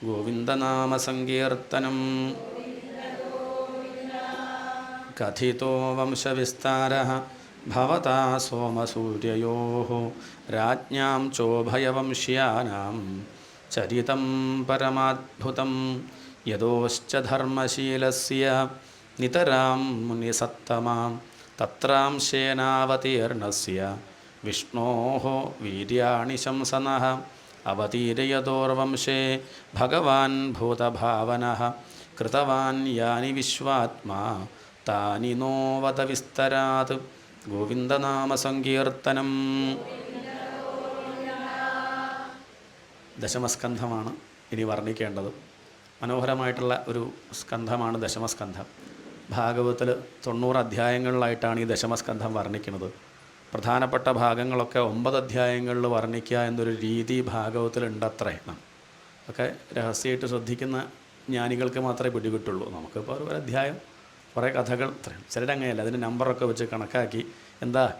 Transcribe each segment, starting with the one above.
ഗോവിന്ദനാമസങ്കീർത്തനം. കഥിതോ വംശവിസ്താരഃ ഭവതാ സോമസൂര്യയോഃ രാജ്ഞാം ചോഭയവംശ്യാനാം ചരിതം പരമാദ്ഭുതം. യദോശ്ച ധർമ്മശീലസ്യ നിതരാം മുനിസത്തമാം തത്രാംശേനാവതീർണസ്യ വിഷ്ണോഃ വീര്യാണി ശംസനഃ. അവതീരയതോർവംശേ ഭഗവാൻ ഭൂതഭാവനഃ കൃതവാൻ യാനി വിശ്വാത്മാ താനി നോവത വിസ്തരാത്. ഗോവിന്ദനാമസങ്കീർത്തനം. ദശമസ്കന്ധമാണ് ഇനി വർണ്ണിക്കേണ്ടത്. മനോഹരമായിട്ടുള്ള ഒരു സ്കന്ധമാണ് ദശമസ്കന്ധം. ഭാഗവതത്തിൽ 90 അധ്യായങ്ങളിലായിട്ടാണ് ഈ ദശമസ്കന്ധം വർണ്ണിക്കുന്നത്. പ്രധാനപ്പെട്ട ഭാഗങ്ങളൊക്കെ 9 അധ്യായങ്ങളിൽ വർണ്ണിക്കുക എന്നൊരു രീതി ഭാഗവതത്തിലുണ്ടത്രേ. ഒക്കെ രഹസ്യമായിട്ട് ശ്രദ്ധിക്കുന്ന ജ്ഞാനികൾക്ക് മാത്രമേ പിടികിട്ടുള്ളൂ. നമുക്കിപ്പോൾ ഒരു അധ്യായം കുറേ കഥകൾ അത്രയും ചിലരുടെ അങ്ങനെയല്ല, അതിൻ്റെ നമ്പറൊക്കെ വെച്ച് കണക്കാക്കി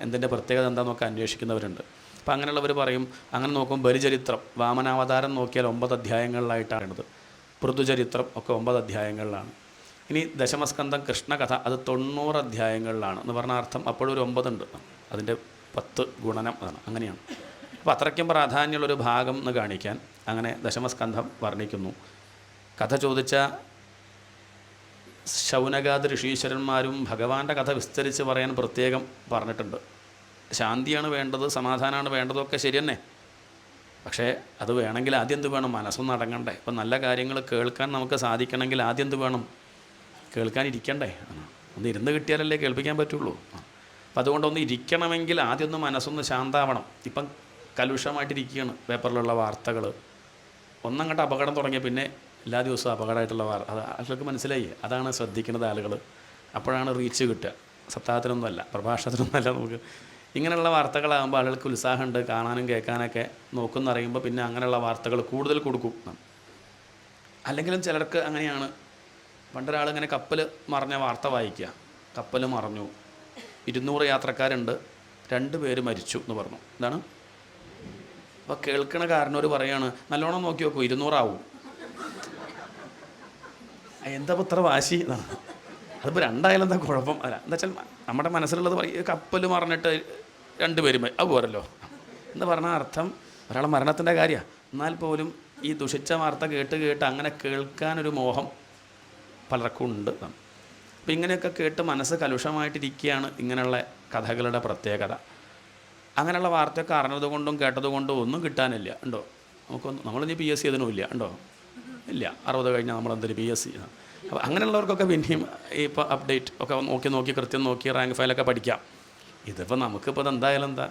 എന്തിൻ്റെ പ്രത്യേകത എന്താണെന്നൊക്കെ അന്വേഷിക്കുന്നവരുണ്ട്. അപ്പോൾ അങ്ങനെയുള്ളവർ പറയും, അങ്ങനെ നോക്കുമ്പോൾ ബലിചരിത്രം വാമനാവതാരം നോക്കിയാൽ 9 അധ്യായങ്ങളിലായിട്ടാണത്. പൃഥുചരിത്രം ഒക്കെ 9 അധ്യായങ്ങളിലാണ്. ഇനി ദശമസ്കന്ധം കൃഷ്ണകഥ അത് 90 അധ്യായങ്ങളിലാണ് എന്ന് പറഞ്ഞ അർത്ഥം അപ്പോഴൊരു 9 ഉണ്ട്, അതിൻ്റെ 10 ഗുണനം അതാണ്, അങ്ങനെയാണ്. അപ്പോൾ അത്രയ്ക്കും പ്രാധാന്യമുള്ളൊരു ഭാഗം എന്ന് കാണിക്കാൻ അങ്ങനെ ദശമസ്കന്ധം വർണ്ണിക്കുന്നു. കഥ ചോദിച്ച ശൗനകാദി ഋഷീശ്വരന്മാരും ഭഗവാന്റെ കഥ വിസ്തരിച്ച് പറയാൻ പ്രത്യേകം പറഞ്ഞിട്ടുണ്ട്. ശാന്തിയാണ് വേണ്ടത്, സമാധാനമാണ് വേണ്ടതൊക്കെ ശരി തന്നെ. പക്ഷേ അത് വേണമെങ്കിൽ ആദ്യം എന്ത് വേണം? മനസ്സൊന്ന് അടങ്ങണ്ടേ. ഇപ്പം നല്ല കാര്യങ്ങൾ കേൾക്കാൻ നമുക്ക് സാധിക്കണമെങ്കിൽ ആദ്യം എന്ത് വേണം? കേൾക്കാനിരിക്കണ്ടേ. ഒന്ന് ഇരുന്ന് കിട്ടിയാലല്ലേ കേൾപ്പിക്കാൻ പറ്റുള്ളൂ. അപ്പം അതുകൊണ്ടൊന്ന് ഇരിക്കണമെങ്കിൽ ആദ്യം ഒന്ന് മനസ്സൊന്ന് ശാന്താവണം. ഇപ്പം കലുഷമായിട്ടിരിക്കുകയാണ് പേപ്പറിലുള്ള വാർത്തകൾ. ഒന്നങ്ങോട്ട് അപകടം തുടങ്ങിയ പിന്നെ എല്ലാ ദിവസവും അപകടമായിട്ടുള്ള അത് ആളുകൾക്ക് മനസ്സിലായി. അതാണ് ശ്രദ്ധിക്കുന്നത് ആളുകൾ. അപ്പോഴാണ് റീച്ച് കിട്ടുക. സപ്താഹത്തിനൊന്നുമല്ല, പ്രഭാഷണത്തിനൊന്നുമല്ല. നമുക്ക് ഇങ്ങനെയുള്ള വാർത്തകളാകുമ്പോൾ ആളുകൾക്ക് ഉത്സാഹമുണ്ട്, കാണാനും കേൾക്കാനൊക്കെ നോക്കുന്നറിയുമ്പോൾ പിന്നെ അങ്ങനെയുള്ള വാർത്തകൾ കൂടുതൽ കൊടുക്കും. അല്ലെങ്കിലും ചിലർക്ക് അങ്ങനെയാണ്. പണ്ടൊരാളിങ്ങനെ കപ്പൽ മറിഞ്ഞ വാർത്ത വായിക്കുക. കപ്പൽ മറിഞ്ഞു, 200 യാത്രക്കാരുണ്ട്, 2 പേര് മരിച്ചു എന്ന് പറഞ്ഞു. എന്താണ്? അപ്പോൾ കേൾക്കണ കാരണവർ പറയാണ്, നല്ലോണം നോക്കി നോക്കൂ, 200 ആവും. എന്താ ഇത്ര വാശി? അതിപ്പോൾ 2 ആയാലും എന്താ കുഴപ്പം? അല്ല, എന്താ വെച്ചാൽ നമ്മുടെ മനസ്സിലുള്ളത് കപ്പൽ മറിഞ്ഞിട്ട് 2 പേരും അത് പോരല്ലോ എന്ന് പറഞ്ഞാൽ അർത്ഥം ഒരാളെ മരണത്തിൻ്റെ കാര്യമാണ്. എന്നാൽ പോലും ഈ ദുഷിച്ച വാർത്ത കേട്ട് അങ്ങനെ കേൾക്കാനൊരു മോഹം പലർക്കും ഉണ്ട്. അപ്പം ഇങ്ങനെയൊക്കെ കേട്ട് മനസ്സ് കലുഷമായിട്ടിരിക്കുകയാണ് ഇങ്ങനെയുള്ള കഥകളുടെ പ്രത്യേകത. അങ്ങനെയുള്ള വാർത്തയൊക്കെ അറിഞ്ഞതുകൊണ്ടും കേട്ടതുകൊണ്ടും ഒന്നും കിട്ടാനില്ല. ഉണ്ടോ? നമ്മളിനി PSC അതിനുമില്ല. ഉണ്ടോ? ഇല്ല. 60 കഴിഞ്ഞാൽ നമ്മളെന്തൊരു PSC. അപ്പോൾ അങ്ങനെയുള്ളവർക്കൊക്കെ പിന്നെയും ഇപ്പോൾ അപ്ഡേറ്റ് ഒക്കെ നോക്കി കൃത്യം നോക്കി റാങ്ക് ഫയലൊക്കെ പഠിക്കാം. ഇതിപ്പോൾ നമുക്കിപ്പോൾ എന്തായാലും എന്താ,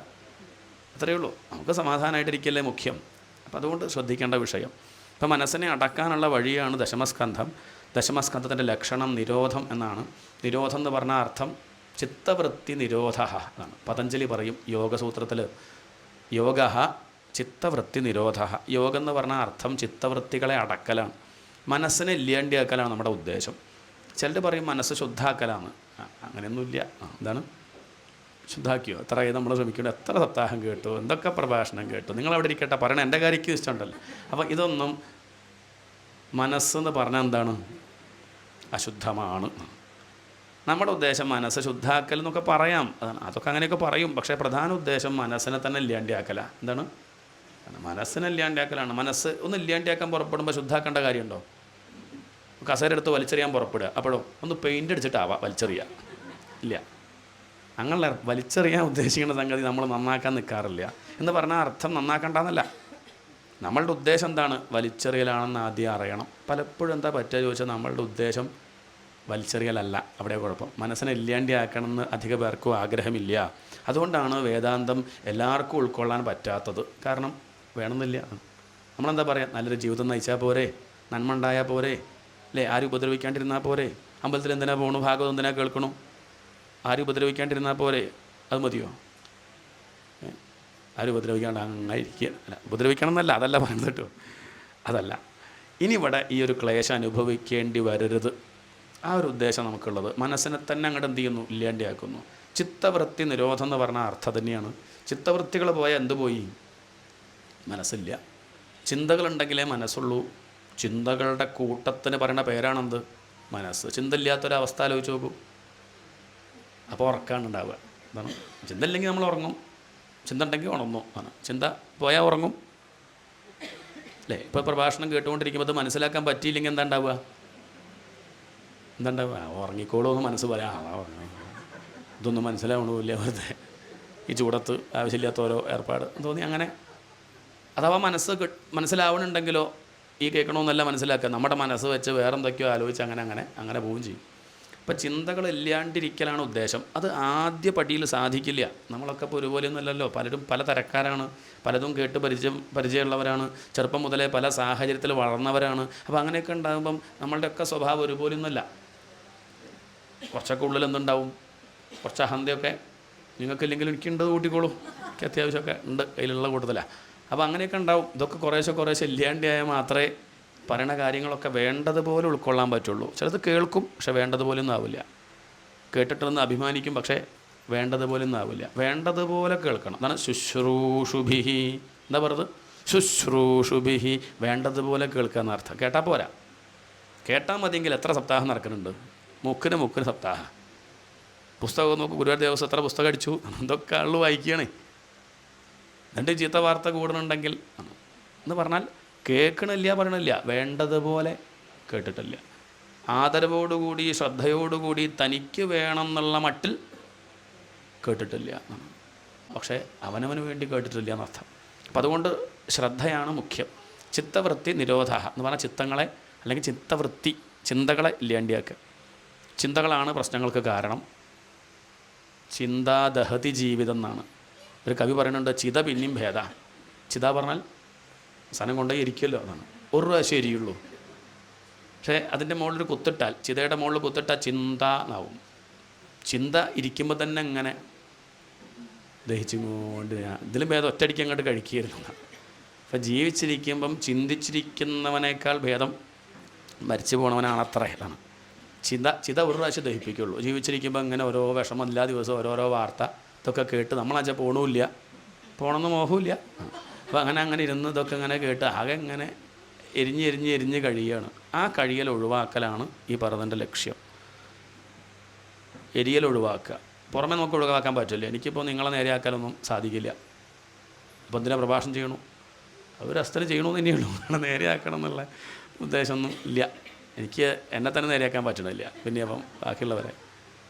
അത്രയേ ഉള്ളൂ. നമുക്ക് സമാധാനമായിട്ടിരിക്കല്ലേ മുഖ്യം. അപ്പം അതുകൊണ്ട് ശ്രദ്ധിക്കേണ്ട വിഷയം. ഇപ്പം മനസ്സിനെ അടക്കാനുള്ള വഴിയാണ് ദശമസ്കന്ധം. ദശമസ്കന്ധത്തിൻ്റെ ലക്ഷണം നിരോധം എന്നാണ്. നിരോധം എന്ന് പറഞ്ഞ അർത്ഥം ചിത്തവൃത്തി നിരോധ എന്നാണ്. പതഞ്ജലി പറയും യോഗസൂത്രത്തിൽ, യോഗ ചിത്തവൃത്തി നിരോധ. യോഗം എന്ന് പറഞ്ഞ അർത്ഥം ചിത്തവൃത്തികളെ അടക്കലാണ്, മനസ്സിനെ ഇല്ലാണ്ടിയാക്കലാണ് നമ്മുടെ ഉദ്ദേശം. ചിലർ പറയും മനസ്സ് ശുദ്ധാക്കലാണ്. അങ്ങനെയൊന്നുമില്ല. എന്താണ് ശുദ്ധാക്കിയോ? എത്ര നമ്മൾ ശ്രമിക്കണം, എത്ര സപ്താഹം കേട്ടു, എന്തൊക്കെ പ്രഭാഷണം കേട്ടു, നിങ്ങളവിടെ ഇരിക്കട്ടെ, പറയണേ എൻ്റെ കാര്യക്ക് ഇഷ്ടമുണ്ടല്ലോ. അപ്പോൾ ഇതൊന്നും മനസ്സെന്ന് പറഞ്ഞാൽ എന്താണ്? അശുദ്ധമാണ്. നമ്മുടെ ഉദ്ദേശം മനസ്സ് ശുദ്ധാക്കൽ എന്നൊക്കെ പറയാം. അതൊക്കെ അങ്ങനെയൊക്കെ പറയും. പക്ഷേ പ്രധാന ഉദ്ദേശം മനസ്സിനെ തന്നെ ഇല്ലാണ്ടിയാക്കല. എന്താണ്? മനസ്സിനെ ഇല്ലാണ്ടിയാക്കലാണ്. മനസ്സ് ഒന്ന് ഇല്ലാണ്ടിയാക്കാൻ പുറപ്പെടുമ്പോൾ ശുദ്ധാക്കേണ്ട കാര്യമുണ്ടോ? കസേരയെടുത്ത് വലിച്ചെറിയാൻ പുറപ്പെടുക, അപ്പോഴോ ഒന്ന് പെയിൻ്റ് അടിച്ചിട്ടാവാം വലിച്ചെറിയുക. ഇല്ല. അങ്ങനെ വലിച്ചെറിയാൻ ഉദ്ദേശിക്കുന്ന സംഗതി നമ്മൾ നന്നാക്കാൻ നിൽക്കാറില്ല. എന്ന് പറഞ്ഞാൽ അർത്ഥം നന്നാക്കണ്ടെന്നല്ല. നമ്മളുടെ ഉദ്ദേശം എന്താണ്? വലിച്ചെറിയലാണെന്ന് ആദ്യം അറിയണം. പലപ്പോഴും എന്താ പറ്റുക ചോദിച്ചാൽ നമ്മളുടെ ഉദ്ദേശം വലിച്ചെറിയലല്ല. അവിടെ കുഴപ്പം. മനസ്സിനെ ഇല്ലാണ്ടിയാക്കണമെന്ന് അധിക പേർക്കും ആഗ്രഹമില്ല. അതുകൊണ്ടാണ് വേദാന്തം എല്ലാവർക്കും ഉൾക്കൊള്ളാൻ പറ്റാത്തത്. കാരണം വേണമെന്നില്ല. നമ്മളെന്താ പറയുക? നല്ലൊരു ജീവിതം നയിച്ചാൽ പോരെ, നന്മ ഉണ്ടായാൽ പോരെ, അല്ലേ? ആരും ഉപദ്രവിക്കാണ്ടിരുന്നാൽ പോരെ, അമ്പലത്തിൽ എന്തിനാ പോകണു, ഭാഗവതം എന്തിനാ കേൾക്കണു, ആരും ഉപദ്രവിക്കാണ്ടിരുന്നാൽ പോരെ, അത് മതിയോ? ആരും ഉപദ്രവിക്കാണ്ട് അങ്ങനെ ഇരിക്കുക. അല്ല, ഉപദ്രവിക്കണം എന്നല്ല, അതല്ല പറയുന്നത് കേട്ടോ, അതല്ല. ഇനി ഇവിടെ ഈ ഒരു ക്ലേശം അനുഭവിക്കേണ്ടി വരരുത്, ആ ഒരു ഉദ്ദേശം നമുക്കുള്ളത്. മനസ്സിനെ തന്നെ അങ്ങോട്ട് എന്ത് ചെയ്യുന്നു? ഇല്ലാണ്ടിയാക്കുന്നു. ചിത്തവൃത്തി നിരോധം എന്ന് പറഞ്ഞാൽ അർത്ഥം തന്നെയാണ്. ചിത്തവൃത്തികൾ പോയാൽ എന്ത് പോയി? മനസ്സില്ല. ചിന്തകളുണ്ടെങ്കിലേ മനസ്സുള്ളൂ, ചിന്തകളുടെ കൂട്ടത്തിന് പറയുന്ന പേരാണെന്ത്? മനസ്സ്. ചിന്ത ഇല്ലാത്തൊരവസ്ഥ ആലോചിച്ച് നോക്കൂ. അപ്പോൾ ഉറക്കാണ് ഉണ്ടാവുക. എന്താണ്? ചിന്ത ഇല്ലെങ്കിൽ നമ്മൾ ഉറങ്ങും, ചിന്ത ഉണ്ടെങ്കിൽ ഉണർന്നു ആണ്. ചിന്ത പോയാൽ ഉറങ്ങും അല്ലേ? ഇപ്പോൾ പ്രഭാഷണം കേട്ടുകൊണ്ടിരിക്കുമ്പോൾ അത് മനസ്സിലാക്കാൻ പറ്റിയില്ലെങ്കിൽ എന്താ ഉണ്ടാവുക? ഉറങ്ങിക്കോളൂ എന്ന് മനസ്സ് പറയാം. ഇതൊന്നും മനസ്സിലാവണമില്ല, വെറുതെ ഈ ചൂടത്ത് ആവശ്യമില്ലാത്ത ഓരോ ഏർപ്പാട് തോന്നി. അങ്ങനെ അഥവാ മനസ്സിലാവണമെന്നുണ്ടെങ്കിലോ ഈ കേൾക്കണമെന്നല്ല മനസ്സിലാക്കുക, നമ്മുടെ മനസ്സ് വെച്ച് വേറെ എന്തൊക്കെയോ ആലോചിച്ച് അങ്ങനെ പോവുകയും ചെയ്യും. അപ്പോൾ ചിന്തകളില്ലാണ്ടിരിക്കലാണ് ഉദ്ദേശം. അത് ആദ്യ പടിയിൽ സാധിക്കില്ല. നമ്മളൊക്കെ ഇപ്പോൾ ഒരുപോലെയൊന്നുമല്ലല്ലോ. പലരും പല തരക്കാരാണ്, പലതും കേട്ട് പരിചയമുള്ളവരാണ്, ചെറുപ്പം മുതലേ പല സാഹചര്യത്തിൽ വളർന്നവരാണ്. അപ്പോൾ അങ്ങനെയൊക്കെ ഉണ്ടാകുമ്പം നമ്മളുടെയൊക്കെ സ്വഭാവം ഒരുപോലെയൊന്നുമല്ല. കുറച്ചൊക്കെ ഉള്ളിൽ എന്തുണ്ടാവും? കുറച്ച് അഹന്തയൊക്കെ നിങ്ങൾക്കില്ലെങ്കിലും എനിക്കുണ്ട്, കൂട്ടിക്കോളൂ. എനിക്ക് അത്യാവശ്യമൊക്കെ ഉണ്ട്, കയ്യിലുള്ള കൂട്ടത്തിലാണ്. അപ്പോൾ അങ്ങനെയൊക്കെ ഉണ്ടാവും. ഇതൊക്കെ കുറേശ്ശെ ഇല്ലാണ്ടായാൽ മാത്രമേ പറയുന്ന കാര്യങ്ങളൊക്കെ വേണ്ടതുപോലെ ഉൾക്കൊള്ളാൻ പറ്റുള്ളൂ. ചിലത് കേൾക്കും, പക്ഷെ വേണ്ടതുപോലെയൊന്നും ആവില്ല. കേട്ടിട്ടൊന്ന് അഭിമാനിക്കും, പക്ഷേ വേണ്ടതുപോലെയൊന്നും ആവില്ല. വേണ്ടതുപോലെ കേൾക്കണം. അതാണ് ശുശ്രൂഷുഭിഹി. എന്താ പറയുന്നത്? ശുശ്രൂഷുഭിഹി, വേണ്ടതുപോലെ കേൾക്കുക എന്നർത്ഥം. കേട്ടാൽ പോരാ. കേട്ടാൽ മതിയെങ്കിൽ എത്ര സപ്താഹം നടക്കുന്നുണ്ട്? മുക്കിന് സപ്താഹം. പുസ്തകം നോക്കും, ഗുരുവായൂർ ദേവസ്വം എത്ര പുസ്തകം അടിച്ചു, ഇതൊക്കെ ആള് വായിക്കുകയാണ്. എന്നിട്ട് ചീത്ത വാർത്ത കൂടണുണ്ടെങ്കിൽ എന്ന് പറഞ്ഞാൽ കേൾക്കണില്ല, പറയണില്ല, വേണ്ടതുപോലെ കേട്ടിട്ടില്ല. ആദരവോടുകൂടി ശ്രദ്ധയോടുകൂടി തനിക്ക് വേണം എന്നുള്ള മട്ടിൽ കേട്ടിട്ടില്ല. പക്ഷേ അവനവന് വേണ്ടി കേട്ടിട്ടില്ല എന്നർത്ഥം. അപ്പം അതുകൊണ്ട് ശ്രദ്ധയാണ് മുഖ്യം. ചിത്തവൃത്തി നിരോധ എന്ന് പറഞ്ഞാൽ ചിത്തങ്ങളെ അല്ലെങ്കിൽ ചിന്തകളെ ഇല്ലാണ്ടിയാക്കുക. ചിന്തകളാണ് പ്രശ്നങ്ങൾക്ക് കാരണം. ചിന്താദഹതി ജീവിതം എന്നാണ് ഒരു കവി പറയുന്നുണ്ട്. ചിത പിന്നെയും ഭേദ. ചിത പറഞ്ഞാൽ സാധനം കൊണ്ടേ ഇരിക്കുമല്ലോ എന്നാണ്. ഒരു പ്രാവശ്യം എരിയുള്ളൂ. പക്ഷേ അതിൻ്റെ മുകളിലൊരു കുത്തിട്ടാൽ, ചിതയുടെ മുകളിൽ കുത്തിട്ടാൽ ചിന്ത എന്നാവും. ചിന്ത ഇരിക്കുമ്പോൾ തന്നെ ഇങ്ങനെ ദഹിച്ചുകൊണ്ട് ഇതിലും ഭേദം ഒറ്റയടിക്ക് അങ്ങോട്ട് കഴിക്കുകയായിരുന്നു. അപ്പം ജീവിച്ചിരിക്കുമ്പം ചിന്തിച്ചിരിക്കുന്നവനേക്കാൾ ഭേദം മരിച്ചു പോകണവനാണത്ര. ഇതാണ് ചിത ഒരു പ്രാവശ്യം ദഹിപ്പിക്കുള്ളൂ. ജീവിച്ചിരിക്കുമ്പോൾ ഇങ്ങനെ ഓരോ വിഷമം, എല്ലാ ദിവസവും ഓരോരോ വാർത്ത ഇതൊക്കെ കേട്ട് നമ്മളാച്ചാൽ പോകണമില്ല, പോകണമെന്ന് മോഹമില്ല. അപ്പോൾ അങ്ങനെ ഇരുന്ന് ഇതൊക്കെ ഇങ്ങനെ കേട്ട് ആകെ ഇങ്ങനെ എരിഞ്ഞ് കഴിയുകയാണ്. ആ കഴിയൽ ഒഴിവാക്കലാണ് ഈ പറഞ്ഞതിൻ്റെ ലക്ഷ്യം. എരിയൽ ഒഴിവാക്കുക. പുറമെ നമുക്ക് ഒഴിവാക്കാൻ പറ്റില്ല. എനിക്കിപ്പോൾ നിങ്ങളെ നേരെയാക്കാനൊന്നും സാധിക്കില്ല. അപ്പോൾ എന്തിനാ പ്രഭാഷണം ചെയ്യണു? അവർ അസ്ഥന ചെയ്യണമെന്ന് തന്നെയുള്ളൂ. നിങ്ങളെ നേരെയാക്കണം എന്നുള്ള ഉദ്ദേശമൊന്നും ഇല്ല. എനിക്ക് എന്നെ തന്നെ നേരെയാക്കാൻ പറ്റണില്ല. പിന്നെ അപ്പം ബാക്കിയുള്ളവരെ,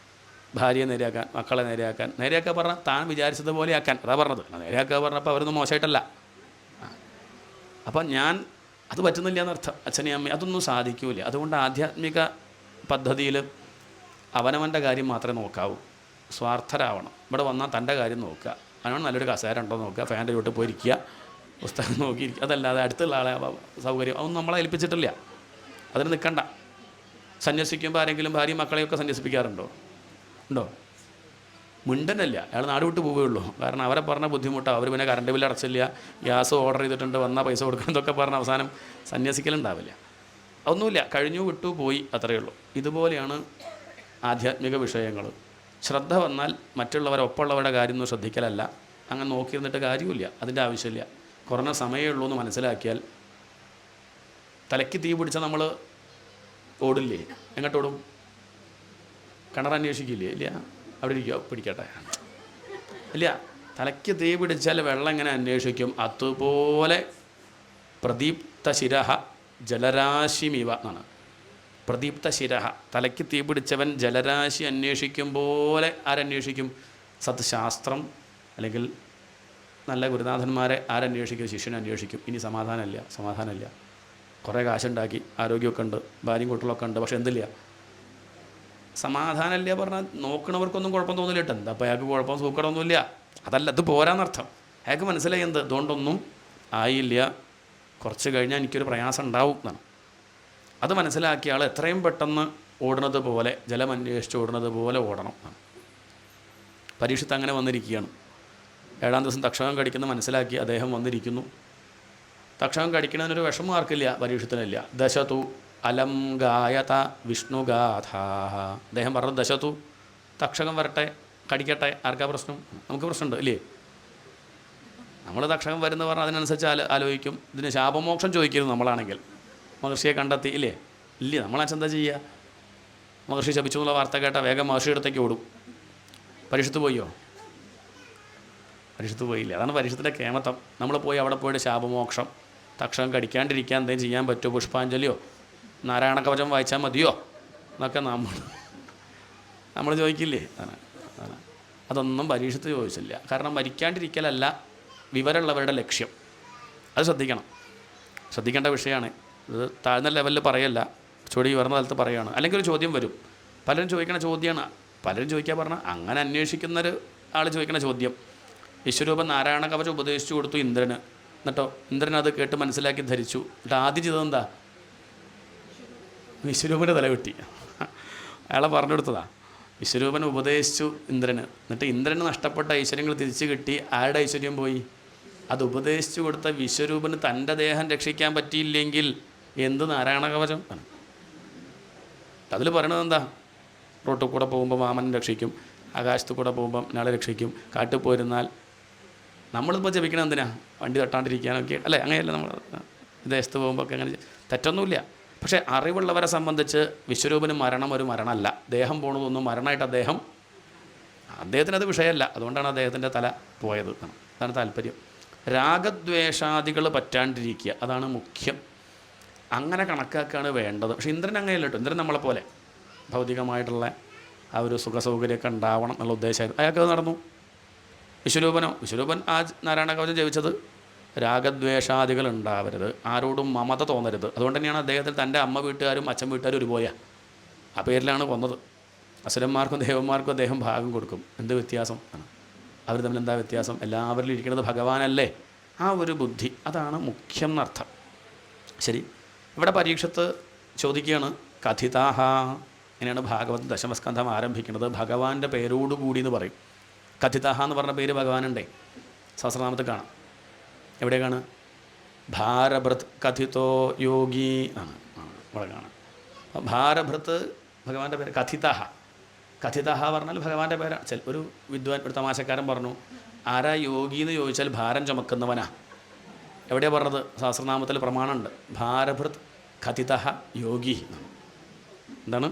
ഭാര്യയെ നേരെയാക്കാൻ, മക്കളെ നേരെയാക്കാൻ പറഞ്ഞാൽ താൻ വിചാരിച്ചതുപോലെ ആക്കാൻ, അതാ പറഞ്ഞത്. നേരെയാക്കുക പറഞ്ഞപ്പോൾ അവരൊന്നും മോശമായിട്ടല്ല. അപ്പം ഞാൻ അത് പറ്റുന്നില്ല എന്നർത്ഥം. അച്ഛനെയും അമ്മയും അതൊന്നും സാധിക്കൂല. അതുകൊണ്ട് ആധ്യാത്മിക പദ്ധതിയിൽ അവനവൻ്റെ കാര്യം മാത്രമേ നോക്കാവൂ. സ്വാർത്ഥരാവണം. ഇവിടെ വന്നാൽ തൻ്റെ കാര്യം നോക്കുക. അതിനാണ് നല്ലൊരു കസേര ഉണ്ടോ നോക്കുക, ഫാൻ്റെ ചുവട്ടിൽ പോയിരിക്കുക, പുസ്തകം നോക്കിയിരിക്കുക. അതല്ലാതെ അടുത്തുള്ള ആളെ സൗകര്യം അതൊന്നും നമ്മളെ ഏൽപ്പിച്ചിട്ടില്ല. അതിന് നിൽക്കണ്ട. സന്യസിക്കുമ്പോൾ ആരെങ്കിലും ഭാര്യയും മക്കളെയൊക്കെ സന്യസിപ്പിക്കാറുണ്ടോ? ഉണ്ടോ? മിണ്ടനല്ല. അയാൾ നാട് വിട്ട് പോവുകയുള്ളൂ. കാരണം അവരെ പറഞ്ഞ ബുദ്ധിമുട്ടാണ്. അവർ പിന്നെ കറണ്ട് ബില്ല് അടച്ചില്ല, ഗ്യാസ് ഓർഡർ ചെയ്തിട്ടുണ്ട്, വന്നാൽ പൈസ കൊടുക്കണമെന്നൊക്കെ പറഞ്ഞ അവസാനം സന്യസിക്കലുണ്ടാവില്ല. അതൊന്നുമില്ല. കഴിഞ്ഞു വിട്ടു പോയി, അത്രയേ ഉള്ളൂ. ഇതുപോലെയാണ് ആധ്യാത്മിക വിഷയങ്ങൾ. ശ്രദ്ധ വന്നാൽ മറ്റുള്ളവരൊപ്പമുള്ളവരുടെ കാര്യമൊന്നും ശ്രദ്ധിക്കലല്ല. അങ്ങനെ നോക്കിയിരുന്നിട്ട് കാര്യമില്ല. അതിൻ്റെ ആവശ്യമില്ല. കുറഞ്ഞ സമയമേ ഉള്ളൂ എന്ന് മനസ്സിലാക്കിയാൽ തലയ്ക്ക് തീ പിടിച്ചാൽ നമ്മൾ ഓടില്ലേ? എങ്ങോട്ടോടും? കിണറന്വേഷിക്കില്ലേ? ഇല്ല, അവിടെ ഇരിക്കുക, പിടിക്കട്ടെ. ഇല്ല, തലയ്ക്ക് തീ പിടിച്ചാൽ വെള്ളം എങ്ങനെ അന്വേഷിക്കും? അതുപോലെ പ്രദീപ്ത ശിരഹ ജലരാശിമിവ എന്നാണ്. പ്രദീപ്ത ശിരഹ, തലയ്ക്ക് തീ പിടിച്ചവൻ ജലരാശി അന്വേഷിക്കും പോലെ ആരന്വേഷിക്കും? സത്ശാസ്ത്രം അല്ലെങ്കിൽ നല്ല ഗുരുനാഥന്മാരെ ആരന്വേഷിക്കും? ശിഷ്യനെ അന്വേഷിക്കും. ഇനി സമാധാനമില്ല. കുറേ കാശുണ്ടാക്കി, ആരോഗ്യമൊക്കെ ഉണ്ട്, ഭാര്യയും കുട്ടികളൊക്കെ ഉണ്ട്, പക്ഷെ എന്തില്ല? സമാധാനമില്ല. പറഞ്ഞാൽ നോക്കണവർക്കൊന്നും കുഴപ്പം തോന്നില്ല കേട്ടോ. എന്താ അപ്പോൾ അയാൾക്ക് കുഴപ്പം സൂക്കടമൊന്നുമില്ല. അതല്ല, ഇത് പോരാന്നർത്ഥം. അയാൾക്ക് മനസ്സിലായി എന്ത് ഇതുകൊണ്ടൊന്നും ആയില്ല, കുറച്ച് കഴിഞ്ഞാൽ എനിക്കൊരു പ്രയാസം ഉണ്ടാവും എന്നാണ്. അത് മനസ്സിലാക്കിയ ആൾ എത്രയും പെട്ടെന്ന് ഓടുന്നത് പോലെ, ജലം അന്വേഷിച്ച് ഓടുന്നത് പോലെ ഓടണം. പരീക്ഷത്ത് അങ്ങനെ വന്നിരിക്കുകയാണ്. 7-ാം ദിവസം തക്ഷകം കടിക്കുന്ന മനസ്സിലാക്കി അദ്ദേഹം വന്നിരിക്കുന്നു. തക്ഷകം കടിക്കണതിനൊരു വിഷമം ആർക്കില്ല, പരീക്ഷത്തിനില്ല. ദശതു അലം ഗായത വിഷ്ണുഗാഥ. അദ്ദേഹം പറഞ്ഞു ദശതു, തക്ഷകം വരട്ടെ, കടിക്കട്ടെ, ആർക്കാ പ്രശ്നം? നമുക്ക് പ്രശ്നമുണ്ട് ഇല്ലേ? നമ്മൾ തക്ഷകം വരുന്ന പറഞ്ഞാൽ അതിനനുസരിച്ച് ആലോചിക്കും. ഇതിന് ശാപമോക്ഷം ചോദിക്കരുത് നമ്മളാണെങ്കിൽ. മഹർഷിയെ കണ്ടെത്തി ഇല്ലേ? ഇല്ല. നമ്മളെന്താ ചെയ്യുക? മഹർഷി ശപിച്ചു എന്നുള്ള വാർത്ത കേട്ടാൽ വേഗം മഹർഷിയുടെ അടുത്തേക്ക് ഓടും. പരീക്ഷത്ത് പോയോ? പരീക്ഷത്ത് പോയില്ല. അതാണ് പരീക്ഷത്തിൻ്റെ കേമത്തം. നമ്മൾ പോയി അവിടെ പോയിട്ട് ശാപമോക്ഷം, തക്ഷകം കടിക്കാണ്ടിരിക്കാൻ എന്തെങ്കിലും ചെയ്യാൻ പറ്റുമോ? പുഷ്പാഞ്ജലിയോ നാരായണ കവചം വായിച്ചാൽ മതിയോ എന്നൊക്കെ നമ്മൾ ചോദിക്കില്ലേ? അതൊന്നും പരീക്ഷത്ത് ചോദിച്ചില്ല. കാരണം മരിക്കാണ്ടിരിക്കലല്ല വിവരമുള്ളവരുടെ ലക്ഷ്യം. അത് ശ്രദ്ധിക്കേണ്ട വിഷയമാണ്. ഇത് താഴ്ന്ന ലെവലിൽ പറയല്ല, ചൊടി ഉയർന്ന തലത്ത് പറയുകയാണ്. അല്ലെങ്കിൽ ഒരു ചോദ്യം വരും, പലരും ചോദിക്കണ ചോദ്യമാണ്. പലരും ചോദിക്കാൻ പറഞ്ഞാൽ അങ്ങനെ അന്വേഷിക്കുന്നൊരു ആൾ ചോദിക്കണ ചോദ്യം, വിശ്വരൂപൻ നാരായണ കവചം ഉപദേശിച്ചു കൊടുത്തു ഇന്ദ്രന്, എന്നിട്ടോ ഇന്ദ്രൻ അത് കേട്ട് മനസ്സിലാക്കി ധരിച്ചു. എന്നിട്ട് ആദ്യം ചെയ്തതെന്താ? വിശ്വരൂപൻ്റെ തല വെട്ടി. അയാളെ പറഞ്ഞു കൊടുത്തതാ. വിശ്വരൂപൻ ഉപദേശിച്ചു ഇന്ദ്രന്, എന്നിട്ട് ഇന്ദ്രന് നഷ്ടപ്പെട്ട ഐശ്വര്യങ്ങൾ തിരിച്ചു കിട്ടി. ആരുടെ ഐശ്വര്യം പോയി? അത് ഉപദേശിച്ചു കൊടുത്ത വിശ്വരൂപന് തൻ്റെ ദേഹം രക്ഷിക്കാൻ പറ്റിയില്ലെങ്കിൽ എന്ത് നാരായണ കവചം ആണ്? അതിൽ പറയണത് എന്താ? റോട്ടിൽ കൂടെ പോകുമ്പോൾ വാമൻ രക്ഷിക്കും, ആകാശത്ത് കൂടെ പോകുമ്പം നാളെ രക്ഷിക്കും, കാട്ടിൽ പോയിരുന്നാൽ നമ്മളിപ്പോൾ ജപിക്കണം എന്തിനാ? വണ്ടി തട്ടാണ്ടിരിക്കാനൊക്കെ അല്ലേ? അങ്ങനെയല്ല. നമ്മൾ വിദേശത്ത് പോകുമ്പോൾ ഒക്കെ അങ്ങനെ തെറ്റൊന്നുമില്ല. പക്ഷേ അറിവുള്ളവരെ സംബന്ധിച്ച് വിശ്വരൂപന് മരണം ഒരു മരണമല്ല. ദേഹം പോണതൊന്നും മരണമായിട്ട് അദ്ദേഹത്തിന് അത് വിഷയമല്ല. അതുകൊണ്ടാണ് അദ്ദേഹത്തിൻ്റെ തല പോയത്. അതാണ് താല്പര്യം. രാഗദ്വേഷാദികൾ പറ്റാണ്ടിരിക്കുക, അതാണ് മുഖ്യം. അങ്ങനെ കണക്കാക്കുകയാണ് വേണ്ടത്. പക്ഷേ ഇന്ദ്രൻ അങ്ങനെയല്ല കേട്ടോ. ഇന്ദ്രൻ നമ്മളെപ്പോലെ ഭൗതികമായിട്ടുള്ള ആ ഒരു സുഖസൗകര്യമൊക്കെ ഉണ്ടാവണം എന്നുള്ള ഉദ്ദേശമായിരുന്നു. അയാൾക്കത് നടന്നു. വിശ്വരൂപൻ ആ നാരായണ കവചം ജപിച്ചത് രാഗദ്വേഷാദികൾ ഉണ്ടാവരുത്, ആരോടും മമത തോന്നരുത്. അതുകൊണ്ട് തന്നെയാണ് അദ്ദേഹത്തിന് തൻ്റെ അമ്മ വീട്ടുകാരും അച്ഛൻ വീട്ടുകാരും ഒരുപോലെയാണ്. ആ പേരിലാണ് കൊന്നത്. അസുരന്മാർക്കും ദേവന്മാർക്കും അദ്ദേഹം ഭാഗം കൊടുക്കും. എന്ത് വ്യത്യാസം ആണ്? അവർ തമ്മിൽ എന്താ വ്യത്യാസം? എല്ലാവരിലും ഇരിക്കുന്നത് ഭഗവാനല്ലേ? ആ ഒരു ബുദ്ധി, അതാണ് മുഖ്യം എന്നർത്ഥം. ശരി, ഇവിടെ പരീക്ഷത്ത് ചോദിക്കുകയാണ് കഥിതാഹ. ഇങ്ങനെയാണ് ഭാഗവത് ദശമസ്കന്ധം ആരംഭിക്കുന്നത്. ഭഗവാന്റെ പേരോടുകൂടി എന്ന് പറയും. കഥിതാഹ എന്ന് പറഞ്ഞ പേര് ഭഗവാനുണ്ടേ, സഹസ്രനാമത്തിൽ കാണാം. എവിടെയാണ്? ഭാരഭൃത് കഥിതോ യോഗി ആണ് ഇവിടെ കാണാം. ഭാരഭൃത് ഭഗവാന്റെ പേര്. കഥിതഹ പറഞ്ഞാൽ ഭഗവാന്റെ പേരാണ്. ഒരു വിദ്വാൻ, ഒരു തമാശക്കാരൻ പറഞ്ഞു, ആരാ യോഗി എന്ന് ചോദിച്ചാൽ ഭാരം ചുമക്കുന്നവനാ. എവിടെയാണ് പറഞ്ഞത്? സഹസ്രനാമത്തിൽ പ്രമാണമുണ്ട്. ഭാരഭൃത് കഥിതഹ യോഗി. എന്താണ്?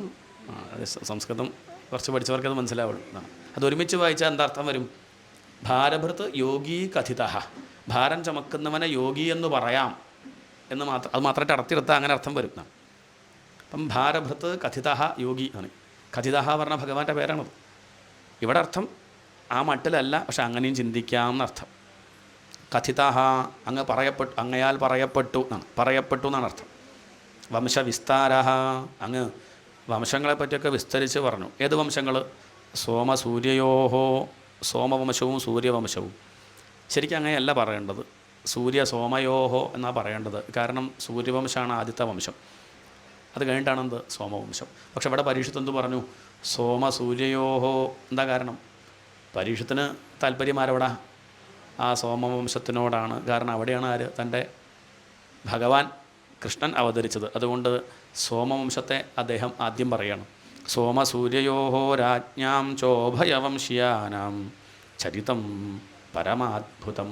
സംസ്കൃതം കുറച്ച് പഠിച്ചവർക്കത് മനസ്സിലാവുള്ളൂ. അത് ഒരുമിച്ച് വായിച്ചാൽ എന്താർത്ഥം വരും? ഭാരഭൃത് യോഗി കഥിതഹ. ഭാരം ചുമക്കുന്നവനെ യോഗി എന്ന് പറയാം എന്ന് മാത്രം, അത് മാത്രമായിട്ട് അടർത്തിയെടുത്താൽ അങ്ങനെ അർത്ഥം വരും. അപ്പം ഭാരഭൃത് കഥിതഹ യോഗി ആണ്. കഥിതഹ പറഞ്ഞ ഭഗവാന്റെ പേരാണത്. ഇവിടെ അർത്ഥം ആ മട്ടിലല്ല, പക്ഷെ അങ്ങനെയും ചിന്തിക്കാം എന്നർത്ഥം. കഥിതഹ അങ്ങയാൽ പറയപ്പെട്ടു എന്നാണ് അർത്ഥം. വംശവിസ്താര, അങ്ങ് വംശങ്ങളെ പറ്റിയൊക്കെ വിസ്തരിച്ച് പറഞ്ഞു. ഏത് വംശങ്ങൾ? സോമസൂര്യയോഹോ, സോമവംശവും സൂര്യവംശവും. ശരിക്കും അങ്ങനെയല്ല പറയേണ്ടത്, സൂര്യ സോമയോഹോ എന്നാണ് പറയേണ്ടത്. കാരണം സൂര്യവംശമാണ് ആദ്യത്തെ വംശം, അത് കഴിഞ്ഞിട്ടാണ് എന്ത്? സോമവംശം. പക്ഷെ ഇവിടെ പരീക്ഷത്ത് എന്ത് പറഞ്ഞു? സോമസൂര്യയോഹോ. എന്താ കാരണം? പരീക്ഷത്തിന് താല്പര്യം ആരോടാ? ആ സോമവംശത്തിനോടാണ്. കാരണം അവിടെയാണ് ആര്? തൻ്റെ ഭഗവാൻ കൃഷ്ണൻ അവതരിച്ചത്. അതുകൊണ്ട് സോമവംശത്തെ അദ്ദേഹം ആദ്യം പറയണം. സോമസൂര്യയോഹോ രാജ്ഞാം ചോഭയവംശ്യാനാം ചരിതം പരമാത്ഭുതം.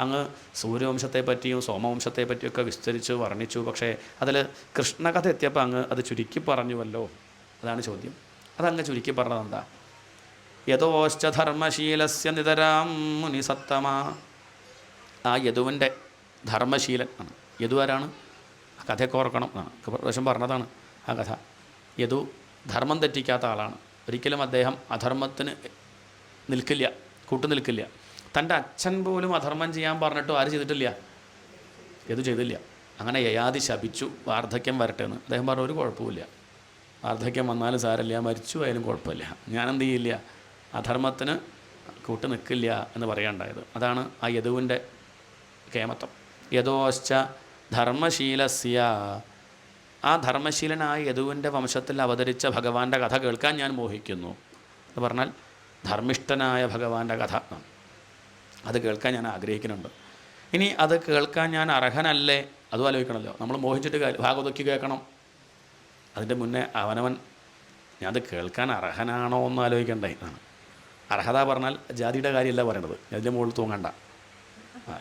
അങ്ങ് സൂര്യവംശത്തെ പറ്റിയും സോമവംശത്തെ പറ്റിയൊക്കെ വിസ്തരിച്ച് വർണ്ണിച്ചു. പക്ഷേ അതിൽ കൃഷ്ണകഥ എത്തിയപ്പോൾ അങ്ങ് അത് ചുരുക്കി പറഞ്ഞുവല്ലോ. അതാണ് ചോദ്യം. അതങ്ങ് ചുരുക്കി പറഞ്ഞത് എന്താ? യഥോശ്ച ധർമ്മശീലസ്യ നിതരാം മുനിസത്തമ. ആ യദുവിൻ്റെ ധർമ്മശീലൻ ആണ്. യദു ആരാണ്? ആ കഥയൊക്കെ ഓർക്കണം. പ്രാവശ്യം പറഞ്ഞതാണ് ആ കഥ. യദു ധർമ്മം തെറ്റിക്കാത്ത ആളാണ്. ഒരിക്കലും അദ്ദേഹം അധർമ്മത്തിന് കൂട്ടുനിൽക്കില്ല. തൻ്റെ അച്ഛൻ പോലും അധർമ്മം ചെയ്യാൻ പറഞ്ഞിട്ടും ആര് ചെയ്തിട്ടില്ല? യദു ചെയ്തില്ല. അങ്ങനെ യയാതി ശപിച്ചു, വാർദ്ധക്യം വരട്ടെ എന്ന്. അദ്ദേഹം പറഞ്ഞു, ഒരു കുഴപ്പമില്ല, വാർദ്ധക്യം വന്നാലും സാരമില്ല, മരിച്ചു ആയാലും കുഴപ്പമില്ല, ഞാനെന്ത് ചെയ്യില്ല, അധർമ്മത്തിന് കൂട്ട് നിൽക്കില്ല എന്ന് പറയാനുണ്ടായത്. അതാണ് ആ യദുവിൻ്റെ കേമത്വം. യദോശ്ച ധർമ്മശീലസ്യ. ആ ധർമ്മശീലനായ യദുവിൻ്റെ വംശത്തിൽ അവതരിച്ച ഭഗവാന്റെ കഥ കേൾക്കാൻ ഞാൻ മോഹിക്കുന്നു എന്ന് പറഞ്ഞാൽ ധർമ്മിഷ്ഠനായ ഭഗവാന്റെ കഥ, അത് കേൾക്കാൻ ഞാൻ ആഗ്രഹിക്കുന്നുണ്ട്. ഇനി അത് കേൾക്കാൻ ഞാൻ അർഹനല്ലേ? അതും ആലോചിക്കണമല്ലോ. നമ്മൾ മോഹിച്ചിട്ട് ഭാഗവതൊക്കെ കേൾക്കണം. അതിൻ്റെ മുന്നേ അവനവൻ ഞാനത് കേൾക്കാൻ അർഹനാണോ എന്ന് ആലോചിക്കണ്ടേ എന്നാണ്. അർഹത പറഞ്ഞാൽ ജാതിയുടെ കാര്യമല്ല പറയണത്, അതിൻ്റെ മുകളിൽ തൂങ്ങണ്ട.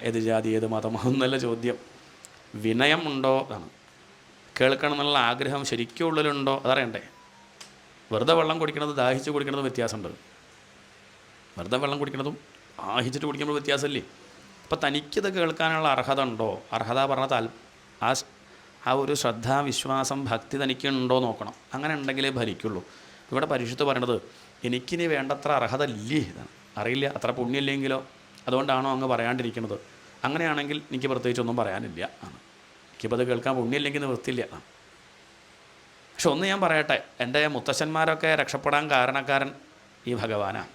ഏത് ജാതി ഏത് മതം എന്നല്ല ചോദ്യം. വിനയം ഉണ്ടോ എന്നാണ്. കേൾക്കണം എന്നുള്ള ആഗ്രഹം ശരിക്കും ഉള്ളിലുണ്ടോ അതറിയണ്ടേ. വെറുതെ വെള്ളം കുടിക്കണത് ദാഹിച്ച് കുടിക്കണതും വ്യത്യാസമുണ്ട്. വെറുതെ വെള്ളം കുടിക്കണതും ദാഹിച്ചിട്ട് കുടിക്കുമ്പോൾ വ്യത്യാസമില്ലേ. അപ്പോൾ തനിക്കിത് കേൾക്കാനുള്ള അർഹത ഉണ്ടോ? അർഹത പറഞ്ഞാൽ ആ ഒരു ശ്രദ്ധ, വിശ്വാസം, ഭക്തി തനിക്കുണ്ടോ നോക്കണം. അങ്ങനെ ഉണ്ടെങ്കിലേ ഭരിക്കുള്ളൂ. ഇവിടെ പരിശുദ്ധ പറയണത് എനിക്കിനി വേണ്ടത്ര അർഹത ഇല്ലേ, അറിയില്ല, അത്ര പുണ്യമില്ലെങ്കിലോ, അതുകൊണ്ടാണോ അങ്ങ് പറയാണ്ടിരിക്കുന്നത്. അങ്ങനെയാണെങ്കിൽ എനിക്ക് പ്രത്യേകിച്ചൊന്നും പറയാനില്ല. എനിക്കിപ്പോൾ അത് കേൾക്കാൻ പുണ്യമില്ലെങ്കിൽ നിവൃത്തിയില്ല. പക്ഷെ ഒന്ന് ഞാൻ പറയട്ടെ, എൻ്റെ മുത്തശ്ശന്മാരൊക്കെ രക്ഷപ്പെടാൻ കാരണക്കാരൻ ഈ ഭഗവാനാണ്.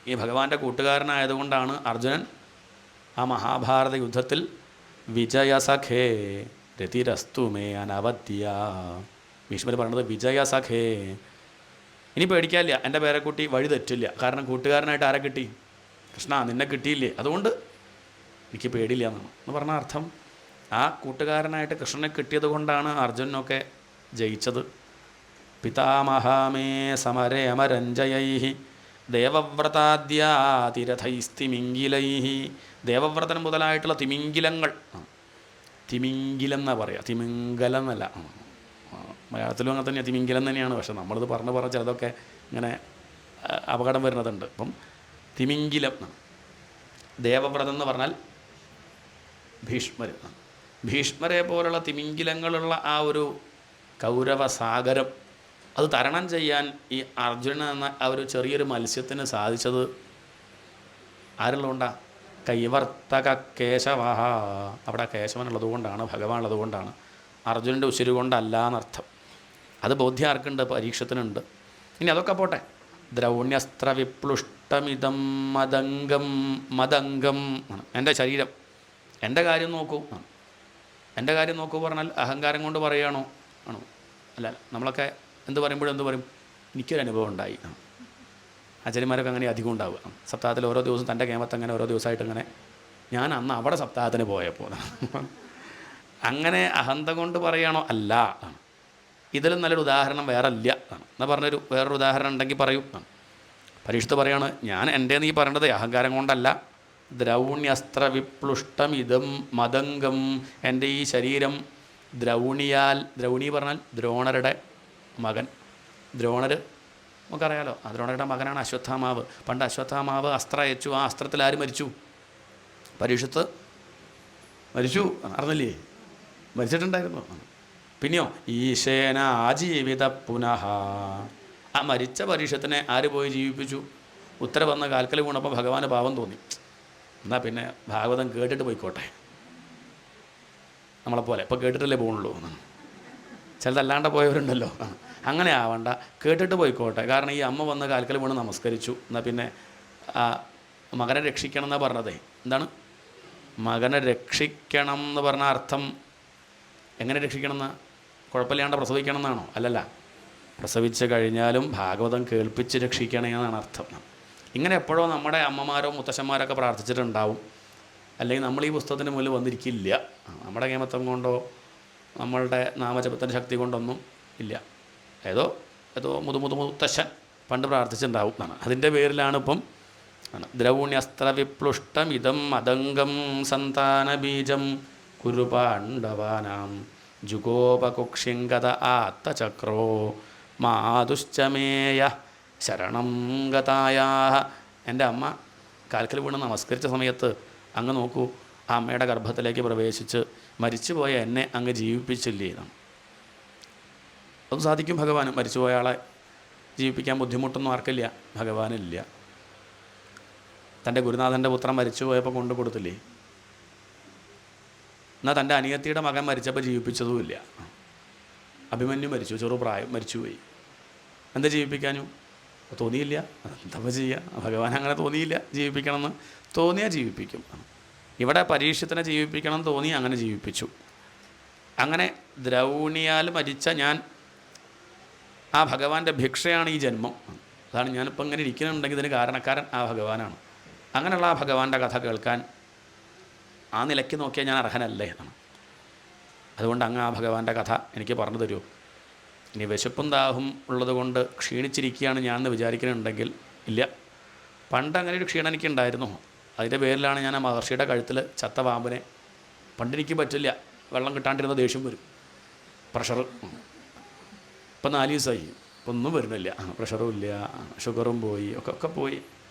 ഈ ഭഗവാന്റെ കൂട്ടുകാരനായതുകൊണ്ടാണ് അർജുനൻ ആ മഹാഭാരത യുദ്ധത്തിൽ വിജയസഖേ രതിരസ്തു മേ അനവദ്യ, ഭീഷ്മർ പറയണത് വിജയസഖേ, ഇനി പേടിക്കാനില്ല, എൻ്റെ പേരക്കുട്ടി വഴി തെറ്റില്ല. കാരണം കൂട്ടുകാരനായിട്ട് ആരെ കിട്ടി? കൃഷ്ണ, നിന്നെ കിട്ടിയില്ലേ, അതുകൊണ്ട് എനിക്ക് പേടിയില്ല എന്നാണ് എന്ന് പറഞ്ഞ അർത്ഥം. ആ കൂട്ടുകാരനായിട്ട് കൃഷ്ണനെ കിട്ടിയത് കൊണ്ടാണ് അർജുനനൊക്കെ ജയിച്ചത്. പിതാമഹാമേ സമരേ അമരഞ്ജയൈ ദേവവ്രതാദ്യാതിരഥൈസ്തിമിംഗിലൈ, ദേവവ്രതൻ മുതലായിട്ടുള്ള തിമിംഗിലങ്ങൾ, തിമിംഗിലം എന്നാണ് പറയുക, തിമിംഗലം എന്നല്ല. മലയാളത്തിലും അങ്ങനെ തന്നെയാണ്, തിമിംഗലം തന്നെയാണ്. പക്ഷെ നമ്മളിത് പറഞ്ഞ് ചിലതൊക്കെ ഇങ്ങനെ അപകടം വരുന്നതുണ്ട്. അപ്പം തിമിംഗിലം, ദേവവ്രതം എന്ന് പറഞ്ഞാൽ ഭീഷ്മർ. ഭീഷ്മരെ പോലുള്ള തിമിംഗിലങ്ങളുള്ള ആ ഒരു കൗരവസാഗരം അത് തരണം ചെയ്യാൻ ഈ അർജുനൻ എന്ന ആ ഒരു ചെറിയൊരു മത്സ്യത്തിന് സാധിച്ചത് ആരുള്ളതുകൊണ്ടാണ്? കൈവർത്തക കേശവ, അവിടെ കേശവനുള്ളത് കൊണ്ടാണ്, ഭഗവാനുള്ളത് കൊണ്ടാണ്, അർജുനൻ്റെ ഉശിരു കൊണ്ടല്ല എന്നർത്ഥം. അത് ബോധ്യം ആർക്കുണ്ട്? പരീക്ഷത്തിനുണ്ട്. ഇനി അതൊക്കെ പോട്ടെ. ദ്രൗണ്യസ്ത്ര വിപ്ലുഷ്ടമിതം മദംഗം, മദംഗം എൻ്റെ ശരീരം, എൻ്റെ കാര്യം നോക്കൂ. എൻ്റെ കാര്യം നോക്കൂ പറഞ്ഞാൽ അഹങ്കാരം കൊണ്ട് പറയുകയാണോ? ആണോ? അല്ല. നമ്മളൊക്കെ എന്ത് പറയുമ്പോഴും എന്ത് പറയും? എനിക്കൊരനുഭവം ഉണ്ടായി. ആചാര്യന്മാരൊക്കെ അങ്ങനെ അധികം ഉണ്ടാവുക. സപ്താഹത്തിൽ ഓരോ ദിവസം തൻ്റെ കേമത്ത് അങ്ങനെ ഓരോ ദിവസമായിട്ട് അങ്ങനെ, ഞാൻ അന്ന് അവിടെ സപ്താഹത്തിന് പോയപ്പോൾ, അങ്ങനെ അഹന്ത കൊണ്ട് പറയുകയാണോ? അല്ല. ഇതിലും നല്ലൊരു ഉദാഹരണം വേറെ ഇല്ല. എന്നാൽ പറഞ്ഞൊരു വേറൊരു ഉദാഹരണം ഉണ്ടെങ്കിൽ പറയൂ. പരീക്ഷിത്ത് പറയാണ്, ഞാൻ എൻ്റെ നീ പറയേണ്ടത് അഹങ്കാരം കൊണ്ടല്ല. ദ്രൗണ്യസ്ത്ര വിപ്ലുഷ്ടം ഇതം മദംഗം, എൻ്റെ ഈ ശരീരം ദ്രൗണിയാൽ, ദ്രൗണി പറഞ്ഞാൽ ദ്രോണരുടെ മകൻ. ദ്രോണർ നമുക്കറിയാലോ, ആ ദ്രോണരുടെ മകനാണ് അശ്വത്ഥാമാവ്. പണ്ട് അശ്വത്ഥാമാവ് അസ്ത്രം അയച്ചു. ആ അസ്ത്രത്തിൽ ആര് മരിച്ചു? പരീക്ഷത്ത് മരിച്ചു, അറിഞ്ഞില്ലേ? മരിച്ചിട്ടുണ്ടായിരുന്നു. പിന്നെയോ ഈശേന ആജീവിത പുനഃ, ആ മരിച്ച പരീക്ഷത്തിനെ ആര് പോയി ജീവിപ്പിച്ചു? ഉത്തര വന്ന കാൽക്കൽ വീണപ്പോൾ ഭഗവാന് പാവം തോന്നി, എന്നാൽ പിന്നെ ഭാഗവതം കേട്ടിട്ട് പോയിക്കോട്ടെ, നമ്മളെപ്പോലെ ഇപ്പോൾ കേട്ടിട്ടല്ലേ പോകുന്നുള്ളൂ. ചിലതല്ലാണ്ട് പോയവരുണ്ടല്ലോ. അങ്ങനെ ആവണ്ട, കേട്ടിട്ട് പോയിക്കോട്ടെ. കാരണം ഈ അമ്മ വന്ന് കാൽക്കൽ വീണ് നമസ്കരിച്ചു, എന്നാൽ പിന്നെ മകനെ രക്ഷിക്കണം എന്നാണ് പറഞ്ഞതേ. എന്താണ് മകനെ രക്ഷിക്കണം എന്ന് പറഞ്ഞ അർത്ഥം? എങ്ങനെ രക്ഷിക്കണം എന്നാ? കുഴപ്പമില്ലാണ്ട് പ്രസവിക്കണം എന്നാണോ? അല്ലല്ല, പ്രസവിച്ച് കഴിഞ്ഞാലും ഭാഗവതം കേൾപ്പിച്ച് രക്ഷിക്കണേ എന്നാണ് അർത്ഥം. ഇങ്ങനെ എപ്പോഴോ നമ്മുടെ അമ്മമാരോ മുത്തശ്ശന്മാരൊക്കെ പ്രാർത്ഥിച്ചിട്ടുണ്ടാവും. അല്ലെങ്കിൽ നമ്മൾ ഈ പുസ്തകത്തിന് മുന്നിൽ വന്നിരിക്കില്ല. നമ്മുടെ കേമത്വം കൊണ്ടോ നമ്മളുടെ നാമജപത്തിൻ്റെ ശക്തി കൊണ്ടൊന്നും ഇല്ല. ഏതോ മുത്തശ്ശൻ പണ്ട് പ്രാർത്ഥിച്ചിട്ടുണ്ടാവും എന്നാണ്. അതിൻ്റെ പേരിലാണ് ഇപ്പം ദ്രൗണ്യസ്ത്ര വിപ്ലുഷ്ടം ഇതം മദംഗം സന്താന ബീജം കുരുപാണ്ഡവാനാം ജുഗോപകുക്ഷിംഗത ആത്തചക്രോ മാതുശ്ചമേയ ശരണം ഗതായാ. എൻ്റെ അമ്മ കാൽക്കൽ വീണ് നമസ്കരിച്ച സമയത്ത് അങ്ങ് നോക്കൂ, ആ അമ്മയുടെ ഗർഭത്തിലേക്ക് പ്രവേശിച്ച് മരിച്ചുപോയ എന്നെ അങ്ങ് ജീവിപ്പിച്ചില്ലേ എന്നാണ്. അത് സാധിക്കും ഭഗവാന്. മരിച്ചുപോയ ആളെ ജീവിപ്പിക്കാൻ ബുദ്ധിമുട്ടൊന്നും ആർക്കില്ല, ഭഗവാനില്ല. തൻ്റെ ഗുരുനാഥൻ്റെ പുത്രൻ മരിച്ചു പോയപ്പോൾ കൊണ്ടു കൊടുത്തില്ലേ? എന്നാൽ തൻ്റെ അനിയത്തിയുടെ മകൻ മരിച്ചപ്പോൾ ജീവിപ്പിച്ചതുമില്ല. അഭിമന്യു മരിച്ചു, ചെറുപ്രായം മരിച്ചുപോയി. എന്താ ജീവിപ്പിക്കാനും? തോന്നിയില്ല. എന്താ ചെയ്യുക? ഭഗവാൻ അങ്ങനെ തോന്നിയില്ല ജീവിപ്പിക്കണമെന്ന്. തോന്നിയാൽ ജീവിപ്പിക്കും. ഇവിടെ പരീക്ഷത്തിനെ ജീവിപ്പിക്കണം തോന്നി, അങ്ങനെ ജീവിപ്പിച്ചു. അങ്ങനെ ദ്രൗണിയാൽ മരിച്ച ഞാൻ, ആ ഭഗവാന്റെ ഭിക്ഷയാണ് ഈ ജന്മം. അതാണ് ഞാനിപ്പോൾ ഇങ്ങനെ ഇരിക്കുന്നുണ്ടെങ്കിൽ ഇതിന് കാരണക്കാരൻ ആ ഭഗവാനാണ്. അങ്ങനെയുള്ള ആ ഭഗവാന്റെ കഥ കേൾക്കാൻ ആ നിലയ്ക്ക് നോക്കിയാൽ ഞാൻ അർഹനല്ലേ എന്നാണ്. അതുകൊണ്ട് അങ്ങ് ആ ഭഗവാന്റെ കഥ എനിക്ക് പറഞ്ഞു തരൂ. ഇനി വിശപ്പും ദാഹവും ഉള്ളത് കൊണ്ട് ക്ഷീണിച്ചിരിക്കുകയാണ് ഞാൻ എന്ന് വിചാരിക്കുന്നുണ്ടെങ്കിൽ ഇല്ല. പണ്ട് അങ്ങനെ ഒരു ക്ഷീണം എനിക്കുണ്ടായിരുന്നു. അതിൻ്റെ പേരിലാണ് ഞാൻ ആ മഹർഷിയുടെ കഴുത്തിൽ ചത്ത പാമ്പിനെ, പണ്ടെനിക്ക് പറ്റില്ല, വെള്ളം കിട്ടാണ്ടിരുന്ന ദേഷ്യം വരും. പ്രഷർ ഇപ്പം 4 ദിവസമായി, ഇപ്പം ഒന്നും വരുന്നില്ല. പ്രഷറും ഇല്ല, ഷുഗറും പോയി, ഒക്കെ പോയി.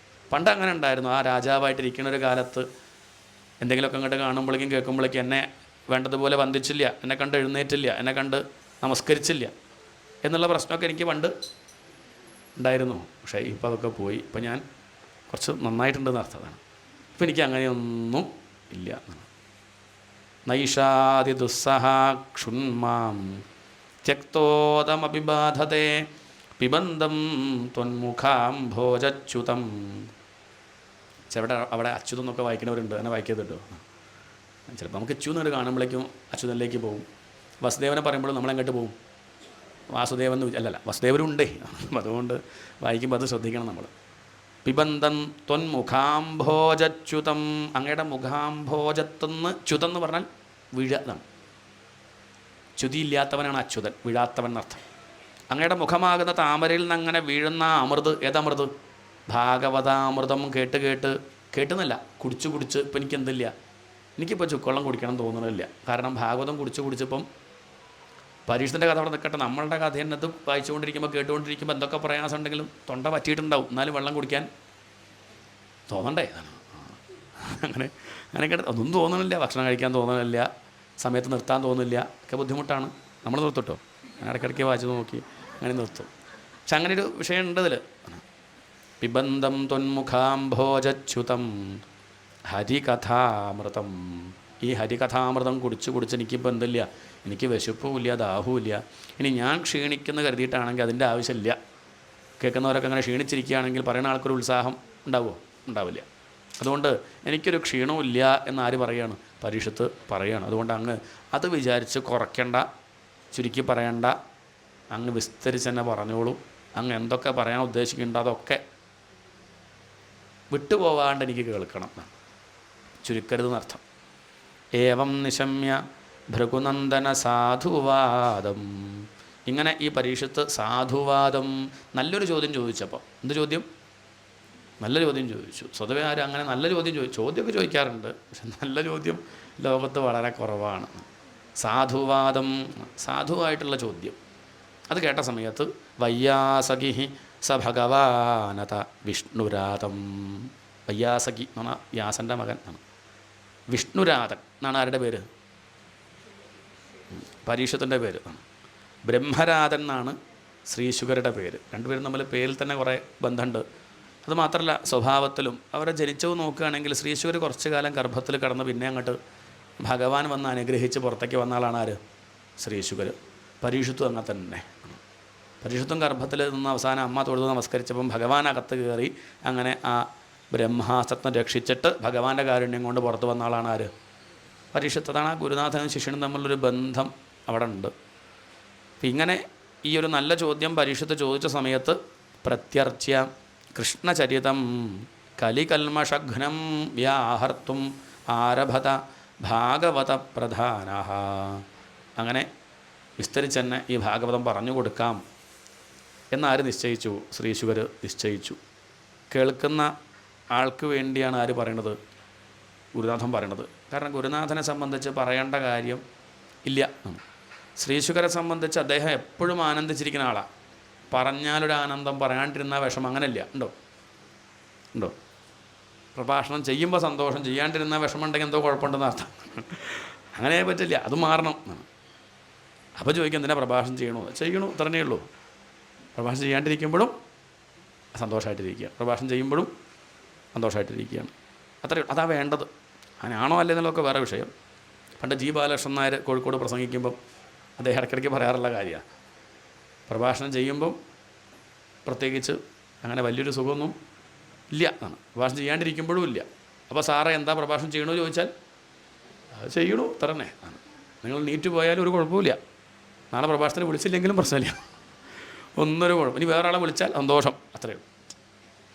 പണ്ട് അങ്ങനെ ഉണ്ടായിരുന്നു. ആ രാജാവായിട്ടിരിക്കുന്ന ഒരു കാലത്ത് എന്തെങ്കിലുമൊക്കെ അങ്ങോട്ട് കാണുമ്പോഴേക്കും കേൾക്കുമ്പോഴേക്കും എന്നെ വേണ്ടതുപോലെ വന്ദിച്ചില്ല, എന്നെ കണ്ട് എഴുന്നേറ്റില്ല, എന്നെ കണ്ട് നമസ്കരിച്ചില്ല എന്നുള്ള പ്രശ്നമൊക്കെ എനിക്ക് പണ്ട് ഉണ്ടായിരുന്നു. പക്ഷേ ഇപ്പം അതൊക്കെ പോയി. ഇപ്പം ഞാൻ കുറച്ച് നന്നായിട്ടുണ്ടെന്ന് അർത്ഥമാണ്. ഇപ്പം എനിക്ക് അങ്ങനെയൊന്നും ഇല്ല. നൈഷാദി ദുസ്സഹ ക്ഷുന്മാം ത്യക്തോദമപിബാധത്തെ പിബന്ധം ത്വന്മുഖാം ഭോജച്യുതം. ചിലവിടെ അവിടെ അച്യുതം എന്നൊക്കെ വായിക്കുന്നവരുണ്ട്, അങ്ങനെ വായിക്കരുത് കേട്ടോ. ചിലപ്പോൾ നമുക്ക് അച്യുതനോട് കാണുമ്പോഴേക്കും അച്യുതനിലേക്ക് പോകും. വസുദേവനെ പറയുമ്പോഴും നമ്മളെങ്ങോട്ട് പോകും? വാസുദേവൻ എന്ന് അല്ലല്ല, വസുദേവരുണ്ടേ. അതുകൊണ്ട് വായിക്കുമ്പോൾ അത് ശ്രദ്ധിക്കണം നമ്മൾ. പിബന്ധം ത്വന്മുഖാംഭോജച്യുതം. അങ്ങയുടെ മുഖാംഭോജത്തെന്ന് ച്യുതം എന്ന് പറഞ്ഞാൽ വീഴതാണ്. ച്യുതിയില്ലാത്തവനാണ് അച്യുതൻ, വീഴാത്തവൻ എന്നർത്ഥം. അങ്ങയുടെ മുഖമാകുന്ന താമരയിൽ നിന്ന് അങ്ങനെ വീഴുന്ന അമൃത്, ഏതമൃത്? ഭാഗവതാമൃതം കേട്ടെന്നല്ല, കുടിച്ച് ഇപ്പം എനിക്കെന്തില്ല, എനിക്കിപ്പോൾ ചുക്കവെള്ളം കുടിക്കണം തോന്നുന്നില്ല. കാരണം ഭാഗവതം കുടിച്ചിപ്പം പരീക്ഷത്തിൻ്റെ കഥ അവിടെ നിൽക്കട്ടെ, നമ്മളുടെ കഥ എന്നത് വായിച്ചുകൊണ്ടിരിക്കുമ്പോൾ കേട്ടുകൊണ്ടിരിക്കുമ്പോൾ എന്തൊക്കെ പ്രയാസം ഉണ്ടെങ്കിലും തൊണ്ട പറ്റിയിട്ടുണ്ടാവും, എന്നാലും വെള്ളം കുടിക്കാൻ തോന്നണ്ടേ? അങ്ങനെയൊക്കെ ഒന്നും തോന്നണില്ല, ഭക്ഷണം കഴിക്കാൻ തോന്നണില്ല, സമയത്ത് നിർത്താൻ തോന്നില്ല, ഒക്കെ ബുദ്ധിമുട്ടാണ്. നമ്മൾ നിർത്തിട്ടോ, ഞാൻ ഇടയ്ക്കിടയ്ക്ക് വായിച്ച് നോക്കി അങ്ങനെ നിർത്തും. പക്ഷെ അങ്ങനെ ഒരു വിഷയം ഉണ്ട് ഇതിൽ. പിബന്ധം ത്വന്മുഖാംഭോജച്യുതം ഹരികഥാമൃതം. ഈ ഹരികഥാമൃതം കുടിച്ച് എനിക്കിപ്പോൾ എന്തില്ല, എനിക്ക് വിശപ്പുമില്ല, ദാഹവുമില്ല. ഇനി ഞാൻ ക്ഷീണിക്കുന്ന കരുതിയിട്ടാണെങ്കിൽ അതിൻ്റെ ആവശ്യമില്ല. കേൾക്കുന്നവരൊക്കെ അങ്ങനെ ക്ഷീണിച്ചിരിക്കുകയാണെങ്കിൽ പറയുന്ന ആൾക്കൊരു ഉത്സാഹം ഉണ്ടാവുമോ? ഉണ്ടാവില്ല. അതുകൊണ്ട് എനിക്കൊരു ക്ഷീണവുമില്ല എന്നാര് പറയുകയാണ്? പരീക്ഷത്ത് പറയുകയാണ്. അതുകൊണ്ട് അങ്ങ് അത് വിചാരിച്ച് കുറയ്ക്കേണ്ട, ചുരുക്കി പറയണ്ട, അങ്ങ് വിസ്തരിച്ച് തന്നെ പറഞ്ഞോളൂ. അങ്ങ് എന്തൊക്കെ പറയാൻ ഉദ്ദേശിക്കുന്നുണ്ടോ അതൊക്കെ വിട്ടുപോവാണ്ട് എനിക്ക് കേൾക്കണം, ചുരുക്കരുതെന്നർത്ഥം. ഏവം നിശമ്യ ഭൃഗുനന്ദന സാധുവാദം. ഇങ്ങനെ ഈ പരീക്ഷത്ത് സാധുവാദം നല്ലൊരു ചോദ്യം ചോദിച്ചപ്പോൾ, എന്ത് ചോദ്യം? നല്ല ചോദ്യം ചോദിച്ചു. സ്വതവേ ആരും അങ്ങനെ നല്ല ചോദ്യമൊക്കെ ചോദിക്കാറുണ്ട്, പക്ഷെ നല്ല ചോദ്യം ലോകത്ത് വളരെ കുറവാണ്. സാധുവാദം, സാധുവായിട്ടുള്ള ചോദ്യം. അത് കേട്ട സമയത്ത് വയ്യാസകി സ ഭഗവാനത വിഷ്ണുരാതം. വയ്യാസകി എന്ന് പറഞ്ഞാൽ വ്യാസൻ്റെ മകൻ ആണ്. വിഷ്ണുരാതൻ എന്നാണ് ആരുടെ പേര്? പരീക്ഷത്തിൻ്റെ പേര്. ബ്രഹ്മരാതൻ എന്നാണ് ശ്രീശുകരുടെ പേര്. രണ്ടുപേരും തമ്മിൽ പേരിൽ തന്നെ കുറേ ബന്ധമുണ്ട്. അതുമാത്രമല്ല സ്വഭാവത്തിലും അവരെ ജനിച്ചത് നോക്കുകയാണെങ്കിൽ ശ്രീശുകർ കുറച്ചു കാലം ഗർഭത്തിൽ കടന്ന് പിന്നെ അങ്ങോട്ട് ഭഗവാൻ വന്ന് അനുഗ്രഹിച്ച് പുറത്തേക്ക് വന്ന ആളാണ് ആര്? ശ്രീശുകർ. പരീക്ഷത്തും അങ്ങനെ തന്നെ. പരീക്ഷത്തും ഗർഭത്തിൽ നിന്ന് അവസാനം അമ്മ തൊഴുത് നമസ്കരിച്ചപ്പം ഭഗവാൻ അകത്ത് കയറി അങ്ങനെ ആ ബ്രഹ്മാസ്ത്രത്തെ രക്ഷിച്ചിട്ട് ഭഗവാന്റെ കാരുണ്യം കൊണ്ട് പുറത്ത് വന്ന ആളാണ് ആര്? പരീക്ഷത്ത്. അതാണ് ആ ഗുരുനാഥനും ശിഷ്യനും തമ്മിലൊരു ബന്ധം അവിടെ ഉണ്ട്. അപ്പം ഇങ്ങനെ ഈ ഒരു നല്ല ചോദ്യം പരീക്ഷത്ത് ചോദിച്ച സമയത്ത് പ്രത്യർച്ച്യ കൃഷ്ണചരിതം കലികൽമഷഘ്നം വ്യാഹർത്തും ആരഭത ഭാഗവത പ്രധാന. അങ്ങനെ വിസ്തരിച്ച് തന്നെ ഈ ഭാഗവതം പറഞ്ഞു കൊടുക്കാം എന്നാര് നിശ്ചയിച്ചു? ശ്രീശുകർ നിശ്ചയിച്ചു. കേൾക്കുന്ന ആൾക്ക് വേണ്ടിയാണ് ആര് പറയണത്? ഗുരുനാഥൻ പറയണത്. കാരണം ഗുരുനാഥനെ സംബന്ധിച്ച് പറയേണ്ട കാര്യം ഇല്ല. ശ്രീശുകരെ സംബന്ധിച്ച് അദ്ദേഹം എപ്പോഴും ആനന്ദിച്ചിരിക്കുന്ന ആളാണ്. പറഞ്ഞാലൊരു ആനന്ദം, പറയാണ്ടിരുന്ന വിഷമം. അങ്ങനെയല്ല, ഉണ്ടോ? പ്രഭാഷണം ചെയ്യുമ്പോൾ സന്തോഷം, ചെയ്യാണ്ടിരുന്ന വിഷമം ഉണ്ടെങ്കിൽ എന്തോ കുഴപ്പമുണ്ടെന്ന് അർത്ഥം. അങ്ങനെ പറ്റില്ല, അത് മാറണം. അപ്പോൾ ചോദിക്കും എന്തിനാ പ്രഭാഷണം ചെയ്യണോ? ഇത്രയേ ഉള്ളൂ. പ്രഭാഷണം ചെയ്യാണ്ടിരിക്കുമ്പോഴും സന്തോഷമായിട്ടിരിക്കുക, പ്രഭാഷണം ചെയ്യുമ്പോഴും സന്തോഷമായിട്ടിരിക്കുകയാണ്. അത്രയും അതാ വേണ്ടത്. അങ്ങനെയാണോ അല്ലേ എന്നുള്ളതൊക്കെ വേറെ വിഷയം. പണ്ട് ജി ബാലകൃഷ്ണൻ നായർ കോഴിക്കോട് പ്രസംഗിക്കുമ്പം അദ്ദേഹം ഇടയ്ക്കിടയ്ക്ക് പറയാറുള്ള കാര്യമാണ്, പ്രഭാഷണം ചെയ്യുമ്പം പ്രത്യേകിച്ച് അങ്ങനെ വലിയൊരു സുഖമൊന്നും ഇല്ല എന്നാണ്, പ്രഭാഷണം ചെയ്യാണ്ടിരിക്കുമ്പോഴും ഇല്ല. അപ്പോൾ സാറേ എന്താ പ്രഭാഷണം ചെയ്യണമെന്ന് ചോദിച്ചാൽ അത് ചെയ്യണു ഇത്ര തന്നെ ആണ്. നിങ്ങൾ നീറ്റ് പോയാലും ഒരു കുഴപ്പമില്ല, നാളെ പ്രഭാഷണത്തിന് വിളിച്ചില്ലെങ്കിലും പ്രശ്നമില്ല, ഒന്നൊരു കുഴപ്പം. ഇനി വേറെ ആളെ വിളിച്ചാൽ സന്തോഷം, അത്രയേ ഉള്ളൂ.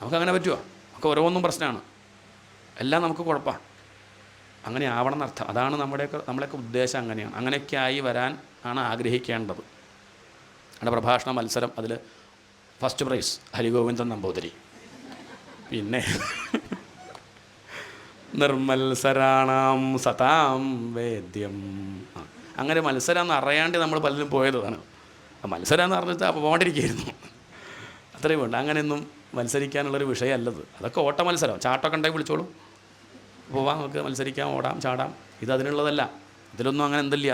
നമുക്കങ്ങനെ പറ്റുമോ? നമുക്ക് ഓരോന്നും പ്രശ്നമാണ്, എല്ലാം നമുക്ക് കുഴപ്പമാണ്. അങ്ങനെ ആവണം എന്നർത്ഥം. അതാണ് നമ്മളെയൊക്കെ ഉദ്ദേശം. അങ്ങനെയാണ്, അങ്ങനെയൊക്കെ ആയി വരാൻ ആണ് ആഗ്രഹിക്കേണ്ടത്. അവിടെ പ്രഭാഷണ മത്സരം, അതിൽ ഫസ്റ്റ് പ്രൈസ് ഹരിഗോവിന്ദൻ നമ്പൂതിരി. പിന്നെ നിർമ്മത്സരാണാം സതാം വേദ്യം. അങ്ങനെ മത്സരം അറിയാണ്ട് നമ്മൾ പലരും പോയതാണ്. മത്സരം എന്ന് പറഞ്ഞിട്ട് അപ്പോൾ പോകേണ്ടിയിരിക്കുകയായിരുന്നു. അത്രയും വേണ്ട. അങ്ങനെയൊന്നും മത്സരിക്കാനുള്ളൊരു വിഷയമല്ലത്. അതൊക്കെ ഓട്ട മത്സരം, ചാട്ടമൊക്കെ ഉണ്ടെങ്കിൽ വിളിച്ചോളൂ, പോവാം, നമുക്ക് മത്സരിക്കാം, ഓടാം, ചാടാം. ഇതിനുള്ളതല്ല. ഇതിലൊന്നും അങ്ങനെ എന്തില്ല.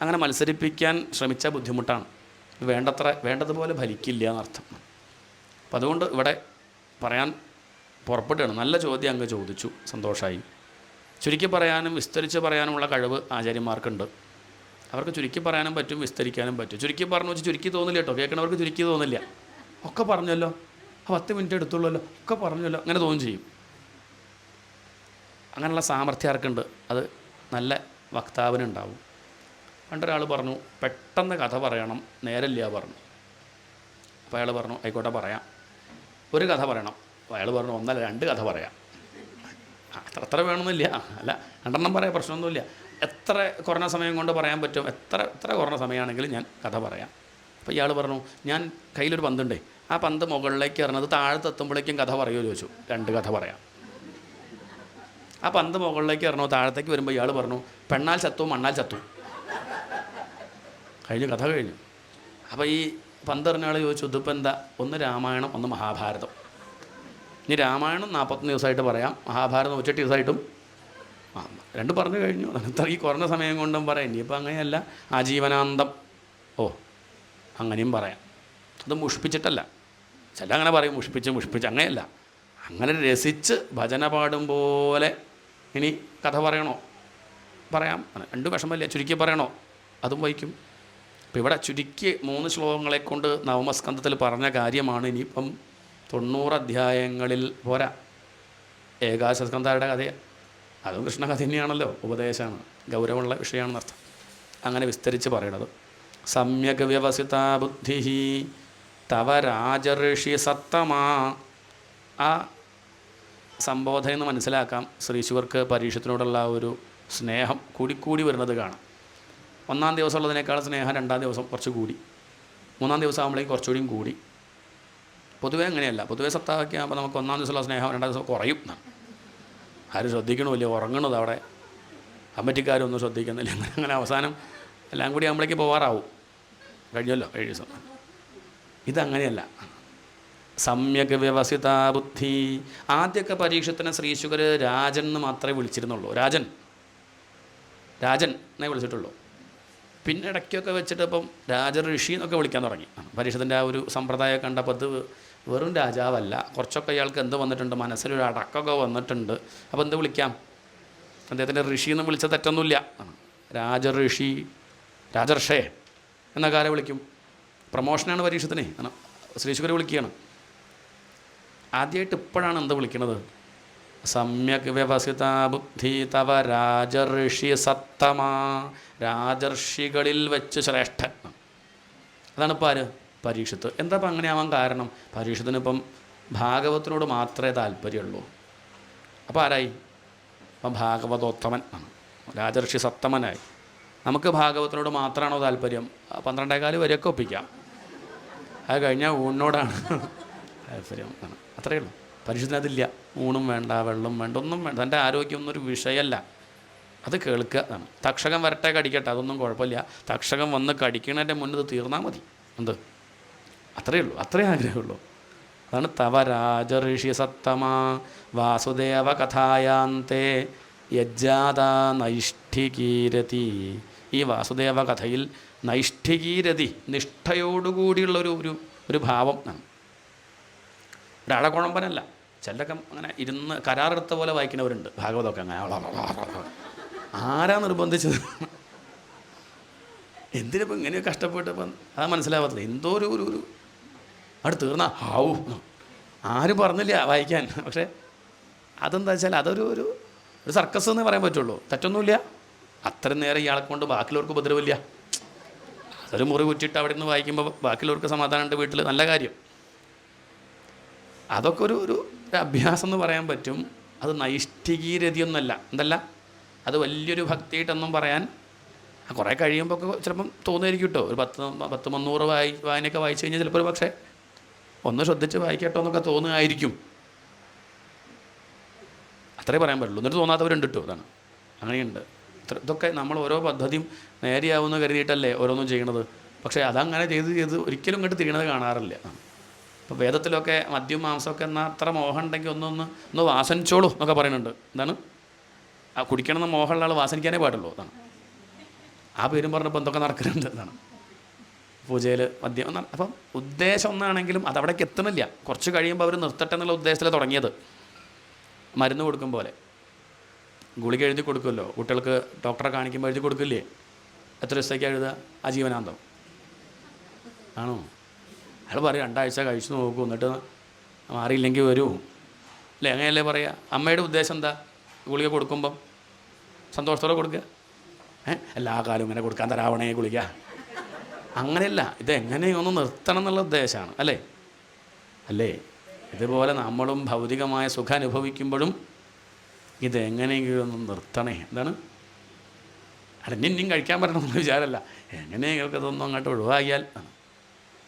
അങ്ങനെ മത്സരിപ്പിക്കാൻ ശ്രമിച്ചാൽ ബുദ്ധിമുട്ടാണ്. വേണ്ടതുപോലെ ഫലിക്കില്ല എന്നർത്ഥം. അപ്പം അതുകൊണ്ട് ഇവിടെ പറയാൻ പുറപ്പെടുകയാണ്. നല്ല ചോദ്യം അങ്ങ് ചോദിച്ചു, സന്തോഷമായി. ചുരുക്കി പറയാനും വിസ്തരിച്ച് പറയാനുമുള്ള കഴിവ് ആചാര്യന്മാർക്കുണ്ട്. അവർക്ക് ചുരുക്കി പറയാനും പറ്റും, വിസ്തരിക്കാനും പറ്റും. ചുരുക്കി പറഞ്ഞു വെച്ച് ചുരുക്കി തോന്നില്ല കേട്ടോ, കേൾക്കണവർക്ക് ചുരുക്കി തോന്നില്ല. ഒക്കെ പറഞ്ഞല്ലോ, 10 മിനിറ്റ് എടുത്തുള്ളല്ലോ, ഒക്കെ പറഞ്ഞല്ലോ, അങ്ങനെ തോന്നും ചെയ്യും. അങ്ങനെയുള്ള സാമർഥ്യം ആർക്കുണ്ട്, അത് നല്ല വക്താവിനുണ്ടാവും. പണ്ടൊരാൾ പറഞ്ഞു, പെട്ടെന്ന് കഥ പറയണം, നേരമില്ല പറഞ്ഞു. അപ്പോൾ അയാൾ പറഞ്ഞു, ആയിക്കോട്ടെ പറയാം, ഒരു കഥ പറയണം. അപ്പോൾ അയാൾ പറഞ്ഞു, 1 അല്ല 2 കഥ പറയാം. അത്ര വേണമെന്നില്ല, അല്ല 2 പറയാം, പ്രശ്നമൊന്നുമില്ല. എത്ര കുറഞ്ഞ സമയം കൊണ്ട് പറയാൻ പറ്റും, എത്ര കുറഞ്ഞ സമയമാണെങ്കിലും ഞാൻ കഥ പറയാം. അപ്പോൾ ഇയാൾ പറഞ്ഞു, ഞാൻ കയ്യിലൊരു പന്തുണ്ടേ, ആ പന്ത് മുകളിലേക്ക് എറിഞ്ഞത് താഴത്തെത്തുമ്പോഴേക്കും കഥ പറയുമോ ചോദിച്ചു. 2 കഥ പറയാം. ആ പന്ത് മുകളിലേക്ക് എറിഞ്ഞോ, താഴത്തേക്ക് വരുമ്പോൾ ഇയാൾ പറഞ്ഞു, പെണ്ണാൽ ചത്തു മണ്ണാൽ ചത്തു. കഴിഞ്ഞു, കഥ കഴിഞ്ഞു. അപ്പോൾ ഈ പന്തെറിഞ്ഞ ആൾ ചോദിച്ചു, ഇതിപ്പോൾ എന്താ, ഒന്ന് രാമായണം, ഒന്ന് മഹാഭാരതം. ഇനി രാമായണം 41 ദിവസമായിട്ട് പറയാം, മഹാഭാരതം 108 ദിവസമായിട്ടും 2 പറഞ്ഞു കഴിഞ്ഞു. ഈ കുറഞ്ഞ സമയം കൊണ്ടും പറയാം. ഇനിയിപ്പോൾ അങ്ങനെയല്ല, ആജീവനാന്തം, അങ്ങനെയും പറയാം. അത് മുഷിപ്പിച്ചിട്ടല്ല. ചില അങ്ങനെ പറയും, മുഷിപ്പിച്ച് അങ്ങനെയല്ല. അങ്ങനെ രസിച്ച് ഭജന പാടും പോലെ ഇനി കഥ പറയണോ, പറയാം. 2 വിഷമമില്ല. ചുരുക്കി പറയണോ, അതും വഹിക്കും. ഇപ്പം ഇവിടെ ചുരുക്കി 3 ശ്ലോകങ്ങളെ കൊണ്ട് നവമസ്കന്ധത്തിൽ പറഞ്ഞ കാര്യമാണ്. ഇനിയിപ്പം 90 അധ്യായങ്ങളിൽ പോരാ. ഏകാദശസ്കന്ധയുടെ കഥയാണ്, അതും കൃഷ്ണകഥ തന്നെയാണല്ലോ, ഉപദേശമാണ്, ഗൗരവമുള്ള വിഷയമാണെന്നർത്ഥം. അങ്ങനെ വിസ്തരിച്ച് പറയണത്. സമ്യക് വ്യവസിതാ ബുദ്ധി തവ രാജഋഷി സത്തമാ. ആ സംബോധന എന്ന് മനസ്സിലാക്കാം. ശ്രീശുവർക്ക് പരീക്ഷത്തിനോടുള്ള ഒരു സ്നേഹം കൂടിക്കൂടി വരുന്നത് കാണാം. 1-ാം ദിവസം ഉള്ളതിനേക്കാൾ സ്നേഹം 2-ാം ദിവസം കുറച്ച് കൂടി, 3-ാം ദിവസം ആകുമ്പോഴേക്കും കുറച്ചുകൂടിയും കൂടി. പൊതുവേ അങ്ങനെയല്ല. പൊതുവേ സപ്താഹമൊക്കെ ആകുമ്പോൾ നമുക്ക് 1-ാം ദിവസമുള്ള സ്നേഹം 2-ാം ദിവസം കുറയും. ആരും ശ്രദ്ധിക്കണമില്ല, ഉറങ്ങണത് അവിടെ, കമ്മിറ്റിക്കാരൊന്നും ശ്രദ്ധിക്കുന്നില്ല. അങ്ങനെ അവസാനം എല്ലാം കൂടി ആകുമ്പോഴേക്ക് പോവാറാവും, കഴിഞ്ഞല്ലോ 7 ദിവസം. ഇതങ്ങനെയല്ല. സമ്യക് വ്യവസിതാ ബുദ്ധി. ആദ്യമൊക്കെ പരീക്ഷത്തിന് ശ്രീശുകർ രാജൻ എന്ന് മാത്രമേ വിളിച്ചിരുന്നുള്ളൂ. രാജൻ എന്നേ വിളിച്ചിട്ടുള്ളൂ. പിന്നെ ഇടയ്ക്കൊക്കെ വെച്ചിട്ട് ഇപ്പം രാജഋഷി എന്നൊക്കെ വിളിക്കാൻ തുടങ്ങി. പരീക്ഷത്തിൻ്റെ ആ ഒരു സമ്പ്രദായം കണ്ടപ്പോൾ അത് വെറും രാജാവല്ല, കുറച്ചൊക്കെ ഇയാൾക്ക് എന്ത് വന്നിട്ടുണ്ട്, മനസ്സിലൊരു അടക്കമൊക്കെ വന്നിട്ടുണ്ട്. അപ്പോൾ എന്ത് വിളിക്കാം, അദ്ദേഹത്തിൻ്റെ ഋഷി എന്ന് വിളിച്ച തെറ്റൊന്നുമില്ല. രാജഋഷി, രാജർഷേ എന്നൊക്കെ ആരെ വിളിക്കും. പ്രമോഷനാണ് പരീക്ഷത്തിന്, ശ്രീശുകരെ വിളിക്കുകയാണ്. ആദ്യമായിട്ട് ഇപ്പോഴാണ് എന്ത് വിളിക്കുന്നത്, സമ്യക് വ്യവസിതാ ബുദ്ധി തവ രാജഋഷി സത്തമാ. രാജർഷികളിൽ വെച്ച് ശ്രേഷ്ഠൻ. അതാണ് ഇപ്പോൾ ആര്, പരീക്ഷത്ത്. എന്താ ഇപ്പം അങ്ങനെ ആവാൻ കാരണം, പരീക്ഷത്തിനിപ്പം ഭാഗവത്തിനോട് മാത്രമേ താല്പര്യമുള്ളൂ. അപ്പോൾ ആരായി, അപ്പം ഭാഗവതോത്തമൻ ആണ്, രാജർഷി സത്തമനായി. നമുക്ക് ഭാഗവത്തിനോട് മാത്രമാണോ താല്പര്യം, 12:15 വരെയൊക്കെ ഒപ്പിക്കാം. അത് കഴിഞ്ഞാൽ ഊണിനോടാണ് താല്പര്യം. അത്രയേ ഉള്ളൂ. പരീക്ഷത്തിനതില്ല. ഊണും വേണ്ട, വെള്ളം വേണ്ട, ഒന്നും വേണ്ട. തൻ്റെ ആരോഗ്യമൊന്നും ഒരു വിഷയമല്ല. അത് കേൾക്കുക എന്നാണ്. തക്ഷകം വരട്ടെ, കടിക്കട്ടെ, അതൊന്നും കുഴപ്പമില്ല. തക്ഷകം വന്ന് കടിക്കണതിൻ്റെ മുന്നിൽ തീർന്നാൽ മതി. എന്ത്, അത്രയേ ഉള്ളൂ, അത്രയേ ആഗ്രഹമുള്ളൂ. അതാണ് തവ രാജഋഷി സത്തമാ വാസുദേവ കഥായാന്തേ യജ്ജാത നൈഷ്ഠികീരതി. ഈ വാസുദേവ കഥയിൽ നൈഷ്ഠികീരതി, നിഷ്ഠയോടുകൂടിയുള്ള ഒരു ഭാവം ആണ്. ഒരാളെ കുഴമ്പനല്ല. ചിലരൊക്കെ അങ്ങനെ ഇരുന്ന് കരാറെടുത്ത പോലെ വായിക്കുന്നവരുണ്ട് ഭാഗവതമൊക്കെ. അങ്ങനെ ആരാ നിർബന്ധിച്ചത്, എന്തിനിപ്പോൾ ഇങ്ങനെ കഷ്ടപ്പെട്ടപ്പം അത് മനസ്സിലാവാത്തത്. എന്തോ ഒരു അവിടെ തീർന്ന ഹാവു ആരും പറഞ്ഞില്ല വായിക്കാൻ. പക്ഷേ അതെന്താ വെച്ചാൽ അതൊരു സർക്കസ് എന്നേ പറയാൻ പറ്റുള്ളൂ. തെറ്റൊന്നുമില്ല. അത്രയും നേരം ഇയാളെ കൊണ്ട് ബാക്കിയുള്ളവർക്ക് ഉപദ്രവമില്ല. അതൊരു മുറി കുറ്റിയിട്ട് അവിടെ നിന്ന് വായിക്കുമ്പോൾ ബാക്കിയുള്ളവർക്ക് സമാധാനമുണ്ട് വീട്ടിൽ, നല്ല കാര്യം. അതൊക്കെ ഒരു അഭ്യാസം എന്ന് പറയാൻ പറ്റും. അത് നൈഷ്ഠികീരതിയൊന്നുമല്ല. എന്തല്ല, അത് വലിയൊരു ഭക്തിയായിട്ടൊന്നും പറയാൻ കുറേ കഴിയുമ്പോൾ ഒക്കെ ചിലപ്പം തോന്നുമായിരിക്കും കേട്ടോ. ഒരു 10-300 വായനയൊക്കെ വായിച്ചു കഴിഞ്ഞാൽ ചിലപ്പോൾ ഒരു പക്ഷേ ഒന്ന് ശ്രദ്ധിച്ച് വായിക്കട്ടോ എന്നൊക്കെ തോന്നുമായിരിക്കും. അത്രേ പറയാൻ പറ്റുള്ളൂ. എന്നിട്ട് തോന്നാത്തവരുണ്ട് കേട്ടോ. അതാണ്, അങ്ങനെയുണ്ട്. ഇതൊക്കെ നമ്മൾ ഓരോ പദ്ധതിയും നേരെയാവുമെന്ന് കരുതിയിട്ടല്ലേ ഓരോന്നും ചെയ്യണത്. പക്ഷേ അതങ്ങനെ ചെയ്ത് ഒരിക്കലും ഇങ്ങോട്ട് തിരിയണത് കാണാറില്ല. ഇപ്പോൾ വേദത്തിലൊക്കെ മദ്യം മാംസമൊക്കെ എന്നാൽ അത്ര മോഹം ഉണ്ടെങ്കിൽ ഒന്ന് വാസനിച്ചോളൂ എന്നൊക്കെ പറയുന്നുണ്ട്. എന്താണ് ആ കുടിക്കണമെന്ന് മോഹമുള്ള ആൾ വാസനിക്കാനേ പാടുള്ളൂ. അതാണ് ആ പേരും പറഞ്ഞപ്പോൾ എന്തൊക്കെ നടക്കുന്നുണ്ട് എന്നാണ് പൂജയിൽ മദ്യം എന്നാണ്. അപ്പം ഉദ്ദേശം ഒന്നാണെങ്കിലും അതവിടേക്ക് എത്തണില്ല. കുറച്ച് കഴിയുമ്പോൾ അവർ നിർത്തട്ടെ എന്നുള്ള ഉദ്ദേശത്തിൽ തുടങ്ങിയത്. മരുന്ന് കൊടുക്കും പോലെ ഗുളിക എഴുതി കൊടുക്കുമല്ലോ കുട്ടികൾക്ക്. ഡോക്ടറെ കാണിക്കുമ്പോൾ എഴുതി കൊടുക്കില്ലേ? എത്ര ദിവസത്തേക്കാണ് എഴുതുക? ആജീവനാന്തം ആണോ? അയാൾ പറയും 2 ആഴ്ച കഴിച്ചു നോക്കൂ, എന്നിട്ട് മാറിയില്ലെങ്കിൽ വരൂ അല്ലേ? അങ്ങനെയല്ലേ പറയുക? അമ്മയുടെ ഉദ്ദേശം എന്താ? ഗുളിക കൊടുക്കുമ്പം സന്തോഷത്തോടെ കൊടുക്കുക. എല്ലാ കാലവും ഇങ്ങനെ കൊടുക്കാൻ തരാവണേ ഗുളിക. അങ്ങനെയല്ല, ഇതെങ്ങനെയൊന്ന് നിർത്തണം എന്നുള്ള ഉദ്ദേശമാണ് അല്ലേ? ഇതുപോലെ നമ്മളും ഭൗതികമായ സുഖം അനുഭവിക്കുമ്പോഴും ഇതെങ്ങനെയെങ്കിലും ഒന്ന് നിർത്തണേ. എന്താണ് ഇനിയും കഴിക്കാൻ പറ്റണമെന്ന് വിചാരമല്ല, എങ്ങനെയെങ്കിലും ഇതൊന്നും അങ്ങോട്ട് ഒഴിവാക്കിയാൽ.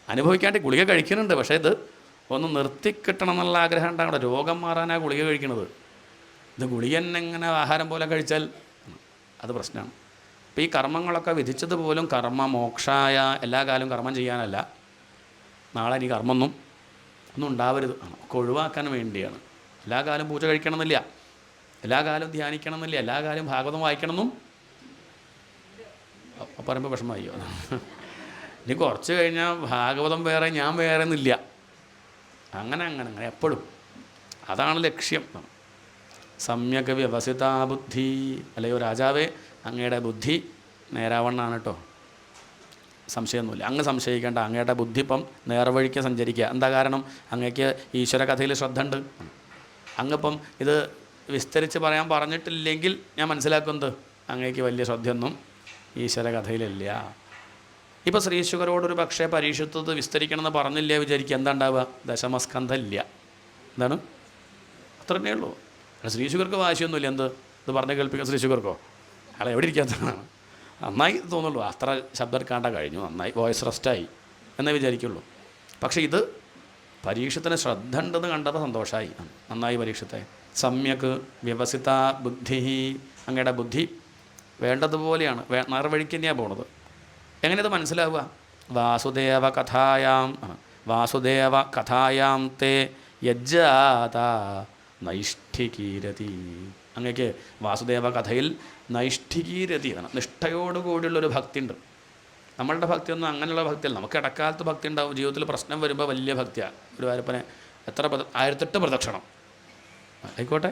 അനുഭവിക്കാണ്ട് ഗുളിക കഴിക്കുന്നുണ്ട്, പക്ഷേ ഇത് ഒന്ന് നിർത്തിക്കിട്ടണം എന്നുള്ള ആഗ്രഹം ഉണ്ടാകണം. രോഗം മാറാനാണ് ഗുളിക കഴിക്കുന്നത്. ഇത് ഗുളിക തന്നെ ഇങ്ങനെ ആഹാരം പോലെ കഴിച്ചാൽ അത് പ്രശ്നമാണ്. അപ്പോൾ ഈ കർമ്മങ്ങളൊക്കെ വിധിച്ചത് പോലും കർമ്മമോക്ഷായ, എല്ലാ കാലവും കർമ്മം ചെയ്യാനല്ല. നാളെ ഇനി കർമ്മമൊന്നും ഉണ്ടാവരുത്, ഒക്കെ ഒഴിവാക്കാൻ വേണ്ടിയാണ്. എല്ലാ കാലവും പൂജ കഴിക്കണമെന്നില്ല, എല്ലാ കാലവും ധ്യാനിക്കണമെന്നില്ല, എല്ലാ കാലവും ഭാഗവതം വായിക്കണമെന്നും പറയുമ്പോൾ വിഷമമായോ? ഇനി കുറച്ച് കഴിഞ്ഞാൽ ഭാഗവതം വേറെ ഞാൻ വേറെ എന്നില്ല. അങ്ങനെ എപ്പോഴും അതാണ് ലക്ഷ്യം. സമ്യക് വ്യവസിതാ ബുദ്ധി. അല്ലയോ രാജാവേ, അങ്ങയുടെ ബുദ്ധി നേരാവണ്ണാണ് കേട്ടോ, സംശയമൊന്നുമില്ല. അങ്ങ് സംശയിക്കേണ്ട. അങ്ങയുടെ ബുദ്ധി ഇപ്പം നേർവഴിക്ക് സഞ്ചരിക്കുക. എന്താ കാരണം? അങ്ങയ്ക്ക് ഈശ്വര കഥയിൽ ശ്രദ്ധ ഉണ്ട്. അങ്ങിപ്പം ഇത് വിസ്തരിച്ച് പറയാൻ പറഞ്ഞിട്ടില്ലെങ്കിൽ ഞാൻ മനസ്സിലാക്കുന്നത് അങ്ങയ്ക്ക് വലിയ ശ്രദ്ധയൊന്നും ഈശ്വര കഥയിലില്ല. ഇപ്പോൾ ശ്രീശുകരോടൊരു പക്ഷേ പരീക്ഷത്ത് വിസ്തരിക്കണമെന്ന് പറഞ്ഞില്ല വിചാരിക്കുക, എന്താ ഉണ്ടാവുക? ദശമസ്കന്ധമില്ല. എന്താണ്? അത്ര തന്നെ ഉള്ളൂ. ശ്രീശുകർക്ക് വാശിയൊന്നുമില്ല. ഇത് പറഞ്ഞ് കേൾപ്പിക്കാൻ ശ്രീശുകർക്കോ? അയാൾ എവിടെ ഇരിക്കാത്തതാണ്. നന്നായി തോന്നുള്ളൂ, അത്ര ശബ്ദം എടുക്കാണ്ട കഴിഞ്ഞു, നന്നായി വോയിസ് റെസ്റ്റായി എന്നേ വിചാരിക്കുള്ളൂ. പക്ഷേ ഇത് പരീക്ഷത്തിന് ശ്രദ്ധ ഉണ്ടെന്ന് കണ്ടപ്പോൾ സന്തോഷമായി. നന്നായി പരീക്ഷത്തെ. സമ്യക് വ്യവസിത ബുദ്ധി. അങ്ങയുടെ ബുദ്ധി വേണ്ടതുപോലെയാണ്, നേർവഴിക്ക് തന്നെയാണ് പോണത്. എങ്ങനെയത് മനസ്സിലാവുക? വാസുദേവ കഥായാം തേ യജ്ജാത നൈഷ്ഠികീരതി. അങ്ങക്ക് വാസുദേവ കഥയിൽ നൈഷ്ഠികീരതി ആണ്, നിഷ്ഠയോടുകൂടിയുള്ളൊരു ഭക്തി ഉണ്ട്. നമ്മളുടെ ഭക്തിയൊന്നും അങ്ങനെയുള്ള ഭക്തിയല്ല. നമുക്ക് ഇടക്കാലത്ത് ഭക്തി ഉണ്ടാവും, ജീവിതത്തിൽ പ്രശ്നം വരുമ്പോൾ വലിയ ഭക്തിയാണ്. ഒരു വാരപ്പനെ 1008 പ്രദക്ഷിണം ആയിക്കോട്ടെ,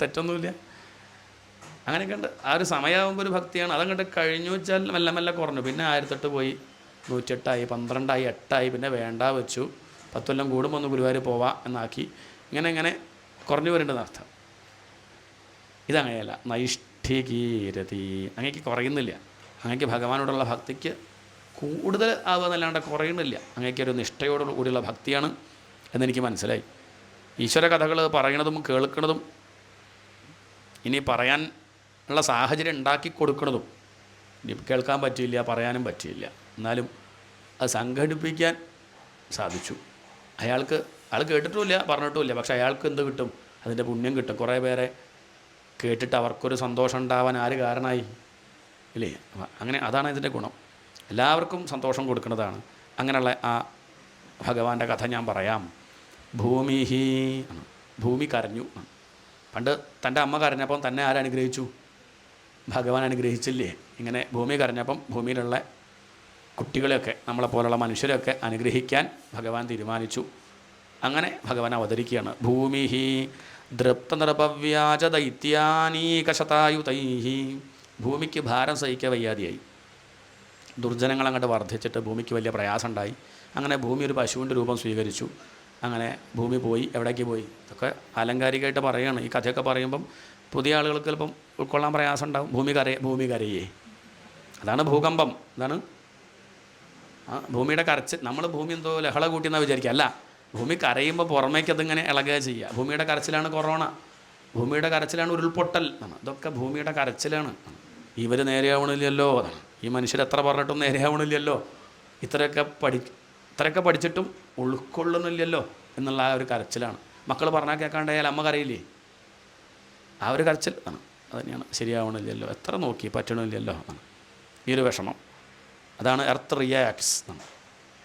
തെറ്റൊന്നുമില്ല. അങ്ങനെയൊക്കെ ഉണ്ട്. ആ ഒരു സമയമാകുമ്പോൾ ഒരു ഭക്തിയാണ്. അതങ്ങോട്ട് കഴിഞ്ഞു വെച്ചാൽ മെല്ലെ കുറഞ്ഞു. പിന്നെ 1008 പോയി, 108ആയി, 12ആയി, 8ആയി, പിന്നെ വേണ്ട വെച്ചു. 10 കൊല്ലം കൂടുമ്പോൾ ഒന്ന് ഗുരുവായൂർ പോവാം എന്നാക്കി. ഇങ്ങനെ കുറഞ്ഞു വരേണ്ടത് അർത്ഥം. ഇതങ്ങനെയല്ല. നൈഷ്ഠികീരതി. അങ്ങേക്ക് കുറയുന്നില്ല. അങ്ങേക്ക് ഭഗവാനോടുള്ള ഭക്തിക്ക് കൂടുതൽ ആവുക എന്നല്ലാണ്ട് കുറയുന്നില്ല. അങ്ങേക്കൊരു നിഷ്ഠയോട് കൂടിയുള്ള ഭക്തിയാണ് എന്നെനിക്ക് മനസ്സിലായി. ഈശ്വര കഥകൾ പറയണതും കേൾക്കുന്നതും ഇനി പറയാൻ ഉള്ള സാഹചര്യം ഉണ്ടാക്കി കൊടുക്കുന്നതും, ഇനി കേൾക്കാൻ പറ്റിയില്ല, പറയാനും പറ്റിയില്ല, എന്നാലും അത് സംഘടിപ്പിക്കാൻ സാധിച്ചു. അയാൾ കേട്ടിട്ടുമില്ല, പറഞ്ഞിട്ടുമില്ല, പക്ഷേ അയാൾക്ക് എന്ത് കിട്ടും? അതിൻ്റെ പുണ്യം കിട്ടും. കുറേ പേരെ കേട്ടിട്ട് അവർക്കൊരു സന്തോഷം ഉണ്ടാവാൻ ആര് കാരണമായി ഇല്ലേ? അങ്ങനെ അതാണ് ഇതിൻ്റെ ഗുണം. എല്ലാവർക്കും സന്തോഷം കൊടുക്കുന്നതാണ്. അങ്ങനെയുള്ള ആ ഭഗവാന്റെ കഥ ഞാൻ പറയാം. ഭൂമി കരഞ്ഞു. പണ്ട് തൻ്റെ അമ്മ കരഞ്ഞപ്പം തന്നെ ആരനുഗ്രഹിച്ചു? ഭഗവാൻ അനുഗ്രഹിച്ചില്ലേ? ഇങ്ങനെ ഭൂമി കരഞ്ഞപ്പം ഭൂമിയിലുള്ള കുട്ടികളെയൊക്കെ, നമ്മളെപ്പോലുള്ള മനുഷ്യരെയൊക്കെ അനുഗ്രഹിക്കാൻ ഭഗവാൻ തീരുമാനിച്ചു. അങ്ങനെ ഭഗവാൻ അവതരിക്കുകയാണ്. ഭൂമി ദൃപ്തനൃപവ്യാജ ദൈത്യാനീകശതായുതൈ. ഭൂമിക്ക് ഭാരം സഹിക്കാൻ വയ്യാതെയായി. ദുർജനങ്ങൾ അങ്ങോട്ട് വർദ്ധിച്ചിട്ട് ഭൂമിക്ക് വലിയ പ്രയാസമുണ്ടായി. അങ്ങനെ ഭൂമി ഒരു പശുവിൻ്റെ രൂപം സ്വീകരിച്ചു. അങ്ങനെ ഭൂമി പോയി. എവിടേക്ക് പോയി? ഇതൊക്കെ ആലങ്കാരികമായിട്ട് പറയുകയാണ്. ഈ കഥയൊക്കെ പറയുമ്പം പുതിയ ആളുകൾക്ക് ചിലപ്പം ഉൾക്കൊള്ളാൻ പ്രയാസം ഉണ്ടാവും. ഭൂമി കരയേ. അതാണ് ഭൂകമ്പം. എന്താണ് ഭൂമിയുടെ കരച്ച്? നമ്മൾ ഭൂമി എന്തോ ലഹള കൂട്ടിയെന്നാണ് വിചാരിക്കുക. അല്ല, ഭൂമി കരയുമ്പോൾ പുറമേക്ക് അതിങ്ങനെ ഇളകുക ചെയ്യുക. ഭൂമിയുടെ കരച്ചിലാണ് കൊറോണ, ഭൂമിയുടെ കരച്ചിലാണ് ഉരുൾപൊട്ടൽ. ഇതൊക്കെ ഭൂമിയുടെ കരച്ചിലാണ്. ഇവർ നേരെയാവണില്ലല്ലോ. ഈ മനുഷ്യർ എത്ര പറഞ്ഞിട്ടും നേരെയാവണില്ലല്ലോ. ഇത്രയൊക്കെ പഠിച്ചിട്ടും ഉൾക്കൊള്ളുന്നില്ലല്ലോ എന്നുള്ള ആ ഒരു കരച്ചിലാണ്. മക്കൾ പറഞ്ഞാൽ കേൾക്കാണ്ടായാൽ അമ്മ കരയില്ലേ? ആ ഒരു കരച്ചിൽ ആണ്. അത് തന്നെയാണ്, ശരിയാവണില്ലല്ലോ, എത്ര നോക്കി പറ്റണില്ലല്ലോ, ഈ ഒരു വിഷമം. അതാണ് എർത്ത് റിയാക്ട്സ്,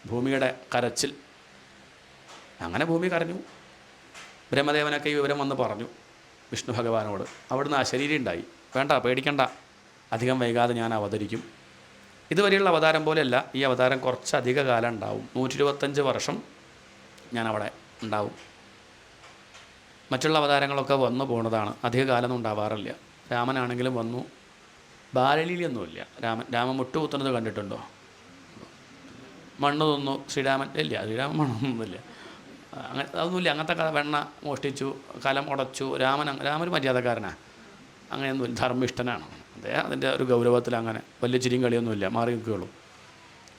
ഭൂമിയുടെ കരച്ചിൽ. അങ്ങനെ ഭൂമി കരഞ്ഞു. ബ്രഹ്മദേവനൊക്കെ ഈ വിവരം വന്ന് പറഞ്ഞു വിഷ്ണു ഭഗവാനോട്. അവിടുന്ന് അശരീരി ഉണ്ടായി. വേണ്ട, പേടിക്കണ്ട, അധികം വൈകാതെ ഞാൻ അവതരിക്കും. ഇതുവരെയുള്ള അവതാരം പോലെയല്ല, ഈ അവതാരം കുറച്ചധിക കാലം ഉണ്ടാവും. 125 വർഷം ഞാനവിടെ ഉണ്ടാവും. മറ്റുള്ള അവതാരങ്ങളൊക്കെ വന്നു പോകുന്നതാണ്, അധിക കാലമൊന്നും ഉണ്ടാവാറില്ല. രാമനാണെങ്കിലും വന്നു, ബാലലീലയൊന്നുമില്ല. രാമൻ മുട്ടുകുത്തുന്നത് കണ്ടിട്ടുണ്ടോ? മണ്ണ് തിന്നു ശ്രീരാമൻ ഇല്ല, ശ്രീരാമൻ മണ്ണൊന്നുമില്ല, അങ്ങനെ അതൊന്നുമില്ല. അങ്ങനത്തെ വെണ്ണ മോഷ്ടിച്ചു, കലം ഉടച്ചു. രാമൻ മര്യാദക്കാരനാണ്, അങ്ങനെയൊന്നുമില്ല, ധർമ്മിഷ്ഠനാണ് അദ്ദേഹം. അതിൻ്റെ ഒരു ഗൗരവത്തിൽ അങ്ങനെ വലിയ ചിരിയും കളിയൊന്നുമില്ല, മാറി നിൽക്കുകയുള്ളൂ.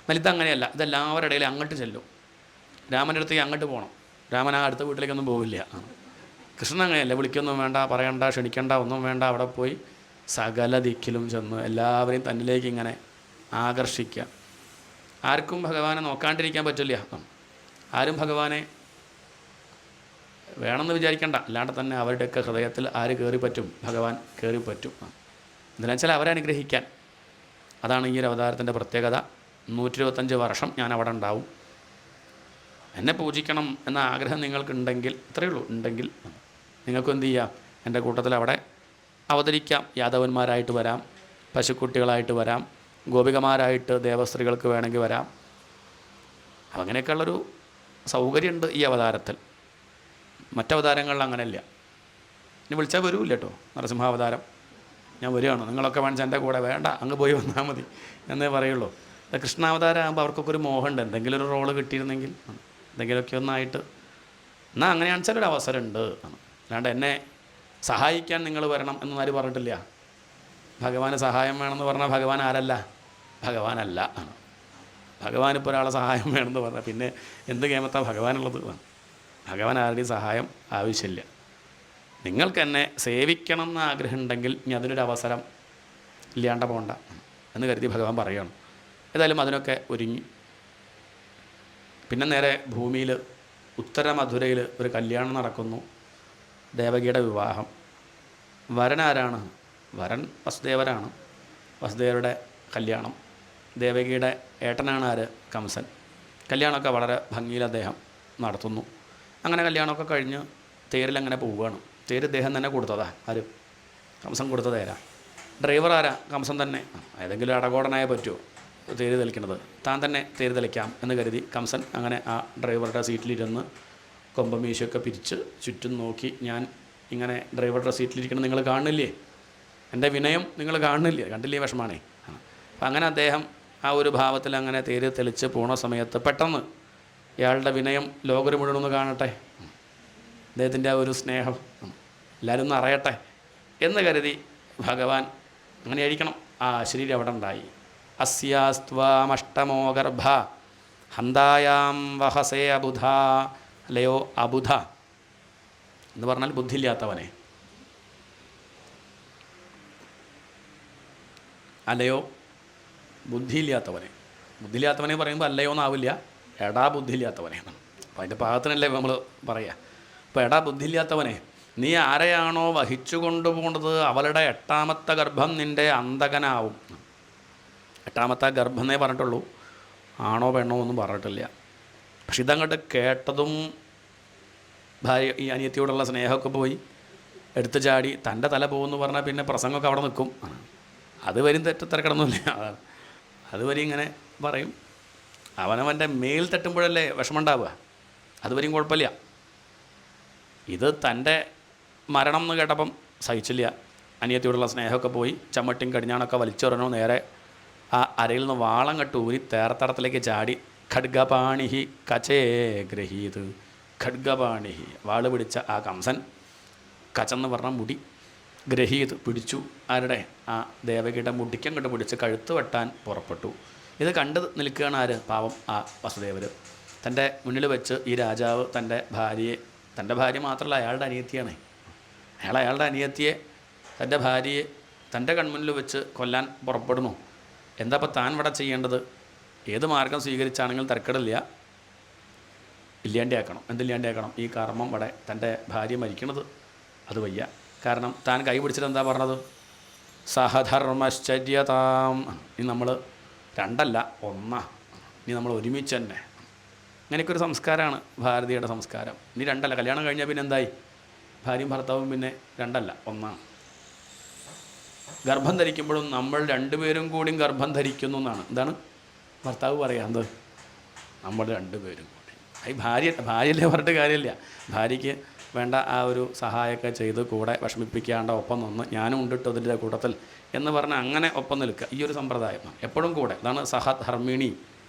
ലളിത അങ്ങനെയല്ല, ഇതെല്ലാവരുടെ ഇടയിൽ അങ്ങോട്ട് ചെല്ലും. രാമൻ്റെ അടുത്തേക്ക് അങ്ങോട്ട് പോകണം, രാമൻ ആ അടുത്ത വീട്ടിലേക്കൊന്നും പോവില്ല. കൃഷ്ണൻ അങ്ങനെയല്ല, വിളിക്കൊന്നും വേണ്ട, പറയണ്ട, ക്ഷണിക്കണ്ട, ഒന്നും വേണ്ട, അവിടെ പോയി സകല ദിക്കിലും ചെന്ന് എല്ലാവരെയും തന്നിലേക്ക് ഇങ്ങനെ ആകർഷിക്കുക. ആർക്കും ഭഗവാനെ നോക്കാണ്ടിരിക്കാൻ പറ്റില്ല. ആരും ഭഗവാനെ വേണമെന്ന് വിചാരിക്കേണ്ട, അല്ലാണ്ട് തന്നെ അവരുടെയൊക്കെ ഹൃദയത്തിൽ ആര് കയറി പറ്റും? ഭഗവാൻ കയറി പറ്റും. എന്തിനാച്ചാൽ അവരെ അനുഗ്രഹിക്കാൻ. അതാണ് ഈ ഒരു അവതാരത്തിൻ്റെ പ്രത്യേകത. 125 വർഷം ഞാൻ അവിടെ ഉണ്ടാവും. എന്നെ പൂജിക്കണം എന്ന ആഗ്രഹം നിങ്ങൾക്കുണ്ടെങ്കിൽ, ഇത്രയേ ഉള്ളൂ, ഉണ്ടെങ്കിൽ നിങ്ങൾക്കും എന്ത് ചെയ്യാം? എൻ്റെ കൂട്ടത്തിൽ അവിടെ അവതരിക്കാം. യാദവന്മാരായിട്ട് വരാം, പശുക്കുട്ടികളായിട്ട് വരാം, ഗോപികമാരായിട്ട് ദേവസ്ത്രീകൾക്ക് വേണമെങ്കിൽ വരാം. അങ്ങനെയൊക്കെയുള്ളൊരു സൗകര്യമുണ്ട് ഈ അവതാരത്തിൽ. മറ്റവതാരങ്ങളിൽ അങ്ങനെയല്ല. ഇനി വിളിച്ചാൽ വരൂല്ല കേട്ടോ. നരസിംഹാവതാരം ഞാൻ വരികയാണ്, നിങ്ങളൊക്കെ വേണിച്ച് എൻ്റെ കൂടെ, വേണ്ട, അങ്ങ് പോയി വന്നാൽ മതി എന്നേ പറയുള്ളൂ. കൃഷ്ണാവതാരം ആകുമ്പോൾ അവർക്കൊക്കെ ഒരു മോഹമുണ്ട്, എന്തെങ്കിലും ഒരു റോള് കിട്ടിയിരുന്നെങ്കിൽ, എന്തെങ്കിലുമൊക്കെ ഒന്നായിട്ട്. എന്നാൽ അങ്ങനെയാണെന്ന് വെച്ചാൽ ഒരു അവസരമുണ്ട്. അല്ലാണ്ട് എന്നെ സഹായിക്കാൻ നിങ്ങൾ വരണം എന്നൊന്നും ആരും പറഞ്ഞിട്ടില്ല. ഭഗവാന് സഹായം വേണമെന്ന് പറഞ്ഞാൽ ഭഗവാൻ ആരല്ല? ഭഗവാനല്ല. ഭഗവാനിപ്പോൾ ഒരാളെ സഹായം വേണമെന്ന് പറഞ്ഞാൽ പിന്നെ എന്ത് കേമത്താണ് ഭഗവാനുള്ളത്? ഭഗവാൻ ആരുടെയും സഹായം ആവശ്യമില്ല. നിങ്ങൾക്ക് എന്നെ സേവിക്കണം എന്ന് ആഗ്രഹം ഉണ്ടെങ്കിൽ ഇനി അതിനൊരു അവസരം ഇല്ലാണ്ട് പോകണ്ട എന്ന് കരുതി ഭഗവാൻ പറയുകയാണ്. ഏതായാലും അതിനൊക്കെ ഒരുങ്ങി. പിന്നെ നേരെ ഭൂമിയിൽ ഉത്തര മധുരയിൽ ഒരു കല്യാണം നടക്കുന്നു. ദേവകിയുടെ വിവാഹം. വരനാരാണ്? വരൻ വസുദേവരാണ്. വസുദേവരുടെ കല്യാണം. ദേവകിയുടെ ഏട്ടനാണ് ആര്? കംസൻ. കല്യാണമൊക്കെ വളരെ ഭംഗിയിൽ അദ്ദേഹം നടത്തുന്നു. അങ്ങനെ കല്യാണമൊക്കെ കഴിഞ്ഞ് തേരിലങ്ങനെ പോവുകയാണ്. തേര് ഇദ്ദേഹം തന്നെ കൊടുത്തതാ. ആര്? കംസൻ കൊടുത്ത തേരാ. ഡ്രൈവർ ആരാ? കംസൻ തന്നെ. ഏതെങ്കിലും അടകോടനായ പറ്റുമോ തേര് തെളിക്കുന്നത്? താൻ തന്നെ തേര് തെളിക്കാം എന്ന് കരുതി കംസൻ അങ്ങനെ ആ ഡ്രൈവറുടെ സീറ്റിലിരുന്ന് കൊമ്പം മീശയൊക്കെ പിരിച്ച് ചുറ്റും നോക്കി, ഞാൻ ഇങ്ങനെ ഡ്രൈവറുടെ സീറ്റിലിരിക്കണം നിങ്ങൾ കാണുന്നില്ലേ? എൻ്റെ വിനയം നിങ്ങൾ കാണുന്നില്ലേ? കണ്ടില്ലേ? വിഷമാണേ. അപ്പം അങ്ങനെ അദ്ദേഹം ആ ഒരു ഭാവത്തിൽ അങ്ങനെ തേര് തെളിച്ച് പോണ സമയത്ത് പെട്ടെന്ന് ഇയാളുടെ വിനയം ലോകര് മുഴുവനൊന്ന് കാണട്ടെ, അദ്ദേഹത്തിൻ്റെ ആ ഒരു സ്നേഹം എല്ലാവരും ഒന്ന് അറിയട്ടെ എന്ന് കരുതി ഭഗവാൻ അങ്ങനെ ആയിരിക്കണം ആ ശരീരം അവിടെ ഉണ്ടായി. അസ്യാസ്ത്വാമഷ്ടമോ ഗർഭ ഹന്തായാം വഹസേ അബുധ. അല്ലയോ അബുധ എന്ന് പറഞ്ഞാൽ ബുദ്ധിയില്ലാത്തവനെ. അല്ലയോ ബുദ്ധിയില്ലാത്തവനെ. ബുദ്ധിയില്ലാത്തവനെ പറയുമ്പോൾ അല്ലയോ എന്നാവില്ല, എടാ ബുദ്ധിയില്ലാത്തവനെ. അപ്പോൾ അതിൻ്റെ പാകത്തിനല്ലേ നമ്മൾ പറയുക. അപ്പോൾ എടാ ബുദ്ധിയില്ലാത്തവനെ, നീ ആരെയാണോ വഹിച്ചു കൊണ്ടുപോകുന്നത് അവളുടെ 8ാമത്തെ ഗർഭം നിൻ്റെ അന്തകനാവും. 8ാമത്തെ ഗർഭം എന്നേ പറഞ്ഞിട്ടുള്ളൂ, ആണോ പെണ്ണോ ഒന്നും പറഞ്ഞിട്ടില്ല. പക്ഷെ ഇതങ്ങോട്ട് കേട്ടതും ഭാര്യ ഈ അനിയത്തിയോടുള്ള സ്നേഹമൊക്കെ പോയി എടുത്തു ചാടി തൻ്റെ തല പോകുമെന്ന് പറഞ്ഞാൽ പിന്നെ പ്രസംഗമൊക്കെ അവിടെ നിൽക്കും. അതുവരെയും തിരക്കിടന്നില്ല, അതുവരെ ഇങ്ങനെ പറയും. അവനവൻ്റെ മേൽ തട്ടുമ്പോഴല്ലേ വിഷമം ഉണ്ടാവുക, അതുവരെയും കുഴപ്പമില്ല. ഇത് തൻ്റെ മരണം എന്ന് കേട്ടപ്പം സഹിച്ചില്ല. അനിയത്തിയോടുള്ള സ്നേഹമൊക്കെ പോയി ചമ്മട്ടിയും കടിഞ്ഞാണൊക്കെ വലിച്ചെറിഞ്ഞു. നേരെ ആ അരയിൽ നിന്ന് വാളം കെട്ട് ഊരി തേർത്തടത്തിലേക്ക് ചാടി. ഖഡ്ഗപാണിഹി കചേ ഗ്രഹീത്. ഖഡ്ഗപാണിഹി വാള് പിടിച്ച ആ കംസൻ, കച്ചെന്ന് പറഞ്ഞ മുടി, ഗ്രഹീത് പിടിച്ചു. ആരുടെ? ആ ദേവകിയുടെ മുടിക്കം കണ്ട് പിടിച്ച് കഴുത്ത് വെട്ടാൻ പുറപ്പെട്ടു. ഇത് കണ്ട് നിൽക്കുകയാണ് ആര്? പാവം ആ വസുദേവർ. തൻ്റെ മുന്നിൽ വെച്ച് ഈ രാജാവ് തൻ്റെ ഭാര്യ മാത്രമല്ല അയാളുടെ അനിയത്തിയാണ്. അയാളുടെ അനിയത്തിയെ, തൻ്റെ ഭാര്യയെ തൻ്റെ കൺമുന്നിൽ വെച്ച് കൊല്ലാൻ പുറപ്പെടുന്നു. എന്താ ഇപ്പോൾ താൻ ഇവിടെ ചെയ്യേണ്ടത്? ഏത് മാർഗം സ്വീകരിച്ചാണെങ്കിലും തരക്കേടില്ല, ഇല്ലാണ്ടിയാക്കണം. എന്തില്ലാണ്ടിയാക്കണം? ഈ കർമ്മം ഇവിടെ തൻ്റെ ഭാര്യ മരിക്കണത് അത് വയ്യ. കാരണം താൻ കൈ പിടിച്ചിട്ട് എന്താ പറഞ്ഞത്? സഹധർമ്മശ്ചര്യതാം. ഇനി നമ്മൾ രണ്ടല്ല ഒന്നാ, ഇനി നമ്മൾ ഒരുമിച്ച് തന്നെ. അങ്ങനെയൊക്കെ ഒരു സംസ്കാരമാണ് ഭാരതീയയുടെ സംസ്കാരം. ഇനി രണ്ടല്ല, കല്യാണം കഴിഞ്ഞാൽ പിന്നെ എന്തായി? ഭാര്യയും ഭർത്താവും പിന്നെ രണ്ടല്ല ഒന്നാണ്. ഗർഭം ധരിക്കുമ്പോഴും നമ്മൾ രണ്ടുപേരും കൂടിയും ഗർഭം ധരിക്കുന്നു എന്നാണ്. എന്താണ് ഭർത്താവ് പറയാം? എന്ത്? നമ്മൾ രണ്ടുപേരും കൂടി. ഈ ഭാര്യയല്ലേ പറഞ്ഞിട്ട് കാര്യമില്ല. ഭാര്യയ്ക്ക് വേണ്ട ആ ഒരു സഹായമൊക്കെ ചെയ്ത് കൂടെ വിഷമിപ്പിക്കാണ്ട് ഒപ്പം നിന്ന് ഞാനും ഉണ്ടിട്ട് അതിൻ്റെ കൂട്ടത്തിൽ എന്ന് പറഞ്ഞാൽ അങ്ങനെ ഒപ്പം നിൽക്കുക. ഈ ഒരു സമ്പ്രദായം എപ്പോഴും കൂടെ. അതാണ് സഹധർമ്മിണി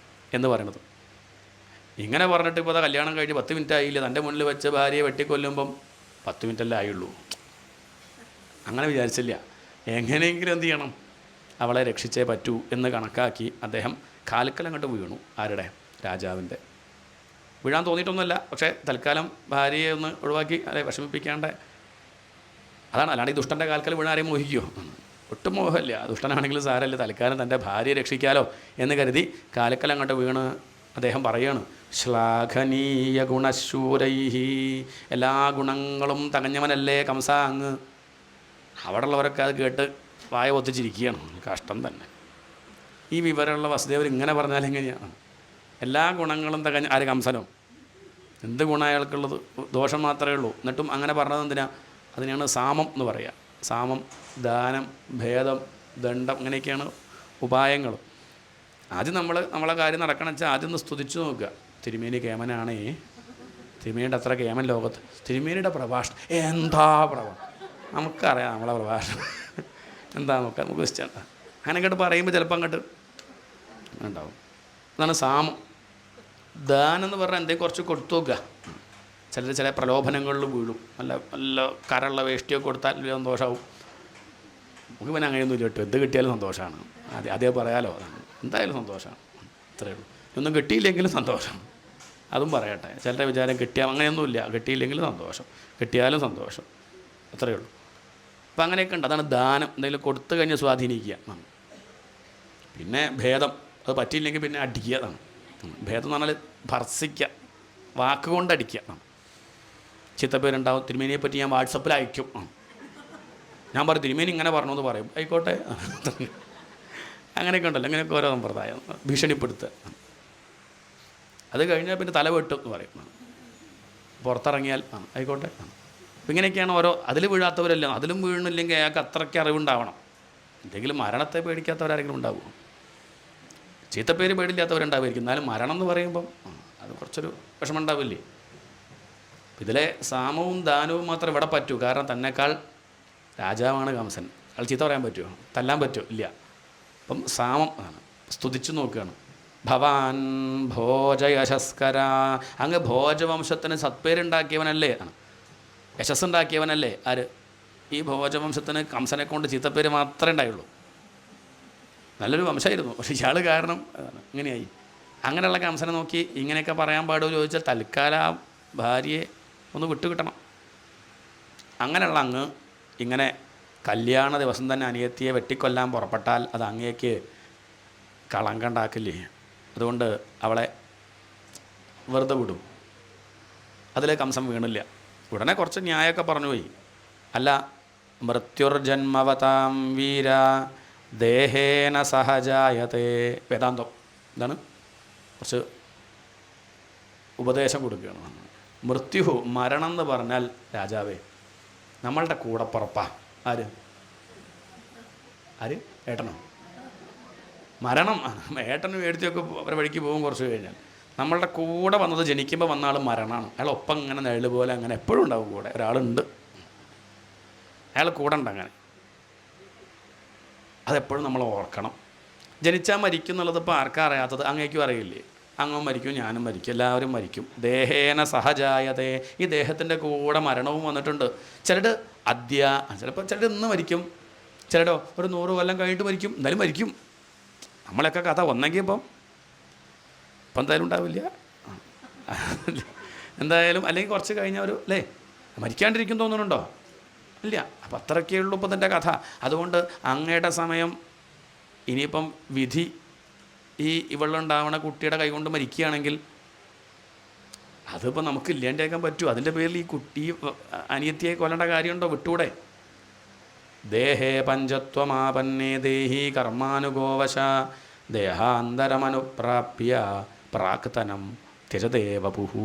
എന്ന് പറയുന്നത്. ഇങ്ങനെ പറഞ്ഞിട്ട് ഇപ്പോൾ കല്യാണം കഴിഞ്ഞ് 10 മിനിറ്റ് ആയില്ല, തൻ്റെ മുന്നിൽ വെച്ച് ഭാര്യയെ വെട്ടിക്കൊല്ലുമ്പം 10 മിനിറ്റല്ലേ ആയുള്ളൂ. അങ്ങനെ വിചാരിച്ചില്ല. എങ്ങനെയെങ്കിലും എന്ത് ചെയ്യണം, അവളെ രക്ഷിച്ചേ പറ്റൂ എന്ന് കണക്കാക്കി അദ്ദേഹം കാൽക്കൽ അങ്ങോട്ട് വീണു. ആരുടെ? രാജാവിൻ്റെ. വീഴാൻ തോന്നിയിട്ടൊന്നുമല്ല, പക്ഷേ തൽക്കാലം ഭാര്യയെ ഒന്ന് ഒഴിവാക്കി അല്ലെ വിഷമിപ്പിക്കാണ്ട്. അതാണ്. അല്ലാണ്ട് ഈ ദുഷ്ടൻ്റെ കാൽക്കൽ വീണ ആരെയും മോഹിക്കുമോ? ഒട്ടും മോഹമില്ല. ദുഷ്ടനാണെങ്കിലും സാരമില്ല, തൽക്കാലം തൻ്റെ ഭാര്യയെ രക്ഷിക്കാലോ എന്ന് കരുതി കാൽക്കൽ അങ്ങോട്ട് വീണ് അദ്ദേഹം പറയാണ്, ശ്ലാഘനീയ ഗുണശൂരൈഹി. എല്ലാ ഗുണങ്ങളും തകഞ്ഞവനല്ലേ കംസ അങ്ങ്. അവിടെ ഉള്ളവരൊക്കെ അത് കേട്ട് വായ ഒത്തിച്ചിരിക്കുകയാണ്. കഷ്ടം തന്നെ. ഈ വിവരമുള്ള വസുദേവർ ഇങ്ങനെ പറഞ്ഞാൽ എങ്ങനെയാണ്? എല്ലാ ഗുണങ്ങളും തകഞ്ഞ ആര്? കംസനോ? എന്ത് ഗുണം അയാൾക്കുള്ളത്? ദോഷം മാത്രമേ ഉള്ളൂ. എന്നിട്ടും അങ്ങനെ പറഞ്ഞത് എന്തിനാ? അതിനെയാണ് സാമം എന്ന് പറയുക. സാമം, ദാനം, ഭേദം, ദണ്ഡം, അങ്ങനെയൊക്കെയാണ് ഉപായങ്ങൾ. ആദ്യം നമ്മളെ കാര്യം നടക്കണം വെച്ചാൽ ആദ്യം ഒന്ന് സ്തുതിച്ചു നോക്കുക. തിരുമേനി കേമനാണേ. തിരുമേനിയുടെ അത്ര കേമൻ ലോകത്ത്. തിരുമേനിയുടെ പ്രഭാഷണം എന്താ പ്രഭാഷണം? നമുക്കറിയാം നമ്മളെ പ്രഭാഷണം എന്താ നമുക്ക് ഇഷ്ടമാണ്. അങ്ങനെ അങ്ങോട്ട് പറയുമ്പോൾ ചിലപ്പോൾ അങ്ങോട്ട് ഉണ്ടാവും. അതാണ് സാമം. ദാനം എന്ന് പറഞ്ഞാൽ എന്തെങ്കിലും കുറച്ച് കൊടുത്തു നോക്കുക. ചില പ്രലോഭനങ്ങളിൽ വീഴും. നല്ല കരമുള്ള വേഷ്ടിയൊക്കെ കൊടുത്താൽ വലിയ സന്തോഷമാവും. നമുക്ക് പിന്നെ അങ്ങനെയൊന്നും ഇല്ല കേട്ടോ. എന്ത് കിട്ടിയാലും സന്തോഷമാണ്. അതേ പറയാലോ. എന്തായാലും സന്തോഷമാണ്. അത്രയേ ഉള്ളൂ. ഒന്നും കിട്ടിയില്ലെങ്കിലും സന്തോഷം. അതും പറയട്ടെ. ചിലരുടെ വിചാരം കിട്ടിയാൽ അങ്ങനെയൊന്നുമില്ല. കിട്ടിയില്ലെങ്കിലും സന്തോഷം, കിട്ടിയാലും സന്തോഷം. അത്രയേ ഉള്ളൂ. അപ്പം അങ്ങനെയൊക്കെ ഉണ്ട്. അതാണ് ദാനം. എന്തെങ്കിലും കൊടുത്തു കഴിഞ്ഞ് സ്വാധീനിക്കുക. പിന്നെ ഭേദം. അത് പറ്റിയില്ലെങ്കിൽ പിന്നെ അടിക്കുക. അതാണ് ഭേദം എന്ന് പറഞ്ഞാൽ ഭർസിക്കുക, വാക്കുകൊണ്ട് അടിക്കുക. ചിത്തപ്പേരുണ്ടാവും. തിരുമേനിയെ പറ്റി ഞാൻ വാട്സപ്പിൽ അയക്കും. ഞാൻ പറയും തിരുമേനി ഇങ്ങനെ പറഞ്ഞു എന്ന് പറയും. ആയിക്കോട്ടെ. അങ്ങനെയൊക്കെ ഉണ്ടല്ലോ. അങ്ങനെയൊക്കെ ഓരോ സമ്പ്രദായം. ഭീഷണിപ്പെടുത്തുക. അത് കഴിഞ്ഞാൽ പിന്നെ തല വെട്ടും എന്ന് പറയും. പുറത്തിറങ്ങിയാൽ ആയിക്കോട്ടെ. അപ്പം ഇങ്ങനെയൊക്കെയാണ് ഓരോ. അതിൽ വീഴാത്തവരല്ല. അതിലും വീണില്ലെങ്കിൽ അയാൾക്ക് അത്രയ്ക്ക് അറിവുണ്ടാവണം. എന്തെങ്കിലും മരണത്തെ പേടിക്കാത്തവരാരെങ്കിലും ഉണ്ടാവുമോ? ചീത്തപ്പേര് പേടില്ലാത്തവരുണ്ടാവുമായിരിക്കും. എന്നാലും മരണം എന്ന് പറയുമ്പം അത് കുറച്ചൊരു വിഷമം ഉണ്ടാവില്ലേ? ഇതിലെ സാമവും ദാനവും മാത്രം ഇവിടെ പറ്റൂ. കാരണം തന്നെക്കാൾ രാജാവാണ് കംസൻ. അയാൾ ചീത്ത പറയാൻ പറ്റുമോ? തല്ലാൻ പറ്റുമോ? ഇല്ല. അപ്പം സാമം ആണ്. സ്തുതിച്ചു നോക്കുകയാണ്. ഭവാൻ ഭോജയശസ്കര. അങ്ങ് ഭോജവംശത്തിന് സത്പേരുണ്ടാക്കിയവനല്ലേ? ആണ്. യശസ്സുണ്ടാക്കിയവനല്ലേ? ആര്? ഈ ഭോജവംശത്തിന് കംസനെ കൊണ്ട് ചീത്തപ്പേര് മാത്രമേ ഉണ്ടായുള്ളൂ. നല്ലൊരു വംശമായിരുന്നു. പക്ഷേ ഇയാൾ കാരണം ഇങ്ങനെയായി. അങ്ങനെയുള്ള കംസനെ നോക്കി ഇങ്ങനെയൊക്കെ പറയാൻ പാടുമോ ചോദിച്ചാൽ തൽക്കാലം ആ ഭാര്യയെ ഒന്ന് വിട്ടുകിട്ടണം. അങ്ങനെയുള്ള അങ്ങ് ഇങ്ങനെ കല്യാണ ദിവസം തന്നെ അനിയത്തിയെ വെട്ടിക്കൊല്ലാൻ പുറപ്പെട്ടാൽ അത് അങ്ങേക്ക് കളങ്കണ്ടാക്കില്ലേ? അതുകൊണ്ട് അവളെ വെറുതെ വിടും. അതിലെ കംസം വീണില്ല. ഉടനെ കുറച്ച് ന്യായമൊക്കെ പറഞ്ഞു പോയി. അല്ല, മൃത്യുർജന്മവതാം വീര ദേഹേന സഹജായതേ. വേദാന്തം എന്താണ്? കുറച്ച് ഉപദേശം കൊടുക്കുകയാണ്. മൃത്യു, മരണം എന്ന് പറഞ്ഞാൽ രാജാവേ നമ്മളുടെ കൂടപ്പുറപ്പാ. ആര്? ഏട്ടനോ? മരണം ഏട്ടന് മേടിച്ചൊക്കെ അവരെ വഴിക്ക് പോകും. കുറച്ച് കഴിഞ്ഞാൽ നമ്മളുടെ കൂടെ വന്നത് ജനിക്കുമ്പോൾ വന്ന ആൾ മരണമാണ്. അയാൾ ഒപ്പം ഇങ്ങനെ നിഴൽ പോലെ അങ്ങനെ എപ്പോഴും ഉണ്ടാവും. കൂടെ ഒരാളുണ്ട്, അയാൾ കൂടെ ഉണ്ട്. അങ്ങനെ അതെപ്പോഴും നമ്മൾ ഓർക്കണം. ജനിച്ചാൽ മരിക്കും എന്നുള്ളത് ഇപ്പോൾ ആർക്കാ അറിയാത്തത്? അങ്ങേക്കും അറിയില്ലേ? അങ്ങും മരിക്കും, ഞാനും മരിക്കും, എല്ലാവരും മരിക്കും. ദേഹേന സഹജായതേ. ഈ ദേഹത്തിൻ്റെ കൂടെ മരണവും വന്നിട്ടുണ്ട്. ചിലർ ചിലപ്പോൾ ചിലർ ഇന്ന് മരിക്കും, ചിലരോ ഒരു 100 കൊല്ലം കഴിഞ്ഞിട്ട് മരിക്കും. എന്തായാലും മരിക്കും. നമ്മളൊക്കെ കഥ ഒന്നെങ്കിൽ ഇപ്പം എന്തായാലും ഉണ്ടാവില്ല. എന്തായാലും അല്ലെങ്കിൽ കുറച്ച് കഴിഞ്ഞാൽ ഒരു അല്ലേ മരിക്കാണ്ടിരിക്കും തോന്നുന്നുണ്ടോ? ഇല്ല. അപ്പം അത്രയൊക്കെ ഉള്ളൂ ഇപ്പം ഇതിൻ്റെ കഥ. അതുകൊണ്ട് അങ്ങയുടെ സമയം ഇനിയിപ്പം വിധി ഈ ഇവളുണ്ടാവണ കുട്ടിയുടെ കൈകൊണ്ട് മരിക്കുകയാണെങ്കിൽ അതിപ്പോൾ നമുക്ക് ഇല്ലാണ്ടേക്കാൻ പറ്റുമോ? അതിൻ്റെ പേരിൽ ഈ കുട്ടി അനിയത്തിയെ കൊല്ലേണ്ട കാര്യമുണ്ടോ? വിട്ടൂടെ? ദേഹേ പഞ്ചത്വമാപന്നേ ദേഹി കർമാനുഗോവശ ദേഹാന്തരമനുപ്രാപ്യ പ്രാക്തനം തിരദേവപുഹു.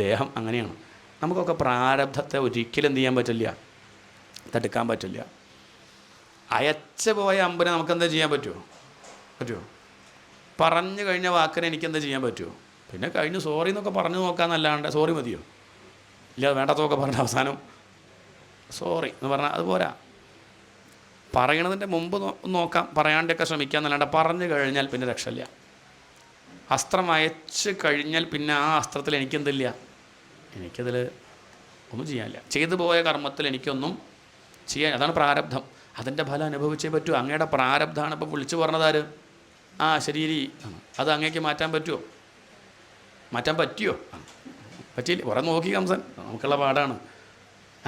ദേഹം അങ്ങനെയാണ്. നമുക്കൊക്കെ പ്രാരബ്ധത്തെ ഒരിക്കലും എന്ത് ചെയ്യാൻ പറ്റില്ല, തടുക്കാൻ പറ്റില്ല. അയച്ചു പോയ അമ്പനെ നമുക്കെന്താ ചെയ്യാൻ പറ്റുമോ? പറഞ്ഞു കഴിഞ്ഞ വാക്കിനെ എനിക്കെന്താ ചെയ്യാൻ പറ്റുമോ? പിന്നെ കഴിഞ്ഞ് സോറി എന്നൊക്കെ പറഞ്ഞു നോക്കാമെന്നല്ലാണ്ട് സോറി മതിയോ? ഇല്ല, വേണ്ടാത്തതൊക്കെ പറഞ്ഞ അവസാനം സോറി എന്ന് പറഞ്ഞാൽ അത് പോരാ. പറയണതിൻ്റെ മുമ്പ് നോക്കാം, പറയാണ്ടൊക്കെ ശ്രമിക്കാമെന്നല്ലാണ്ട് പറഞ്ഞു കഴിഞ്ഞാൽ പിന്നെ രക്ഷയില്ല. അസ്ത്രം അയച്ച് കഴിഞ്ഞാൽ പിന്നെ ആ അസ്ത്രത്തിൽ എനിക്കെന്തില്ല, എനിക്കതിൽ ഒന്നും ചെയ്യാനില്ല. ചെയ്തു പോയ കർമ്മത്തിൽ എനിക്കൊന്നും ചെയ്യാൻ, അതാണ് പ്രാരബ്ധം. അതിൻ്റെ ഫലം അനുഭവിച്ചേ പറ്റൂ. അങ്ങയുടെ പ്രാരബ്ധമാണ് ഇപ്പോൾ വിളിച്ചു പറഞ്ഞതാര്? ആ ശരീരി. അത് അങ്ങേക്ക് മാറ്റാൻ പറ്റുമോ? മാറ്റാൻ പറ്റിയോ? പറ്റിയില്ല. കുറേ നോക്കി കംസൻ, നമുക്കുള്ള പാടാണ്.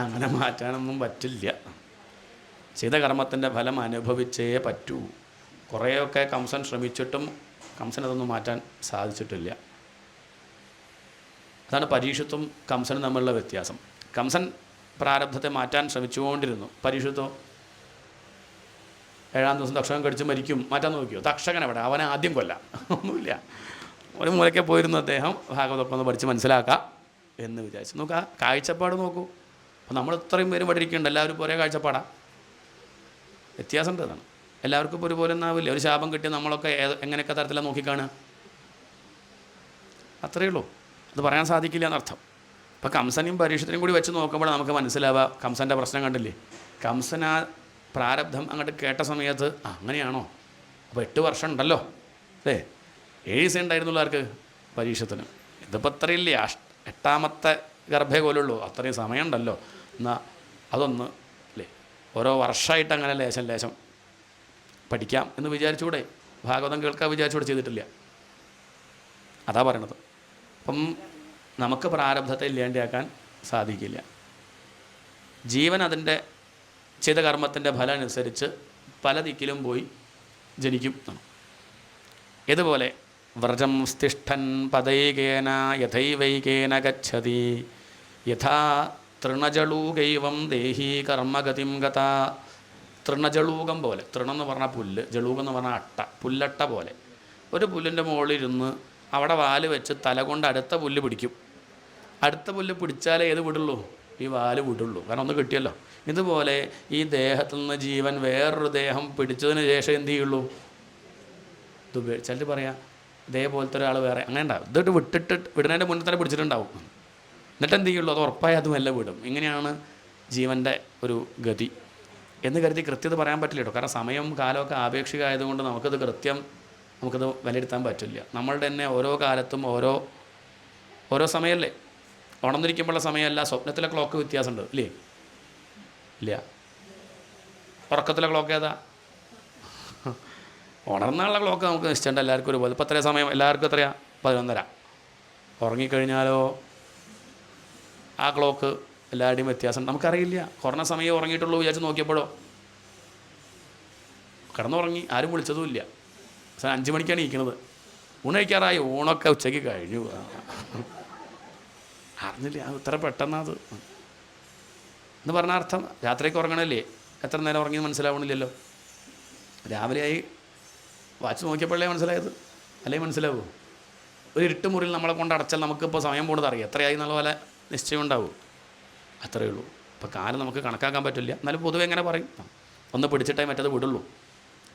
അങ്ങനെ മാറ്റാനൊന്നും പറ്റില്ല. ചെയ്ത കർമ്മത്തിൻ്റെ ഫലം അനുഭവിച്ചേ പറ്റൂ. കുറേയൊക്കെ കംസൻ ശ്രമിച്ചിട്ടും കംസനതൊന്നും മാറ്റാൻ സാധിച്ചിട്ടില്ല. അതാണ് പരീക്ഷത്തും കംസനും തമ്മിലുള്ള വ്യത്യാസം. കംസൻ പ്രാരബ്ധത്തെ മാറ്റാൻ ശ്രമിച്ചുകൊണ്ടിരുന്നു. പരീക്ഷത്തോ 7-ാം ദിവസം തക്ഷകൻ കടിച്ച് മരിക്കും, മാറ്റാൻ നോക്കിയോ? തക്ഷകൻ എവിടെ? അവനെ ആദ്യം കൊല്ലാം. ഒന്നുമില്ല, ഒരു മൂലയ്ക്ക് പോയിരുന്നു അദ്ദേഹം. ഭാഗവതമൊക്കെ ഒന്ന് പഠിച്ച് മനസ്സിലാക്കാം എന്ന് വിചാരിച്ചു. നോക്കുക, കാഴ്ചപ്പാട് നോക്കൂ. അപ്പോൾ നമ്മൾ ഇത്രയും പേര് പഠിക്കുന്നുണ്ട്, എല്ലാവരും ഒരേ കാഴ്ചപ്പാടാണ്. വ്യത്യാസമുണ്ട്. അതാണ്. എല്ലാവർക്കും ഇപ്പോൾ ഒരുപോലെ ഒന്നാവില്ല. ഒരു ശാപം കിട്ടിയ നമ്മളൊക്കെ എങ്ങനെയൊക്കെ തരത്തിലാണ് നോക്കിക്കാണുക? അത്രയേ ഉള്ളൂ. അത് പറയാൻ സാധിക്കില്ല എന്നർത്ഥം. ഇപ്പോൾ കംസനെയും പരീക്ഷത്തിനെയും കൂടി വെച്ച് നോക്കുമ്പോൾ നമുക്ക് മനസ്സിലാവുക, കംസൻ്റെ പ്രശ്നം കണ്ടില്ലേ? കംസൻ ആ പ്രാരബ്ധം അങ്ങോട്ട് കേട്ട സമയത്ത് അങ്ങനെയാണോ, അപ്പോൾ 8 വർഷം ഉണ്ടല്ലോ അല്ലേ? 7 ദിവസം ഉണ്ടായിരുന്നുള്ളൂ ആർക്ക്? പരീക്ഷത്തിന്. ഇതിപ്പോൾ അത്രയില്ലേ, 8ാമത്തെ ഗർഭേ പോലുള്ളൂ. അത്രയും സമയമുണ്ടല്ലോ, എന്നാൽ അതൊന്ന് അല്ലേ ഓരോ വർഷമായിട്ട് അങ്ങനെ ലേശം ലേശം പഠിക്കാം എന്ന് വിചാരിച്ചുകൂടെ? ഭാഗവതം കേൾക്കാൻ വിചാരിച്ചുകൂടെ? ചെയ്തിട്ടില്ല. അതാ പറയണത്. അപ്പം നമുക്ക് പ്രാരബ്ധത്തെ ഇല്ലാണ്ടാക്കാൻ സാധിക്കില്ല. ജീവൻ അതിൻ്റെ ചെയ്ത കർമ്മത്തിൻ്റെ ഫലം അനുസരിച്ച് പല ദിക്കിലും പോയി ജനിക്കും. ഇതുപോലെ വ്രജം സ്തിഷ്ഠൻ പദൈകേന യഥൈവൈകേന ഗച്ഛതി യഥാ തൃണജളൂകൈവം ദേഹി കർമ്മഗതിം ഗത. തൃണജളൂകം പോലെ, തൃണം എന്ന് പറഞ്ഞാൽ പുല്ല്, ജളൂകം എന്ന് പറഞ്ഞാൽ അട്ട, പുല്ലട്ട പോലെ. ഒരു പുല്ലിൻ്റെ മുകളിലിരുന്ന് അവിടെ വാല് വെച്ച് തല കൊണ്ട് അടുത്ത പുല്ല് പിടിക്കും. അടുത്ത പുല്ല് പിടിച്ചാലേ ഏത് വിടുള്ളൂ? ഈ വാല് വിടുള്ളൂ. കാരണം ഒന്ന് കിട്ടിയല്ലോ. ഇതുപോലെ ഈ ദേഹത്തിൽ നിന്ന് ജീവൻ വേറൊരു ദേഹം പിടിച്ചതിന് ശേഷം എന്ത് ചെയ്യുള്ളൂ? ഇത് ചിലർ പറയാം ഇതേപോലത്തെ ഒരാൾ വേറെ അങ്ങനെ ഉണ്ടാവും. ഇതിട്ട് വിടുന്നതിൻ്റെ മുന്നേ തന്നെ പിടിച്ചിട്ടുണ്ടാവും. എന്നിട്ട് എന്ത് ചെയ്യുള്ളൂ? അത് ഉറപ്പായി അതുമെല്ലാം വിടും. ഇങ്ങനെയാണ് ജീവൻ്റെ ഒരു ഗതി എന്ന് കരുതി കൃത്യത പറയാൻ പറ്റില്ല കേട്ടോ. കാരണം സമയം കാലമൊക്കെ ആപേക്ഷികമായതുകൊണ്ട് നമുക്കത് വിലയിരുത്താൻ പറ്റില്ല. നമ്മളുടെ തന്നെ ഓരോ കാലത്തും ഓരോ സമയമല്ലേ? ഉണർന്നിരിക്കുമ്പോഴുള്ള സമയമല്ല, സ്വപ്നത്തിലെ ക്ലോക്ക് വ്യത്യാസമുണ്ട് ഇല്ലേ? ഇല്ല. ഉറക്കത്തിലെ ക്ലോക്ക് ഏതാ? ഉണർന്നുള്ള ക്ലോക്ക് നമുക്ക് നിശ്ചയമുണ്ട് എല്ലാവർക്കും ഒരുപോലെ. ഇപ്പം എത്രയാണ് സമയം? എല്ലാവർക്കും എത്രയാണ്? 11:30. ഉറങ്ങിക്കഴിഞ്ഞാലോ ആ ക്ലോക്ക് എല്ലാവരുടെയും വ്യത്യാസം നമുക്കറിയില്ല. കുറഞ്ഞ സമയം ഉറങ്ങിയിട്ടുള്ളൂ വിചാരിച്ച് നോക്കിയപ്പോഴോ കിടന്നുറങ്ങി, ആരും വിളിച്ചതുമില്ല. 5 മണിക്കാണ് ഇരിക്കുന്നത്. ഊണ് കഴിക്കാറായി, ഊണൊക്കെ ഉച്ചയ്ക്ക് കഴിഞ്ഞു. അറിഞ്ഞില്ല, അത് ഇത്ര പെട്ടെന്നത് എന്ന് പറഞ്ഞ അർത്ഥം. രാത്രിക്ക് ഉറങ്ങണമല്ലേ? എത്ര നേരം ഉറങ്ങിയെന്ന് മനസ്സിലാവണില്ലല്ലോ. രാവിലെയായി വാച്ച് നോക്കിയപ്പോഴേ മനസ്സിലായത്, അല്ലെങ്കിൽ മനസ്സിലാവുമോ? ഒരു ഇരുട്ട് മുറിയിൽ നമ്മളെ കൊണ്ട് അടച്ചാൽ നമുക്കിപ്പോൾ സമയം പോകുന്നത് അറിയാം. എത്രയായി എന്നുള്ള പോലെ നിശ്ചയം ഉണ്ടാവും. അത്രയേ ഉള്ളൂ. ഇപ്പോൾ കാലം നമുക്ക് കണക്കാക്കാൻ പറ്റില്ല. എന്നാലും പൊതുവെ എങ്ങനെ പറയും, ഒന്ന് പിടിച്ചിട്ടേ മറ്റത് വിടുള്ളൂ.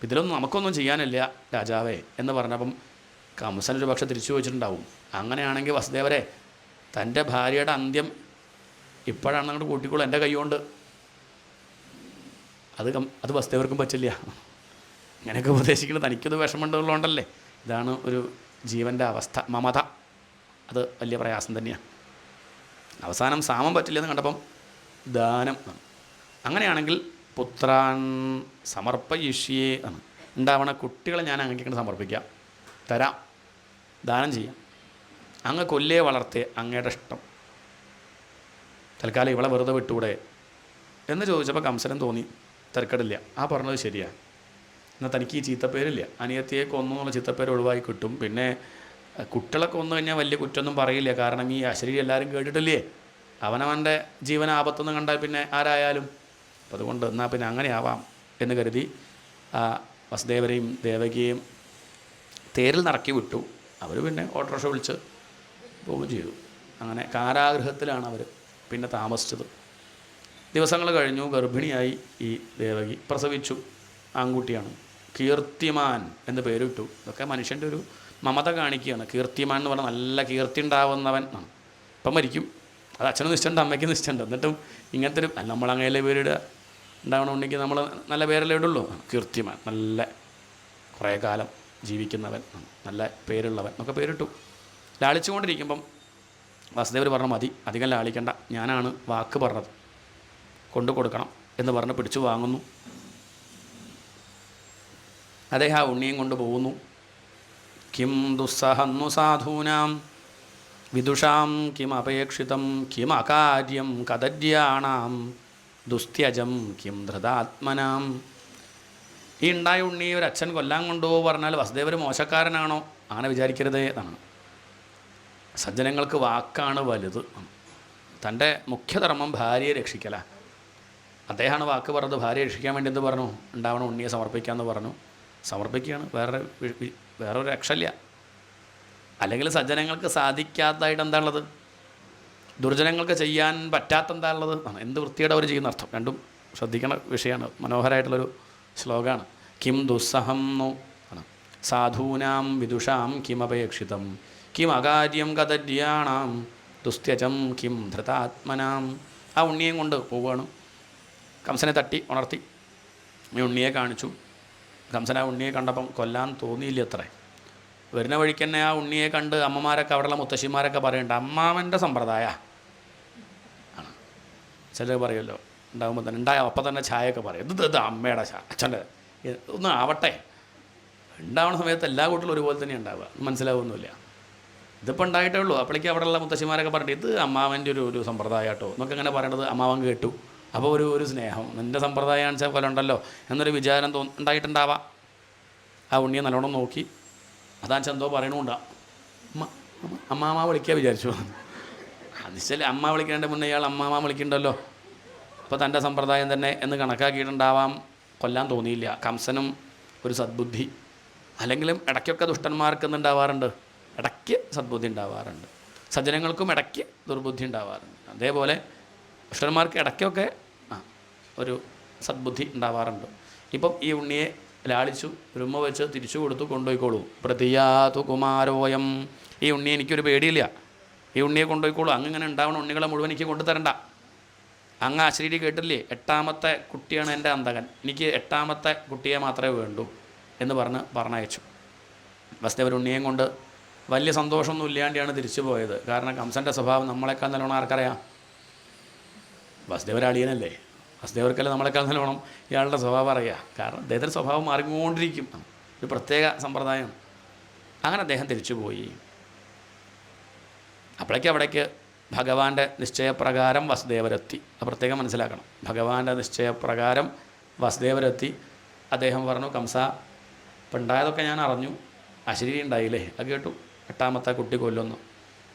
ഇതിലൊന്നും നമുക്കൊന്നും ചെയ്യാനില്ല രാജാവേ എന്ന് പറഞ്ഞപ്പം കംസനൊരു പക്ഷെ തിരിച്ചു ചോദിച്ചിട്ടുണ്ടാവും, അങ്ങനെയാണെങ്കിൽ വസുദേവരെ തൻ്റെ ഭാര്യയുടെ അന്ത്യം ഇപ്പോഴാണ് അങ്ങോട്ട് കൂട്ടിക്കോളൂ എൻ്റെ കൈ കൊണ്ട്. അത് വസുദേവർക്കും പറ്റില്ല. ഇങ്ങനെയൊക്കെ ഉപദേശിക്കുന്നത് തനിക്കത് വിഷമമുള്ളതുകൊണ്ടല്ലേ. ഇതാണ് ഒരു ജീവൻ്റെ അവസ്ഥ, മമത. അത് വലിയ പ്രയാസം തന്നെയാണ്. അവസാനം സാമം പറ്റില്ലെന്ന് കണ്ടപ്പം ദാനം. അങ്ങനെയാണെങ്കിൽ പുത്രാൻ സമർപ്പയിഷ്യേ ആണ്. ഉണ്ടാവണ കുട്ടികളെ ഞാൻ അങ്ങേക്കൊണ്ട് സമർപ്പിക്കാം, തരാം, ദാനം ചെയ്യാം. അങ്ങ് കൊല്ലേ വളർത്തേ, അങ്ങയുടെ ഇഷ്ടം. തൽക്കാലം ഇവളെ വെറുതെ വിട്ടുകൂടെ എന്ന് ചോദിച്ചപ്പോൾ കംസനും തോന്നി തിരക്കടില്ല, ആ പറഞ്ഞത് ശരിയാണ്. എന്നാൽ തനിക്ക് ഈ ചീത്തപ്പേരില്ല, അനിയത്തിയെ കൊന്നു എന്നുള്ള ചീത്തപ്പേര് ഒഴിവായി കിട്ടും. പിന്നെ കുട്ടികളെ കൊന്നു കഴിഞ്ഞാൽ വലിയ കുറ്റമൊന്നും പറയില്ല. കാരണം ഈ അശരീരി എല്ലാവരും കേട്ടിട്ടില്ലേ, അവനവൻ്റെ ജീവൻ ആപത്തൊന്നും കണ്ടാൽ പിന്നെ ആരായാലും അപ്പം അതുകൊണ്ട് എന്നാൽ പിന്നെ അങ്ങനെ ആവാം എന്ന് കരുതി വസുദേവരെയും ദേവകിയെയും തേരിൽ നിറക്കി വിട്ടു. അവർ പിന്നെ ഓട്ടോറിക്ഷ വിളിച്ച് പോവുകയും ചെയ്തു. അങ്ങനെ കാരാഗൃഹത്തിലാണ് അവർ പിന്നെ താമസിച്ചത്. ദിവസങ്ങൾ കഴിഞ്ഞു. ഗർഭിണിയായി ഈ ദേവകി, പ്രസവിച്ചു. ആൺകുട്ടിയാണ്. കീർത്തിമാൻ എന്ന് പേരിട്ടു. ഇതൊക്കെ മനുഷ്യൻ്റെ ഒരു മമത കാണിക്കുകയാണ്. കീർത്തിമാൻ എന്ന് പറഞ്ഞാൽ നല്ല കീർത്തി ഉണ്ടാവുന്നവൻ ആണ്. ഇപ്പം മരിക്കും, അത് അച്ഛനും നിശ്ചയുണ്ട്, അമ്മയ്ക്ക് നിശ്ചയുണ്ട്. എന്നിട്ടും ഇങ്ങനത്തെ ഒരു നമ്മളങ്ങനെയല്ലേ പേരിടുക, ഉണ്ടാവണമെന്നുണ്ടെങ്കിൽ നമ്മൾ നല്ല പേരല്ലേ ഇടുള്ളൂ. കീർത്തിമാൻ, നല്ല കുറേ കാലം ജീവിക്കുന്നവൻ, നല്ല പേരുള്ളവൻ എന്നൊക്കെ പേരിട്ടു. ലാളിച്ചുകൊണ്ടിരിക്കുമ്പം വാസുദേവർ പറഞ്ഞു, മതി, അധികം ലാളിക്കണ്ട, ഞാനാണ് വാക്ക് പറഞ്ഞത്, കൊണ്ടു കൊടുക്കണം എന്ന് പറഞ്ഞ് പിടിച്ചു വാങ്ങുന്നു. അദ്ദേഹം ആ ഉണ്ണിയും കൊണ്ട് പോകുന്നു. കിം ദുസ്സഹന്നു സാധൂനാം വിദുഷാം കിം അപേക്ഷിതം കിം അകാര്യം കദര്യാണാം ദുസ്ത്യജം കിം ധൃതാത്മനാം. ഈ ഉണ്ടായ ഉണ്ണിയെ ഒരു അച്ഛൻ കൊല്ലാൻ കൊണ്ടുപോകുക പറഞ്ഞാൽ വസുദേവർ മോശക്കാരനാണോ? അങ്ങനെ വിചാരിക്കരുതേ എന്നാണ്. സജ്ജനങ്ങൾക്ക് വാക്കാണ് വലുത്. തൻ്റെ മുഖ്യധർമ്മം ഭാര്യയെ രക്ഷിക്കല. അദ്ദേഹമാണ് വാക്ക് പറഞ്ഞത്. ഭാര്യയെ രക്ഷിക്കാൻ വേണ്ടി എന്ത് പറഞ്ഞു? ഉണ്ടാവണം ഉണ്ണിയെ സമർപ്പിക്കാമെന്ന് പറഞ്ഞു. സമർപ്പിക്കുകയാണ്. വേറൊരു രക്ഷയില്ല. അല്ലെങ്കിൽ സജ്ജനങ്ങൾക്ക് സാധിക്കാത്തതായിട്ട് എന്താ ഉള്ളത്? ദുർജനങ്ങൾക്ക് ചെയ്യാൻ പറ്റാത്ത എന്താ ഉള്ളത്? എന്ത് വൃത്തിയുടെ അവർ ചെയ്യുന്ന അർത്ഥം. രണ്ടും ശ്രദ്ധിക്കുന്ന വിഷയമാണ്. മനോഹരമായിട്ടുള്ളൊരു ശ്ലോകമാണ്. കിം ദുസ്സഹം നോ ആണ്. സാധൂനാം വിദുഷാം കിമപേക്ഷിതം കിം അകാര്യം കദര്യാണാം ദുസ്ത്യജം കിം ധൃതാത്മനാം. ആ ഉണ്ണിയും കൊണ്ട് പോവുകയാണ്. കംസനെ തട്ടി ഉണർത്തി ഈ ഉണ്ണിയെ കാണിച്ചു. കംസൻ ആ ഉണ്ണിയെ കണ്ടപ്പം കൊല്ലാൻ തോന്നിയില്ല അത്രേ. വരുന്ന വഴിക്ക് തന്നെ ആ ഉണ്ണിയെ കണ്ട് അമ്മമാരൊക്കെ, അവിടെയുള്ള മുത്തശ്ശിമാരൊക്കെ പറയുന്നുണ്ട്, അമ്മാവൻ്റെ സമ്പ്രദായ ആണ്. ചിലർ പറയുമല്ലോ, ഉണ്ടാകുമ്പോൾ തന്നെ ഉണ്ടായ അപ്പം തന്നെ ചായയൊക്കെ പറയും, ഇത് അമ്മയുടെ അച്ഛൻ്റെ ഒന്ന് ആവട്ടെ. ഉണ്ടാവുന്ന സമയത്ത് എല്ലാ കൂട്ടിലും ഒരുപോലെ തന്നെ ഉണ്ടാവുക, മനസ്സിലാവുന്നില്ല. ഇതിപ്പോൾ ഉണ്ടായിട്ടേ ഉള്ളൂ. അപ്പോഴേക്കും അവിടെയുള്ള മുത്തശ്ശിമാരൊക്കെ പറഞ്ഞിട്ട് ഇത് അമ്മാവൻ്റെ ഒരു സമ്പ്രദായം കേട്ടോ എന്നൊക്കെ ഇങ്ങനെ പറയണത് അമ്മാവൻ കേട്ടു. അപ്പോൾ ഒരു സ്നേഹം, നിൻ്റെ സമ്പ്രദായം വെച്ചാൽ പോലെ ഉണ്ടല്ലോ എന്നൊരു വിചാരം ഉണ്ടായിട്ടുണ്ടാവാം. ആ ഉണ്ണിയെ നല്ലോണം നോക്കി. അതാണെന്ന് എന്തോ പറയണമുണ്ടാ. അമ്മാമ്മ വിളിക്കുക വിചാരിച്ചു. അതിശല് അമ്മ വിളിക്കേണ്ട മുന്നേ ഇയാൾ അമ്മാമ്മ വിളിക്കണ്ടല്ലോ. അപ്പോൾ തൻ്റെ സമ്പ്രദായം തന്നെ എന്ന് കണക്കാക്കിയിട്ടുണ്ടാവാം. കൊല്ലാൻ തോന്നിയില്ല. കംസനും ഒരു സദ്ബുദ്ധി, അല്ലെങ്കിലും ഇടയ്ക്കൊക്കെ ദുഷ്ടന്മാർക്ക് എന്തുണ്ടാവാറുണ്ട്? ഇടയ്ക്ക് സദ്ബുദ്ധി ഉണ്ടാവാറുണ്ട്. സജ്ജനങ്ങൾക്കും ഇടയ്ക്ക് ദുർബുദ്ധി ഉണ്ടാവാറുണ്ട്. അതേപോലെ ദുഷ്ടന്മാർക്ക് ഇടയ്ക്കൊക്കെ ഒരു സദ്ബുദ്ധി ഉണ്ടാവാറുണ്ട്. ഇപ്പം ഈ ഉണ്ണിയെ ലാളിച്ചു, രുമ്മ വെച്ച് തിരിച്ചു കൊടുത്തു, കൊണ്ടുപോയിക്കോളൂ. പ്രതിയാതു കുമാരോയം. ഈ ഉണ്ണിയെ എനിക്കൊരു പേടിയില്ല, ഈ ഉണ്ണിയെ കൊണ്ടുപോയിക്കോളൂ. അങ്ങനെ ഉണ്ടാവണം ഉണ്ണികളെ മുഴുവൻ എനിക്ക് കൊണ്ടുതരണ്ട. അങ്ങ് അശ്രീരി കേട്ടില്ലേ, 8ാമത്തെ കുട്ടിയാണ് എൻ്റെ അന്തകൻ, എനിക്ക് 8ാമത്തെ കുട്ടിയെ മാത്രമേ വേണ്ടൂ എന്ന് പറഞ്ഞയച്ചു. വസുദേവർ ഉണ്ണിയേയും കൊണ്ട് വലിയ സന്തോഷമൊന്നും ഇല്ലാണ്ടാണ് തിരിച്ചു പോയത്. കാരണം കംസൻ്റെ സ്വഭാവം നമ്മളെക്കാൾ നല്ലോണം ആർക്കറിയാം? വസുദേവർ അളിയനല്ലേ, വസുദേവർക്കല്ലേ നമ്മളെക്കാൾ നല്ലോണം ഇയാളുടെ സ്വഭാവം അറിയുക. കാരണം അദ്ദേഹത്തിൻ്റെ സ്വഭാവം മാറിക്കൊണ്ടിരിക്കും, ഒരു പ്രത്യേക സമ്പ്രദായം. അങ്ങനെ അദ്ദേഹം തിരിച്ചു പോയി. അവിടേക്ക് ഭഗവാന്റെ നിശ്ചയപ്രകാരം വസുദേവരെത്തി. അത് പ്രത്യേകം മനസ്സിലാക്കണം. ഭഗവാന്റെ നിശ്ചയപ്രകാരം വസുദേവരെത്തി. അദ്ദേഹം പറഞ്ഞു, കംസ, ഇപ്പം ഉണ്ടായതൊക്കെ ഞാൻ അറിഞ്ഞു, അശരീരി ഉണ്ടായില്ലേ, അത് കേട്ടു, 8ാമത്തെ കുട്ടി കൊല്ലുന്നു.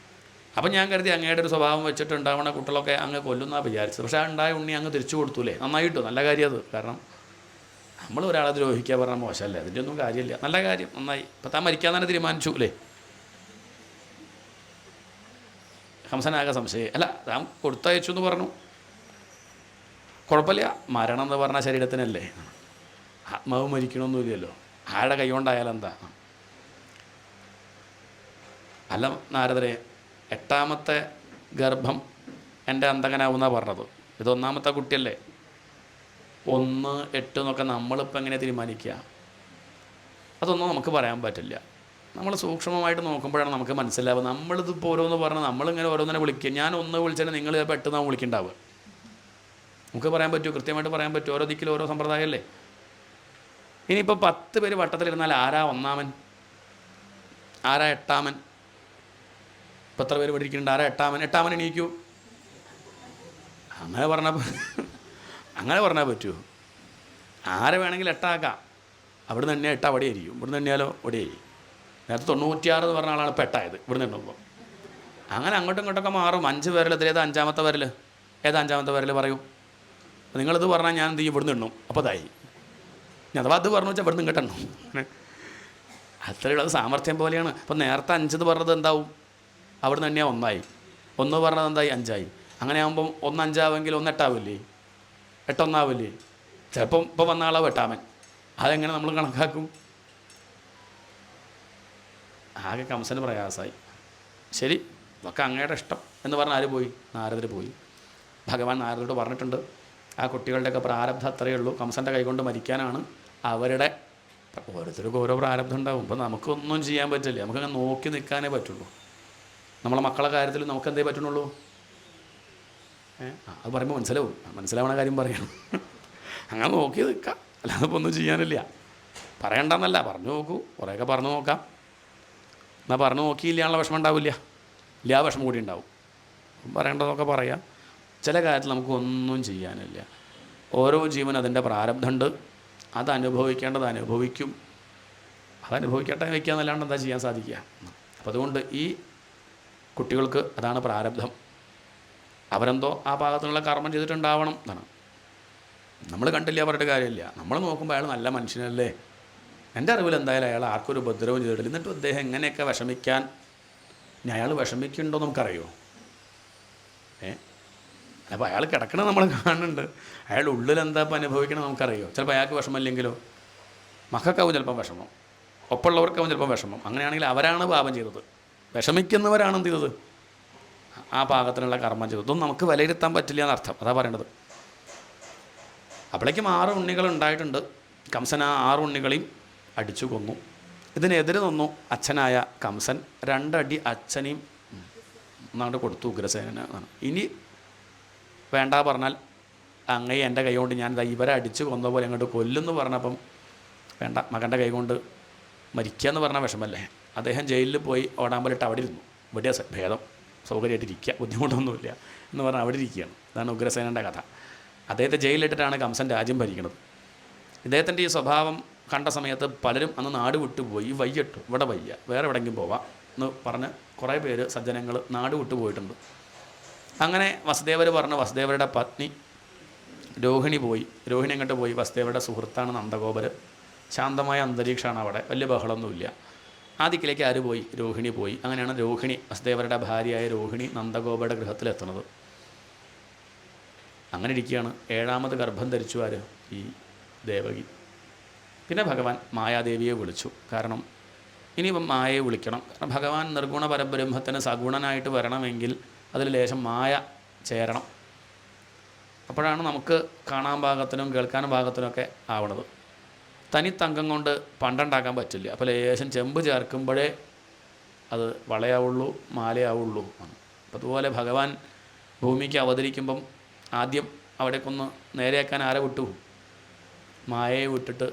അപ്പം ഞാൻ കരുതി അങ്ങയുടെ ഒരു സ്വഭാവം വെച്ചിട്ട് ഉണ്ടാവുന്ന കുട്ടികളൊക്കെ അങ്ങ് കൊല്ലുന്നാണ് വിചാരിച്ചത്. പക്ഷേ ആ ഉണ്ടായ ഉണ്ണി അങ്ങ് തിരിച്ചു കൊടുത്തൂലേ, നന്നായിട്ടു, നല്ല കാര്യം അത്. കാരണം നമ്മൾ ഒരാളെ ദ്രോഹിക്കുക പറഞ്ഞാൽ മോശമല്ലേ, അതിൻ്റെ ഒന്നും കാര്യമില്ല, നല്ല കാര്യം, നന്നായി. ഇപ്പം താൻ മരിക്കാൻ തന്നെ തീരുമാനിച്ചു അല്ലേ? കംസനാകെ സംശയം. അല്ല, താൻ കൊടുത്തയച്ചു എന്ന് പറഞ്ഞു, കുഴപ്പമില്ല, മരണം എന്ന് പറഞ്ഞാൽ ശരീരത്തിനല്ലേ, ആത്മാവ് മരിക്കണമൊന്നുമില്ലല്ലോ, ആരുടെ കൈ കൊണ്ടായാലെന്താ. അല്ല നാരദരെ, 8ാമത്തെ ഗർഭം എൻ്റെ അന്തകനാവുന്നാണ് പറഞ്ഞത്. ഇത് 1ാമത്തെ കുട്ടിയല്ലേ, 1, 8 എന്നൊക്കെ നമ്മളിപ്പോൾ എങ്ങനെ തീരുമാനിക്കുക? അതൊന്നും നമുക്ക് പറയാൻ പറ്റില്ല. നമ്മൾ സൂക്ഷ്മമായിട്ട് നോക്കുമ്പോഴാണ് നമുക്ക് മനസ്സിലാവുക. നമ്മളിതിപ്പോൾ ഓരോന്ന് പറഞ്ഞാൽ നമ്മളിങ്ങനെ ഓരോന്നിനെ വിളിക്കുക. ഞാൻ 1 വിളിച്ചാൽ നിങ്ങൾ ചിലപ്പോൾ 8 നാം വിളിക്കുന്നുണ്ടാവുക. നമുക്ക് പറയാൻ പറ്റുമോ? കൃത്യമായിട്ട് പറയാൻ പറ്റുമോ? ഓരോ ദിക്കിലും ഓരോ സമ്പ്രദായമല്ലേ. ഇനിയിപ്പോൾ 10 പേര് വട്ടത്തിലിരുന്നാൽ ആരാ 1ാമൻ, ആരാ 8ാമൻ? ഇപ്പം എത്ര പേര് പഠിക്കുന്നുണ്ട്? ആരാ 8ാമൻ എണീക്കൂ? അങ്ങനെ പറഞ്ഞാൽ പറ്റുമോ? ആരെ വേണമെങ്കിൽ 8ആക്കാം. അവിടെ നിന്ന് എണ്ണിയാൽ 8 അവിടെ ആയിരിക്കും, ഇവിടെ നിന്ന് എണ്ണിയാലോ ഇവിടെ ആയി. നേരത്തെ 96 എന്ന് പറഞ്ഞ ആളാണ് ഇപ്പോൾ 8ആയത് ഇവിടെ നിന്ന് എണ്ണുമ്പോൾ. അങ്ങനെ അങ്ങോട്ടും ഇങ്ങോട്ടൊക്കെ മാറും. 5 പേരിൽ ഏതാ 5ാമത്തെ പേരിൽ? ഏതാ 5ാമത്തെ പേരിൽ പറയൂ? അപ്പോൾ നിങ്ങളിത് പറഞ്ഞാൽ ഞാൻ എന്ത് ചെയ്യും, ഇവിടുന്ന് എണ്ണും. അപ്പോൾ അതായി ഞാൻ അഥവാ അത് പറഞ്ഞു വെച്ചാൽ ഇവിടുന്ന് ഇങ്ങോട്ട് എണ്ണും. അത്രയുള്ളത് സാമർഥ്യം പോലെയാണ്. അപ്പോൾ നേരത്തെ 5 എന്ന് പറഞ്ഞത് എന്താവും, അവിടുന്ന് തന്നെയാണ് 1 ആയി. 1 പറഞ്ഞത് എന്തായി, 5 ആയി. അങ്ങനെ ആകുമ്പം 1 5 ആവെങ്കിൽ 1 8 ആവില്ലേ, 8 1 ആവില്ലേ. ചിലപ്പം ഇപ്പോൾ വന്ന ആളാവും 8-ാമൻ. അതെങ്ങനെ നമ്മൾ കണക്കാക്കും? ആകെ കംസന് പ്രയാസമായി. ശരി, ഒക്കെ അങ്ങയുടെ ഇഷ്ടം എന്ന് പറഞ്ഞാൽ ആര് പോയി, നാരദർ പോയി. ഭഗവാൻ നാരദരോട് പറഞ്ഞിട്ടുണ്ട്, ആ കുട്ടികളുടെയൊക്കെ പ്രാരബ്ധം അത്രയേ ഉള്ളൂ, കംസൻ്റെ കൈകൊണ്ട് മരിക്കാനാണ്. അവരുടെ ഓരോരുത്തർക്കും ഓരോ പ്രാരബ്ധം ഉണ്ടാവും. ഇപ്പം നമുക്കൊന്നും ചെയ്യാൻ പറ്റില്ല, നമുക്കങ്ങനെ നോക്കി നിൽക്കാനേ പറ്റുള്ളൂ. നമ്മളെ മക്കളെ കാര്യത്തിൽ നമുക്ക് എന്തേ പറ്റുന്നുള്ളൂ. അത് പറയുമ്പോൾ മനസ്സിലാവണ കാര്യം പറയണം. അങ്ങനെ നോക്കി നിൽക്കാം, അല്ലാതെ ഇപ്പോൾ ഒന്നും ചെയ്യാനില്ല. പറയണ്ടെന്നല്ല, പറഞ്ഞു നോക്കൂ, കുറേയൊക്കെ പറഞ്ഞു നോക്കാം. എന്നാൽ പറഞ്ഞു നോക്കിയില്ലാനുള്ള വിഷമം ഉണ്ടാവില്ല, ഇല്ല ആ വിഷമം കൂടി ഉണ്ടാവും. പറയേണ്ടതൊക്കെ പറയാം. ചില കാര്യത്തിൽ നമുക്കൊന്നും ചെയ്യാനില്ല. ഓരോ ജീവൻ അതിൻ്റെ പ്രാരബ്ധമുണ്ട്, അത് അനുഭവിക്കേണ്ടത് അനുഭവിക്കും. അതനുഭവിക്കട്ടെ വയ്ക്കുക എന്നല്ലാണ്ട് എന്താ ചെയ്യാൻ സാധിക്കുക. അപ്പം അതുകൊണ്ട് ഈ കുട്ടികൾക്ക് അതാണ് പ്രാരബ്ധം. അവരെന്തോ ആ പാകത്തിനുള്ള കർമ്മം ചെയ്തിട്ടുണ്ടാവണം എന്നാണ്. നമ്മൾ കണ്ടില്ല പറഞ്ഞിട്ട് കാര്യമില്ല. നമ്മൾ നോക്കുമ്പോൾ അയാൾ നല്ല മനുഷ്യനല്ലേ, എൻ്റെ അറിവിൽ എന്തായാലും അയാൾ ആർക്കൊരു ഉപദ്രവം ചെയ്തിട്ടില്ല. എന്നിട്ടും അദ്ദേഹം എങ്ങനെയൊക്കെ വിഷമിക്കാൻ, ഇനി അയാൾ വിഷമിക്കുന്നുണ്ടോ നമുക്കറിയോ? അപ്പോൾ അയാൾ കിടക്കണത് നമ്മൾ കാണുന്നുണ്ട്, അയാളുടെ ഉള്ളിൽ എന്താ ഇപ്പം അനുഭവിക്കണം നമുക്കറിയോ? ചിലപ്പോൾ അയാൾക്ക് വിഷമമില്ലെങ്കിലോ, മക്കൾക്കാവും ചിലപ്പം വിഷമം, ഒപ്പമുള്ളവർക്കാവും ചിലപ്പം വിഷമം. അങ്ങനെയാണെങ്കിൽ അവരാണ് പാപം ചെയ്തത്, വിഷമിക്കുന്നവരാണ് എന്ത് ചെയ്തത്, ആ പാകത്തിനുള്ള കർമ്മം ചെയ്തത്. ഇതൊന്നും നമുക്ക് വിലയിരുത്താൻ പറ്റില്ല എന്നർത്ഥം, അതാ പറയേണ്ടത്. അപ്പോഴേക്കും 6 ഉണ്ണികൾ ഉണ്ടായിട്ടുണ്ട്. കംസൻ ആ 6 ഉണ്ണികളെയും അടിച്ചു കൊന്നു. ഇതിനെതിരെ നിന്നു അച്ഛനായ കംസൻ. 2 അടി അച്ഛനെയും ഒന്നാണ്ട് കൊടുത്തു ഉഗ്രസേനനാണ്. ഇനി വേണ്ട പറഞ്ഞാൽ അങ്ങേ എൻ്റെ കൈ കൊണ്ട് ഞാൻ ഇവരെ അടിച്ചു കൊന്ന പോലെ അങ്ങോട്ട് കൊല്ലുമെന്ന് പറഞ്ഞപ്പം വേണ്ട, മകൻ്റെ കൈ കൊണ്ട് മരിക്കുക എന്ന് പറഞ്ഞാൽ വിഷമല്ലേ. അദ്ദേഹം ജയിലിൽ പോയി ഓടാൻ പോലിട്ട് അവിടെ ഇരുന്നു. ഇവിടെ ഭേദം, സൗകര്യമായിട്ടിരിക്കുക, ബുദ്ധിമുട്ടൊന്നുമില്ല എന്ന് പറഞ്ഞാൽ അവിടെ ഇരിക്കുകയാണ്. അതാണ് ഉഗ്രസേനൻ്റെ കഥ. അദ്ദേഹത്തെ ജയിലിലിട്ടിട്ടാണ് കംസൻ രാജ്യം ഭരിക്കുന്നത്. ഇദ്ദേഹത്തിൻ്റെ ഈ സ്വഭാവം കണ്ട സമയത്ത് പലരും അന്ന് നാട് വിട്ടുപോയി. വയ്യട്ടു, ഇവിടെ വയ്യ, വേറെ എവിടെയെങ്കിലും പോവാം എന്ന് പറഞ്ഞ് കുറേ പേര് സജ്ജനങ്ങൾ നാട് വിട്ടു പോയിട്ടുണ്ട്. അങ്ങനെ വസുദേവർ പറഞ്ഞ് വസുദേവരുടെ പത്നി രോഹിണി പോയി. രോഹിണി അങ്ങോട്ട് പോയി. വസുദേവരുടെ സുഹൃത്താണ് നന്ദഗോപർ. ശാന്തമായ അന്തരീക്ഷമാണ് അവിടെ, വലിയ ബഹളമൊന്നുമില്ല. ആ ദിക്കിലേക്ക് ആര് പോയി? രോഹിണി പോയി. അങ്ങനെയാണ് രോഹിണി, വസുദേവരുടെ ഭാര്യയായ രോഹിണി നന്ദഗോപരുടെ ഗൃഹത്തിലെത്തുന്നത്. അങ്ങനെ ഇരിക്കുകയാണ്. 7ാമത് ഗർഭം ധരിച്ചു ആര്? ഈ ദേവകി. പിന്നെ ഭഗവാൻ മായാദേവിയെ വിളിച്ചു. കാരണം ഇനിയിപ്പം മായയെ വിളിക്കണം. കാരണം ഭഗവാൻ നിർഗുണ പരബ്രഹ്മത്തിന് സഗുണനായിട്ട് വരണമെങ്കിൽ അതിൽ ലേശം മായ ചേരണം. അപ്പോഴാണ് നമുക്ക് കാണാൻ പാകത്തിനും കേൾക്കാൻ പാകത്തിനൊക്കെ ആവണത്. തനി തങ്കം കൊണ്ട് പണ്ടുണ്ടാക്കാൻ പറ്റില്ല. അപ്പോൾ ലേശം ചെമ്പ് ചേർക്കുമ്പോഴേ അത് വളയാവുള്ളൂ, മാലയാവുള്ളൂ. അപ്പോൾ അതുപോലെ ഭഗവാൻ ഭൂമിക്ക് അവതരിക്കുമ്പം ആദ്യം അവിടേക്കൊന്ന് നേരെയാക്കാൻ ആരെ വിട്ടു? മായയെ വിട്ടിട്ട്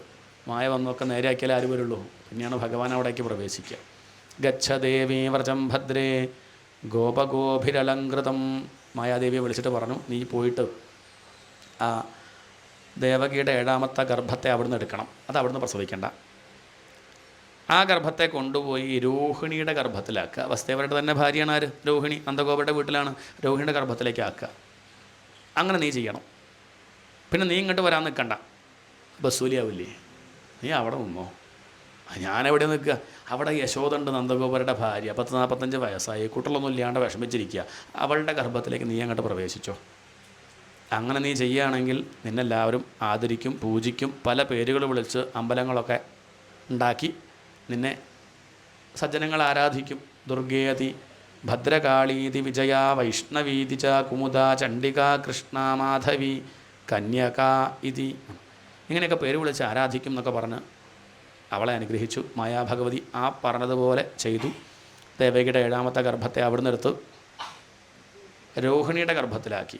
മായ വന്നൊക്കെ നേരെയാക്കിയാൽ ആര് വരുള്ളൂ? പിന്നെയാണ് ഭഗവാൻ അവിടേക്ക് പ്രവേശിക്കുക. ഗച്ഛദേവീ വ്രജം ഭദ്രേ ഗോപഗോഭിരലങ്കൃതം. മായാദേവിയെ വിളിച്ചിട്ട് പറഞ്ഞു, നീ പോയിട്ട് ആ ദേവകിയുടെ 7ാമത്തെ ഗർഭത്തെ അവിടുന്ന് എടുക്കണം, അത് അവിടുന്ന് പ്രസവിക്കേണ്ട. ആ ഗർഭത്തെ കൊണ്ടുപോയി രോഹിണിയുടെ ഗർഭത്തിലാക്കുക. വസുദേവരുടെ തന്നെ ഭാര്യയാണ് ആര്? രോഹിണി. നന്ദഗോപരുടെ വീട്ടിലാണ്. രോഹിണിയുടെ ഗർഭത്തിലേക്ക് ആക്കുക. അങ്ങനെ നീ ചെയ്യണം. പിന്നെ നീ ഇങ്ങോട്ട് വരാൻ നിൽക്കണ്ട, ബസ്സൂലിയാവില്ലേ, നീ അവിടെ നിന്നോ. ഞാനെവിടെ നിൽക്കുക? അവിടെ യശോദണ്ട്, നന്ദഗോപരുടെ ഭാര്യ, 40-45 വയസ്സായി, കുട്ടികളൊന്നും ഇല്ലാണ്ട് വിഷമിച്ചിരിക്കുക. അവളുടെ ഗർഭത്തിലേക്ക് നീ അങ്ങോട്ട് പ്രവേശിച്ചോ. അങ്ങനെ നീ ചെയ്യുകയാണെങ്കിൽ നിന്നെല്ലാവരും ആദരിക്കും, പൂജിക്കും, പല പേരുകൾ വിളിച്ച് അമ്പലങ്ങളൊക്കെ ഉണ്ടാക്കി നിന്നെ സജ്ജനങ്ങൾ ആരാധിക്കും. ദുർഗേതി, ഭദ്രകാളീതി, വിജയ, വൈഷ്ണവീതി ച, കുമുദ, ചണ്ഡിക, കൃഷ്ണ, മാധവി, കന്യക ഇതി, ഇങ്ങനെയൊക്കെ പേര് വിളിച്ച് ആരാധിക്കും എന്നൊക്കെ പറഞ്ഞ് അവളെ അനുഗ്രഹിച്ചു. മായാഭഗവതി ആ പറഞ്ഞതുപോലെ ചെയ്തു. ദേവകിയുടെ 7ാമത്തെ ഗർഭത്തെ അവിടുന്ന് എടുത്ത് രോഹിണിയുടെ ഗർഭത്തിലാക്കി.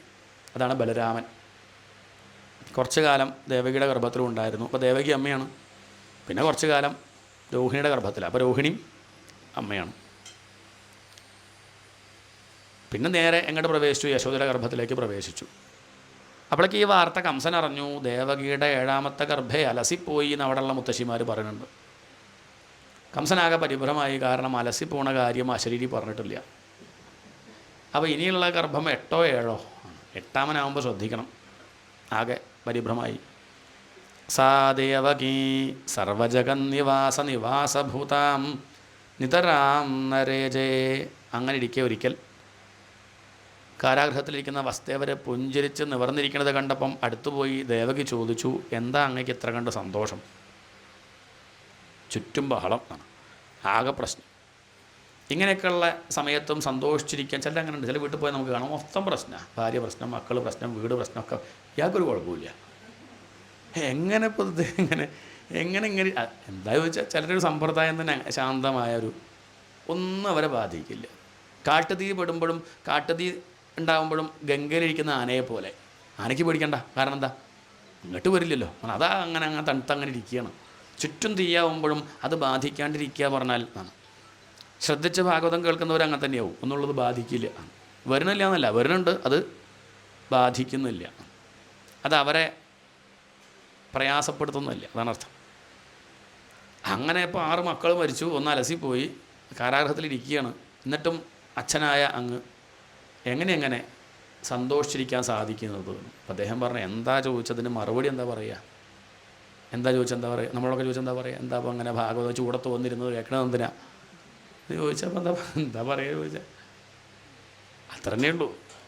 അതാണ് ബലരാമൻ. കുറച്ചു കാലം ദേവകിയുടെ ഗർഭത്തിലും ഉണ്ടായിരുന്നു. അപ്പോൾ ദേവകി അമ്മയാണ്. പിന്നെ കുറച്ചു കാലം രോഹിണിയുടെ ഗർഭത്തിലാണ്. അപ്പോൾ രോഹിണിയും അമ്മയാണ്. പിന്നെ നേരെ എങ്ങോട്ട് പ്രവേശിച്ചു? യശോദയുടെ ഗർഭത്തിലേക്ക് പ്രവേശിച്ചു. അപ്പോഴേക്ക് ഈ വാർത്ത കംസൻ അറിഞ്ഞു. ദേവകിയുടെ 7ാമത്തെ ഗർഭേ അലസിപ്പോയി എന്ന് അവിടെയുള്ള മുത്തശ്ശിമാർ പറയുന്നുണ്ട്. കംസനാകെ പരിഭ്രമായി. കാരണം അലസിപ്പോണ കാര്യം അശരീരി പറഞ്ഞിട്ടില്ല. അപ്പോൾ ഇനിയുള്ള ഗർഭം 8ഓ 7ഓ 8ാമനാകുമ്പോൾ ശ്രദ്ധിക്കണം. ആകെ പരിഭ്രമായി. സാ ദേവകീ സർവജഗന്നിവാസഭൂതാം നിതരാം നരേജേ. അങ്ങനെ ഇരിക്കെ ഒരിക്കൽ കാരാഗൃഹത്തിലിരിക്കുന്ന വസുദേവരെ പുഞ്ചിരിച്ച് നിവർന്നിരിക്കുന്നത് കണ്ടപ്പം അടുത്തുപോയി ദേവകി ചോദിച്ചു, എന്താ അങ്ങേക്ക് ഇത്ര കണ്ട് സന്തോഷം? ചുറ്റും ബഹളം ആണ്, ആകെ പ്രശ്നം. ഇങ്ങനെയൊക്കെയുള്ള സമയത്തും സന്തോഷിച്ചിരിക്കാൻ ചില അങ്ങനെ ഉണ്ട്. ചില വീട്ടിൽ പോയി നമുക്ക് കാണാം, മൊത്തം പ്രശ്നമാണ്. ഭാര്യ പ്രശ്നം, മക്കൾ പ്രശ്നം, വീട് പ്രശ്നമൊക്കെ. ഇയാൾക്കൊരു കുഴപ്പമില്ല. എങ്ങനെ ഇപ്പോൾ ഇത് എങ്ങനെ എന്താ ചോദിച്ചാൽ ചിലരൊരു സമ്പ്രദായം തന്നെ ശാന്തമായൊരു ഒന്നും അവരെ ബാധിക്കില്ല. കാട്ടുതീ പെടുമ്പോഴും കാട്ടുതീ ഉണ്ടാകുമ്പോഴും ഗംഗയിലിരിക്കുന്ന ആനയെ പോലെ. ആനയ്ക്ക് പേടിക്കണ്ട, കാരണം എന്താ, ഇങ്ങോട്ട് വരില്ലല്ലോ. അതാ അങ്ങനെ തണുത്തങ്ങനെ ഇരിക്കുകയാണ്. ചുറ്റും തീയാവുമ്പോഴും അത് ബാധിക്കാണ്ടിരിക്കുക പറഞ്ഞാൽ ആണ്. ശ്രദ്ധിച്ച് ഭാഗവതം കേൾക്കുന്നവർ അങ്ങനെ തന്നെയാവും. ഒന്നുള്ളത് ബാധിക്കില്ല. വരുന്നില്ല എന്നല്ല, വരുന്നുണ്ട്, അത് ബാധിക്കുന്നില്ല. അത് അവരെ പ്രയാസപ്പെടുത്തുന്നില്ല, അതാണ് അർത്ഥം. അങ്ങനെ ഇപ്പോൾ 6 മക്കൾ മരിച്ചു, ഒന്ന് അലസിപ്പോയി, കാരാഗൃഹത്തിലിരിക്കുകയാണ്. എന്നിട്ടും അച്ഛനായ അങ്ങ് എങ്ങനെ സന്തോഷിച്ചിരിക്കാൻ സാധിക്കുന്നത്? അപ്പം അദ്ദേഹം പറഞ്ഞു, എന്താ ചോദിച്ചതിന് മറുപടി എന്താ പറയുക? എന്താ ചോദിച്ചാൽ എന്താ പറയുക? നമ്മളൊക്കെ ചോദിച്ചാൽ എന്താ പറയുക? എന്താ അപ്പോൾ അങ്ങനെ ഭാഗവതം ചൂടത്ത് വന്നിരുന്നത് കേൾക്കണത് എന്തിനാ ഇത് ചോദിച്ചപ്പോൾ എന്താ പറയുക ചോദിച്ചാൽ അത്ര തന്നെ ഉള്ളൂ.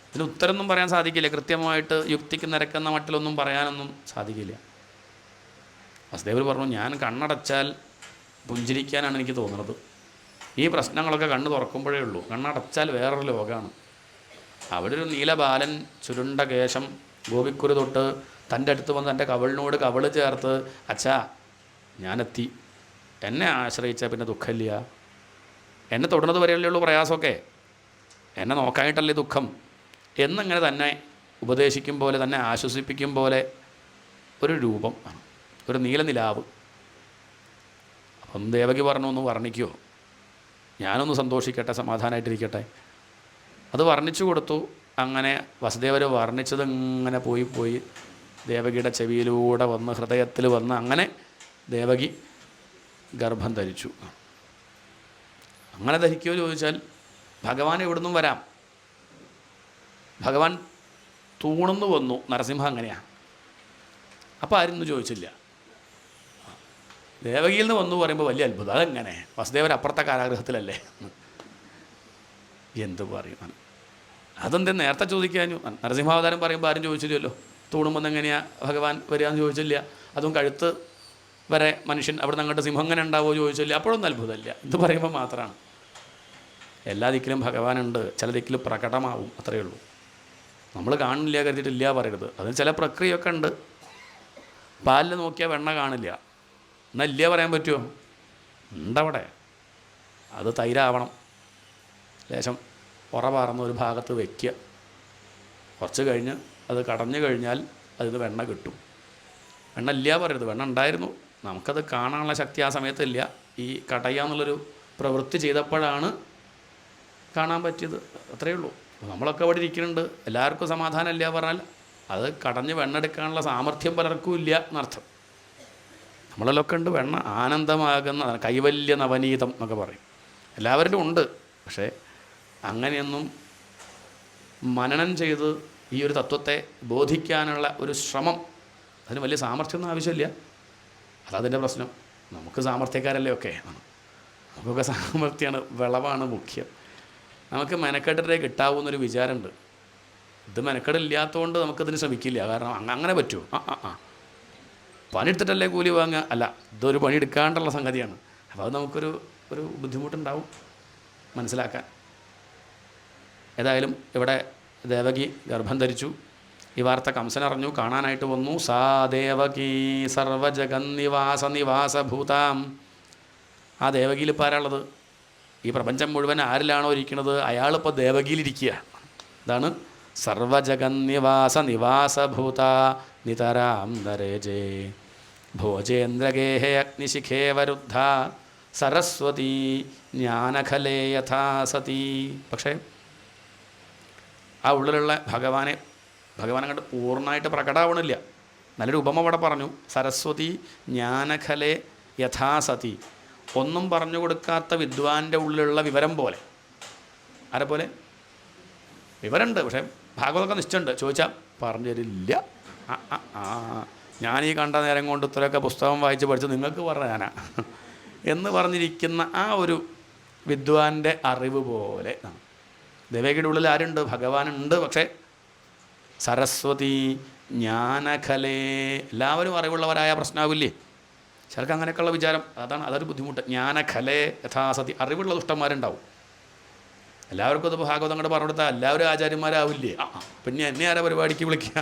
ഇതിന് ഉത്തരമൊന്നും പറയാൻ സാധിക്കില്ല. കൃത്യമായിട്ട് യുക്തിക്ക് നിരക്കുന്ന മട്ടിലൊന്നും പറയാനൊന്നും സാധിക്കില്ല. വസുദേവർ പറഞ്ഞു, ഞാൻ കണ്ണടച്ചാൽ പുഞ്ചിരിക്കാനാണ് എനിക്ക് തോന്നുന്നത്. ഈ പ്രശ്നങ്ങളൊക്കെ കണ്ണ് തുറക്കുമ്പോഴേ ഉള്ളൂ. കണ്ണടച്ചാൽ വേറൊരു ലോകമാണ്. അവിടെ ഒരു നീലബാലൻ, ചുരുണ്ട കേശം, ഗോപിക്കുരു തൊട്ട് തൻ്റെ അടുത്ത് വന്ന് തൻ്റെ കവിളിനോട് കവിള് ചേർത്ത്, അച്ഛാ ഞാനെത്തി, എന്നെ ആശ്രയിച്ചാൽ പിന്നെ ദുഃഖമില്ല, എന്നെ തൊടുന്നത് വരെയല്ലേ ഉള്ളൂ പ്രയാസമൊക്കെ, എന്നെ നോക്കാനായിട്ടല്ലേ ദുഃഖം എന്നിങ്ങനെ തന്നെ ഉപദേശിക്കും പോലെ, തന്നെ ആശ്വസിപ്പിക്കും പോലെ ഒരു രൂപം ആണ്, ഒരു നീലനിലാവ്. അപ്പം ദേവകി പറഞ്ഞു, ഒന്ന് വർണ്ണിക്കുമോ? ഞാനൊന്ന് സന്തോഷിക്കട്ടെ, സമാധാനമായിട്ടിരിക്കട്ടെ. അത് വർണ്ണിച്ചു കൊടുത്തു. അങ്ങനെ വസുദേവർ വർണ്ണിച്ചത് ഇങ്ങനെ പോയി ദേവകിയുടെ ചെവിയിലൂടെ വന്ന് ഹൃദയത്തിൽ വന്ന് അങ്ങനെ ദേവകി ഗർഭം ധരിച്ചു. അങ്ങനെ ധരിക്കുമോ ചോദിച്ചാൽ ഭഗവാൻ എവിടുന്നും വരാം. ഭഗവാൻ തൂണെന്ന് വന്നു, നരസിംഹ അങ്ങനെയാണ്. അപ്പോൾ ആരും ചോദിച്ചില്ല. ദേവകിയിൽ നിന്ന് വന്നു പറയുമ്പോൾ വലിയ അത്ഭുതം. അതെങ്ങനെ? വസുദേവർ അപ്പുറത്തെ കാരാഗൃഹത്തിലല്ലേ, എന്ത് പറയും? അതെന്താ നേരത്തെ ചോദിക്കാഞ്ഞു? നരസിംഹാവതാരം പറയുമ്പോൾ ആരും ചോദിച്ചില്ലല്ലോ. തൂണുമ്പോൾ എങ്ങനെയാണ് ഭഗവാൻ വരികയെന്ന് ചോദിച്ചില്ല. അതും കഴുത്ത് വരെ മനുഷ്യൻ അവിടെ നിന്ന് അങ്ങോട്ട് സിംഹം എങ്ങനെ ഉണ്ടാവുമോ ചോദിച്ചില്ല. അപ്പോഴൊന്നും അത്ഭുതമില്ല. ഇത് പറയുമ്പോൾ മാത്രമാണ്. എല്ലാ ദിക്കിലും ഭഗവാനുണ്ട്, ചില ദിക്കിലും പ്രകടമാവും, അത്രയേ ഉള്ളൂ. നമ്മൾ കാണില്ല കരുതിയിട്ടില്ല പറയരുത്. അതിന് ചില പ്രക്രിയയൊക്കെ ഉണ്ട്. പാലിൽ നോക്കിയാൽ വെണ്ണ കാണില്ല, എന്നാൽ ഇല്ല പറയാൻ പറ്റുമോ? ഉണ്ടവിടെ. അത് തൈരാവണം. ലേശം ഉറപാർന്ന ഒരു ഭാഗത്ത് വയ്ക്കുക. കുറച്ച് കഴിഞ്ഞ് അത് കടഞ്ഞു കഴിഞ്ഞാൽ അതിന് വെണ്ണ കിട്ടും. വെണ്ണ ഇല്ല പറയരുത്, വെണ്ണ ഉണ്ടായിരുന്നു. നമുക്കത് കാണാനുള്ള ശക്തി ആ സമയത്തില്ല. ഈ കടയുക എന്നുള്ളൊരു പ്രവൃത്തി ചെയ്തപ്പോഴാണ് കാണാൻ പറ്റിയത്, അത്രയേ ഉള്ളൂ. നമ്മളൊക്കെ അവിടെ ഇരിക്കുന്നുണ്ട്, എല്ലാവർക്കും സമാധാനമില്ല പറഞ്ഞാൽ അത് കടഞ്ഞ് വെണ്ണ എടുക്കാനുള്ള സാമർഥ്യം പലർക്കും ഇല്ല എന്നർത്ഥം. നമ്മളിലൊക്കെ ഉണ്ട് വെണ്ണ ആനന്ദമാകുന്ന കൈവല്യ നവനീതം എന്നൊക്കെ പറയും. എല്ലാവരിലും ഉണ്ട്. പക്ഷേ അങ്ങനെയൊന്നും മനനം ചെയ്ത് ഈ ഒരു തത്വത്തെ ബോധിക്കാനുള്ള ഒരു ശ്രമം, അതിന് വലിയ സാമർഥ്യമൊന്നും ആവശ്യമില്ല. അതതിൻ്റെ പ്രശ്നം. നമുക്ക് സാമർഥ്യക്കാരല്ലേ ഒക്കെ, നമുക്കൊക്കെ സാമർഥ്യമാണ്, വിളവാണ് മുഖ്യം. നമുക്ക് മെനക്കെട്ടിട്ടേ കിട്ടാവുന്നൊരു വിചാരമുണ്ട്. ഇത് മെനക്കെടില്ലാത്തതുകൊണ്ട് നമുക്കതിന് ശ്രമിക്കില്ല. കാരണം അങ്ങനെ പറ്റുമോ? പണിയെടുത്തിട്ടല്ലേ കൂലി വാങ്ങുക? അല്ല, ഇതൊരു പണിയെടുക്കാണ്ടുള്ള സംഗതിയാണ്. അപ്പോൾ അത് നമുക്കൊരു ബുദ്ധിമുട്ടുണ്ടാവും മനസ്സിലാക്കാൻ. ഏതായാലും ഇവിടെ ദേവകി ഗർഭം ധരിച്ചു. ഈ വാർത്ത കംസനറിഞ്ഞു, കാണാനായിട്ട് വന്നു. സാ ദേവകീ സർവജഗന്നിവാസഭൂതാം. ആ ദേവകിയിൽ ഇപ്പോൾ ആരാളുള്ളത്? ഈ പ്രപഞ്ചം മുഴുവൻ ആരിലാണോ ഇരിക്കുന്നത് അയാളിപ്പോൾ ദേവകിയിലിരിക്കുക. ഇതാണ് സർവജഗന്നിവാസഭൂത നിതരാം നരേജേ ഭോജേന്ദ്രഗേഹേ അഗ്നിശിഖേ വരുദ്ധ സരസ്വതി ജ്ഞാനഖലേ യഥാ സതി. പക്ഷേ ആ ഉള്ളിലുള്ള ഭഗവാൻ അങ്ങോട്ട് പൂർണ്ണമായിട്ട് പ്രകടമാവണില്ല. നല്ലൊരു ഉപമ ഇവിടെ പറഞ്ഞു. സരസ്വതി ജ്ഞാനഖലേ യഥാ സതി. ഒന്നും പറഞ്ഞു കൊടുക്കാത്ത വിദ്വാൻ്റെ ഉള്ളിലുള്ള വിവരം പോലെ. ആരെ പോലെ? വിവരമുണ്ട്, പക്ഷേ ഭാഗവതമൊക്കെ നിശ്ചയമുണ്ട്. ചോദിച്ചാൽ പറഞ്ഞു തരില്ല. ആ ആ ആ ഞാനീ കണ്ട നേരം കൊണ്ട് ഇത്രയൊക്കെ പുസ്തകം വായിച്ച് പഠിച്ച് നിങ്ങൾക്ക് പറഞ്ഞാനാ എന്ന് പറഞ്ഞിരിക്കുന്ന ആ ഒരു വിദ്വാൻ്റെ അറിവ് പോലെ ദേവകിയുടെ ഉള്ളിൽ ആരുണ്ട്? ഭഗവാനുണ്ട്. പക്ഷേ സരസ്വതി ജ്ഞാനഖലേ, എല്ലാവരും അറിവുള്ളവരായ പ്രശ്നമാവില്ലേ? ചിലർക്ക് അങ്ങനെയൊക്കെയുള്ള വിചാരം, അതൊരു ബുദ്ധിമുട്ട്. ജ്ഞാനഖലേ യഥാസതി, അറിവുള്ള ദുഷ്ടന്മാരുണ്ടാവും. എല്ലാവർക്കും അത് ഭാഗവതം അങ്ങോട്ട് പറഞ്ഞു കൊടുത്താൽ എല്ലാവരും ആചാര്യന്മാരാവില്ലേ? പിന്നെ എന്നെ ആരാ പരിപാടിക്ക് വിളിക്കുക?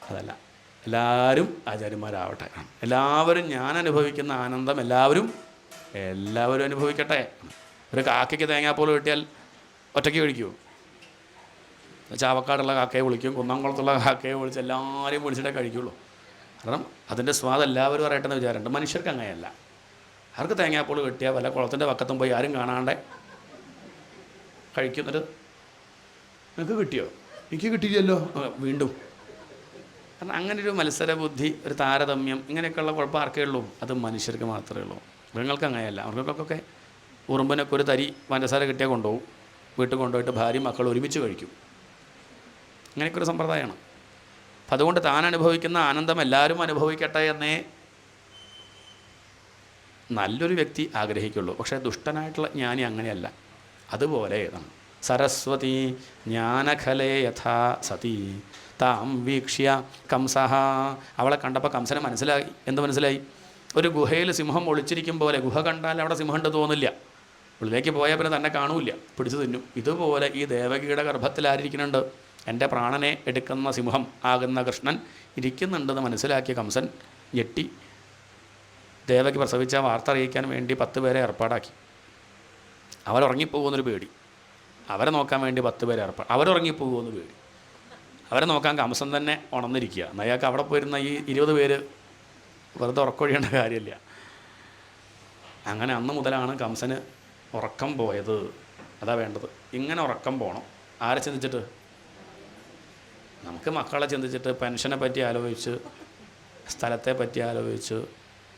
അതല്ല, എല്ലാവരും ആചാര്യന്മാരാവട്ടെ. എല്ലാവരും ഞാൻ അനുഭവിക്കുന്ന ആനന്ദം എല്ലാവരും അനുഭവിക്കട്ടെ. ഒരു കാക്കയ്ക്ക് തേങ്ങാപ്പോൽ കിട്ടിയാൽ ഒറ്റയ്ക്ക് കഴിക്കുമോ? ചാവക്കാടുള്ള കാക്കയെ വിളിക്കും, കുന്നംകുളത്തുള്ള കാക്കയെ വിളിച്ച് എല്ലാവരെയും വിളിച്ചിട്ടേ കഴിക്കുള്ളൂ. കാരണം അതിൻ്റെ സ്വാദ് എല്ലാവരും അറിയട്ടെന്ന് വിചാരമുണ്ട്. മനുഷ്യർക്ക് അങ്ങനെയല്ല. അവർക്ക് തേങ്ങാപ്പോൽ കിട്ടിയാൽ വല്ല കുളത്തിൻ്റെ പക്കത്തും പോയി ആരും കാണാണ്ട് കഴിക്കുന്നത്. നിങ്ങൾക്ക് കിട്ടിയോ? എനിക്ക് കിട്ടിയില്ലല്ലോ, വീണ്ടും. കാരണം അങ്ങനെ ഒരു മത്സര ബുദ്ധി, ഒരു താരതമ്യം, ഇങ്ങനെയൊക്കെയുള്ള കുഴപ്പം ആർക്കേ ഉള്ളൂ? അത് മനുഷ്യർക്ക് മാത്രമേ ഉള്ളൂ. മൃഗങ്ങൾക്ക് അങ്ങനെയല്ല. മൃഗങ്ങൾക്കൊക്കെ ഉറുമ്പിനൊക്കെ ഒരു തരി പഞ്ചസാര കിട്ടിയാൽ കൊണ്ടുപോകും, വീട്ടിൽ കൊണ്ടുപോയിട്ട് ഭാര്യയും മക്കൾ ഒരുമിച്ച് കഴിക്കും. അങ്ങനെയൊക്കെ ഒരു സമ്പ്രദായമാണ്. അപ്പം അതുകൊണ്ട് താൻ അനുഭവിക്കുന്ന ആനന്ദം എല്ലാവരും അനുഭവിക്കട്ടെ എന്നേ നല്ലൊരു വ്യക്തി ആഗ്രഹിക്കുള്ളൂ. പക്ഷേ ദുഷ്ടനായിട്ടുള്ള ജ്ഞാനി അങ്ങനെയല്ല. അതുപോലെ സരസ്വതി ജ്ഞാനഖലേ യഥാ സതി താം വീക്ഷ്യ കംസഹ, അവളെ കണ്ടപ്പോൾ കംസനെ മനസ്സിലായി. എന്ത് മനസ്സിലായി? ഒരു ഗുഹയിൽ സിംഹം ഒളിച്ചിരിക്കും പോലെ. ഗുഹ കണ്ടാൽ അവിടെ സിംഹമുണ്ട് തോന്നില്ല, ഉള്ളിലേക്ക് പോയാൽ പിന്നെ തന്നെ കാണൂല്ല, പിടിച്ചു തിന്നും. ഇതുപോലെ ഈ ദേവകിയുടെ ഗർഭത്തിലായിരിക്കുന്നുണ്ട് എൻ്റെ പ്രാണനെ എടുക്കുന്ന സിംഹം ആകുന്ന കൃഷ്ണൻ ഇരിക്കുന്നുണ്ടെന്ന് മനസ്സിലാക്കിയ കംസൻ ഞെട്ടി ദേവകി പ്രസവിച്ച വാർത്ത അറിയിക്കാൻ വേണ്ടി 10 പേരെ ഏർപ്പാടാക്കി. അവരുറങ്ങിപ്പോകുമെന്നൊരു പേടി. അവരെ നോക്കാൻ വേണ്ടി 10 പേരെ അവരുറങ്ങിപ്പോകുമെന്ന് പേടി. അവരെ നോക്കാൻ കംസൻ തന്നെ ഉണർന്നിരിക്കുക. അയാൾക്ക് അവിടെ പോയിരുന്ന ഈ 20 പേര് വെറുതെ ഉറക്കൊഴിയേണ്ട കാര്യമില്ല. അങ്ങനെ അന്ന് മുതലാണ് കംസന് ഉറക്കം പോയത്. അതാ വേണ്ടത്. ഇങ്ങനെ ഉറക്കം പോകണം. ആരെ ചിന്തിച്ചിട്ട്? നമുക്ക് മക്കളെ ചിന്തിച്ചിട്ട്, പെൻഷനെ പറ്റി ആലോചിച്ച്, സ്ഥലത്തെ പറ്റി ആലോചിച്ച്,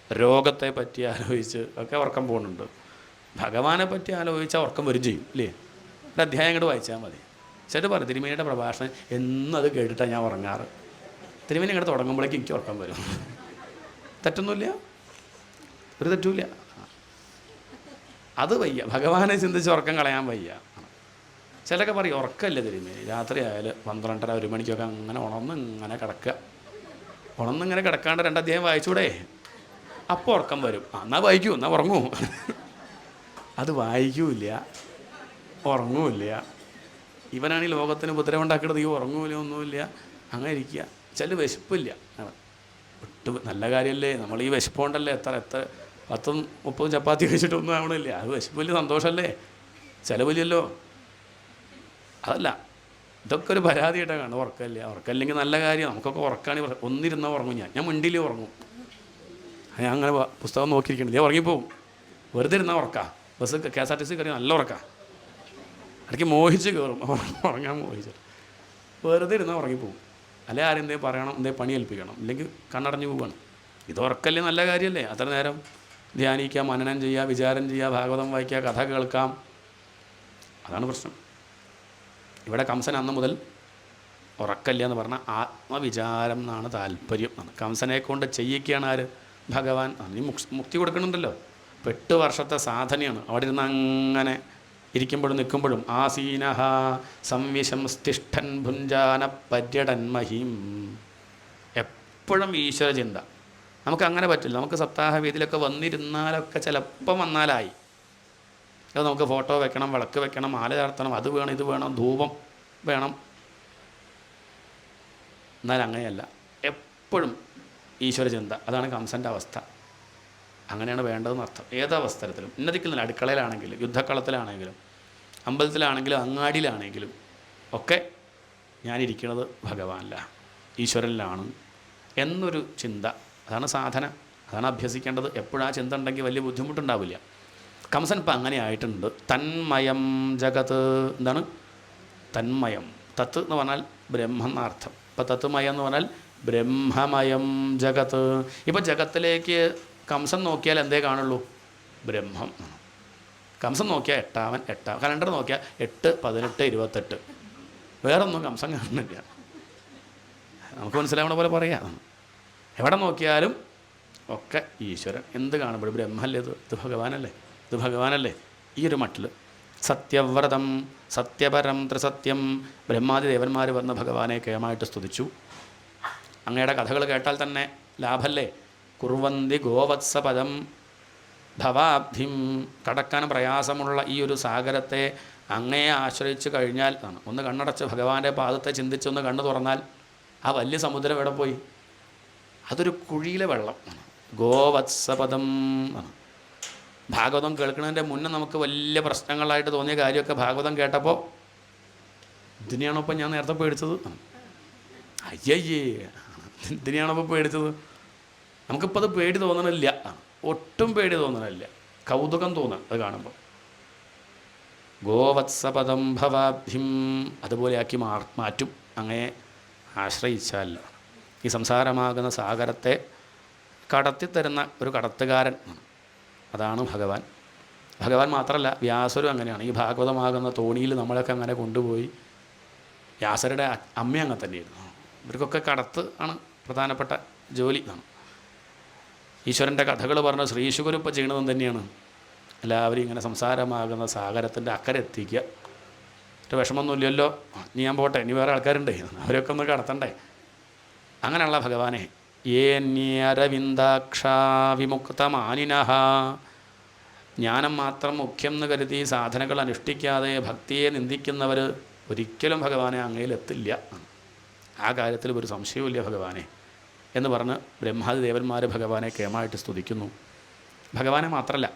രോഗത്തെ പറ്റി ആലോചിച്ച് ഒക്കെ ഉറക്കം പോകുന്നുണ്ട്. ഭഗവാനെ പറ്റി ആലോചിച്ചാൽ ഉറക്കം വരും ചെയ്യും, ഇല്ലേ? ഒരു അധ്യായം ഇങ്ങോട്ട് വായിച്ചാൽ മതി. ചേട്ടൻ പറയും, തിരുമേനിയുടെ പ്രഭാഷണം എന്നത് കേട്ടിട്ടാണ് ഞാൻ ഉറങ്ങാറ്. തിരുമേനി ഇങ്ങോട്ട് തുടങ്ങുമ്പോഴേക്കും എനിക്ക് ഉറക്കം വരും. തെറ്റൊന്നുമില്ല, ഒരു തെറ്റുമില്ല. അത് വയ്യ, ഭഗവാനെ ചിന്തിച്ച് ഉറക്കം കളയാൻ വയ്യ. ചിലരൊക്കെ പറയും ഉറക്കമല്ലേ തിരുമേനി, രാത്രി ആയാലും 12:30 1 മണിക്കൊക്കെ അങ്ങനെ ഉണർന്നിങ്ങനെ കിടക്കാണ്ട് 2 അധ്യായം വായിച്ചൂടെ? അപ്പോൾ ഉറക്കം വരും. എന്നാൽ വായിക്കൂ, എന്നാൽ ഉറങ്ങൂ. അത് വായിക്കൂല്ല, ഉറങ്ങൂല്ല. ഇവനാണ് ഈ ലോകത്തിന് ഉപദ്രവമുണ്ടാക്കുന്നത്. ഈ ഉറങ്ങൂല, ഒന്നുമില്ല, അങ്ങനെ ഇരിക്കുക. ചില വിശപ്പില്ല. ഒട്ടും നല്ല കാര്യമല്ലേ, നമ്മൾ ഈ വിശപ്പ് കൊണ്ടല്ലേ എത്ര 10 30 ചപ്പാത്തി കഴിച്ചിട്ടൊന്നും ആവണില്ല. അത് വിശപ്പ് വലിയ സന്തോഷമല്ലേ, ചിലവില്ലല്ലോ. അതല്ല, ഇതൊക്കെ ഒരു പരാതിയായിട്ടാണ് കാണുന്നത്. ഉറക്കമില്ലെങ്കിൽ നല്ല കാര്യം. നമുക്കൊക്കെ ഉറക്കാണ്. ഒന്നിരുന്നാൽ ഉറങ്ങും. ഞാൻ മിണ്ടിയിൽ ഉറങ്ങും. ഞാൻ അങ്ങനെ പുസ്തകം നോക്കിയിരിക്കണം. ഞാൻ ഉറങ്ങിപ്പോവും. വെറുതെ ഇരുന്നാൽ ഉറക്കാം. ബസ് KSRTC കയറി നല്ല ഉറക്കാം. ഇടയ്ക്ക് മോഹിച്ച് കയറും, ഉറങ്ങാൻ മോഹിച്ചിട്ട്. വെറുതെ ഇരുന്നാൽ ഉറങ്ങിപ്പോവും. അല്ലെ ആരും എന്തെങ്കിലും പറയണം, എന്തെങ്കിലും പണി ഏൽപ്പിക്കണം, ഇല്ലെങ്കിൽ കണ്ണടഞ്ഞു പോവുകയാണ്. ഇത് ഉറക്കല്ലേ, നല്ല കാര്യമല്ലേ? അത്ര നേരം ധ്യാനിക്കുക, മനനം ചെയ്യുക, വിചാരം ചെയ്യുക, ഭാഗവതം വായിക്കുക, കഥ കേൾക്കാം. അതാണ് പ്രശ്നം. ഇവിടെ കംസൻ അന്ന് മുതൽ ഉറക്കല്ല എന്ന് പറഞ്ഞാൽ ആത്മവിചാരം എന്നാണ് താല്പര്യം. കംസനെ കൊണ്ട് ചെയ്യിക്കുകയാണ് ആര്? ഭഗവാൻ. നീ മുക്തി കൊടുക്കണുണ്ടല്ലോ. 8 വർഷത്തെ സാധനയാണ്. അവിടെ ഇരുന്ന് അങ്ങനെ ഇരിക്കുമ്പോഴും നിൽക്കുമ്പോഴും ആസീനഹ സംവിശംസ്തിഷ്ഠൻ ഭുഞ്ചാന പര്യടൻ മഹീം. എപ്പോഴും ഈശ്വര ചിന്ത. നമുക്കങ്ങനെ പറ്റില്ല. നമുക്ക് സപ്താഹവേദിയിലൊക്കെ വന്നിരുന്നാലൊക്കെ ചിലപ്പം വന്നാലായി. അത് നമുക്ക് ഫോട്ടോ വെക്കണം, വിളക്ക് വെക്കണം, മാല ചാർത്തണം, അത് വേണം, ഇത് വേണം, ധൂപം വേണം. എന്നാൽ അങ്ങനെയല്ല, എപ്പോഴും ഈശ്വര ചിന്ത. അതാണ് കംസൻ്റെ അവസ്ഥ. അങ്ങനെയാണ് വേണ്ടതെന്ന് അർത്ഥം. ഏതവസരത്തിലും ഇന്നതിക്കുന്നില്ല. അടുക്കളയിലാണെങ്കിലും, യുദ്ധക്കളത്തിലാണെങ്കിലും, അമ്പലത്തിലാണെങ്കിലും, അങ്ങാടിയിലാണെങ്കിലും ഒക്കെ ഞാനിരിക്കുന്നത് ഭഗവാനിലാണ്, ഈശ്വരനിലാണ് എന്നൊരു ചിന്ത. അതാണ് സാധന, അതാണ് അഭ്യസിക്കേണ്ടത്. എപ്പോഴാ ചിന്ത ഉണ്ടെങ്കിൽ വലിയ ബുദ്ധിമുട്ടുണ്ടാവില്ല. കംസൻ ഇപ്പം അങ്ങനെ ആയിട്ടുണ്ട്. തന്മയം ജഗത്ത്. എന്താണ് തന്മയം? തത്ത് എന്ന് പറഞ്ഞാൽ ബ്രഹ്മം എന്നർത്ഥം. ഇപ്പം തത്വമയം എന്ന് പറഞ്ഞാൽ ബ്രഹ്മമയം ജഗത്ത്. ഇപ്പം ജഗത്തിലേക്ക് കംസൻ നോക്കിയാൽ എന്തേ കാണുള്ളൂ? ബ്രഹ്മം. കംസൻ നോക്കിയാൽ 8 കലണ്ടർ നോക്കിയാൽ 8, 18, 28. വേറൊന്നും കംസൻ കാണുന്നില്ല. നമുക്ക് മനസ്സിലാവണ പോലെ പറയാം. എവിടെ നോക്കിയാലും ഒക്കെ ഈശ്വരൻ. എന്ത് കാണുമ്പോഴും ബ്രഹ്മല്ലേ, ഇത് ഭഗവാനല്ലേ, ഇത് ഭഗവാനല്ലേ. ഈ ഒരു മട്ടിൽ സത്യവ്രതം സത്യപരം ത്രിസത്യം ബ്രഹ്മാദി ദേവന്മാർ വന്ന് ഭഗവാനെ കേമായിട്ട് സ്തുതിച്ചു. അങ്ങയുടെ കഥകൾ കേട്ടാൽ തന്നെ ലാഭല്ലേ. കുർവന്തി ഗോവത്സപദം ഭവാബ്ധിം, കടക്കാൻ പ്രയാസമുള്ള ഈ ഒരു സാഗരത്തെ അങ്ങയെ ആശ്രയിച്ച് കഴിഞ്ഞാൽ ഒന്ന് കണ്ണടച്ച് ഭഗവാന്റെ പാദത്തെ ചിന്തിച്ചൊന്ന് കണ്ണു തുറന്നാൽ ആ വലിയ സമുദ്രം എവിടെ പോയി? അതൊരു കുഴിയിലെ വെള്ളം. ഗോവത്സപദം ആണ്. ഭാഗവതം കേൾക്കുന്നതിൻ്റെ മുന്നേ നമുക്ക് വലിയ പ്രശ്നങ്ങളായിട്ട് തോന്നിയ കാര്യമൊക്കെ ഭാഗവതം കേട്ടപ്പോൾ ഇതിനെയാണോ ഇപ്പം ഞാൻ നേരത്തെ പേടിച്ചത്? അയ്യയ്യേ, ഇതിനെയാണോ ഇപ്പോൾ പേടിച്ചത്? നമുക്കിപ്പോൾ അത് പേടി തോന്നണില്ല, ഒട്ടും പേടി തോന്നണില്ല, കൗതുകം തോന്നാം അത് കാണുമ്പോൾ. ഗോവത്സപദം ഭവാബ്ധിം അതുപോലെയാക്കി മാറ്റും അങ്ങയെ ആശ്രയിച്ചാൽ. ഈ സംസാരമാകുന്ന സാഗരത്തെ കടത്തിത്തരുന്ന ഒരു കടത്തുകാരൻ, അതാണ് ഭഗവാൻ. ഭഗവാൻ മാത്രമല്ല, വ്യാസരും അങ്ങനെയാണ്. ഈ ഭാഗവതമാകുന്ന തോണിയിൽ നമ്മളൊക്കെ അങ്ങനെ കൊണ്ടുപോയി. വ്യാസരുടെ അമ്മ അങ്ങനെ തന്നെയായിരുന്നു. ഇവർക്കൊക്കെ കടത്ത് ആണ് പ്രധാനപ്പെട്ട ജോലി. ഈശ്വരൻ്റെ കഥകൾ പറഞ്ഞ ശ്രീശുഗുരു ഇപ്പോൾ ചെയ്യണതും തന്നെയാണ്. എല്ലാവരും ഇങ്ങനെ സംസാരമാകുന്ന സാഗരത്തിൻ്റെ അക്കരെ എത്തിക്കുക. ഒരു വിഷമമൊന്നുമില്ലല്ലോ, ഇനി ഞാൻ പോട്ടെ, ഇനി വേറെ ആൾക്കാരുണ്ട്, അവരൊക്കെ ഒന്ന് കടത്തണ്ടേ. അങ്ങനെയുള്ള ഭഗവാനെ ഏന്യരവിന്ദാക്ഷാ വിമുക്തമാനിനഃ, ജ്ഞാനം മാത്രം മുഖ്യം എന്ന് കരുതി സാധനകൾ അനുഷ്ഠിക്കാതെ ഭക്തിയെ നിന്ദിക്കുന്നവർ ഒരിക്കലും ഭഗവാനെ അങ്ങയിലെത്തില്ല. ആ കാര്യത്തിൽ ഒരു സംശയവുമില്ല ഭഗവാനെ എന്ന് പറഞ്ഞ് ബ്രഹ്മാദി ദേവന്മാർ ഭഗവാനെ കേമായിട്ട് സ്തുതിക്കുന്നു. ഭഗവാനെ മാത്രമല്ല,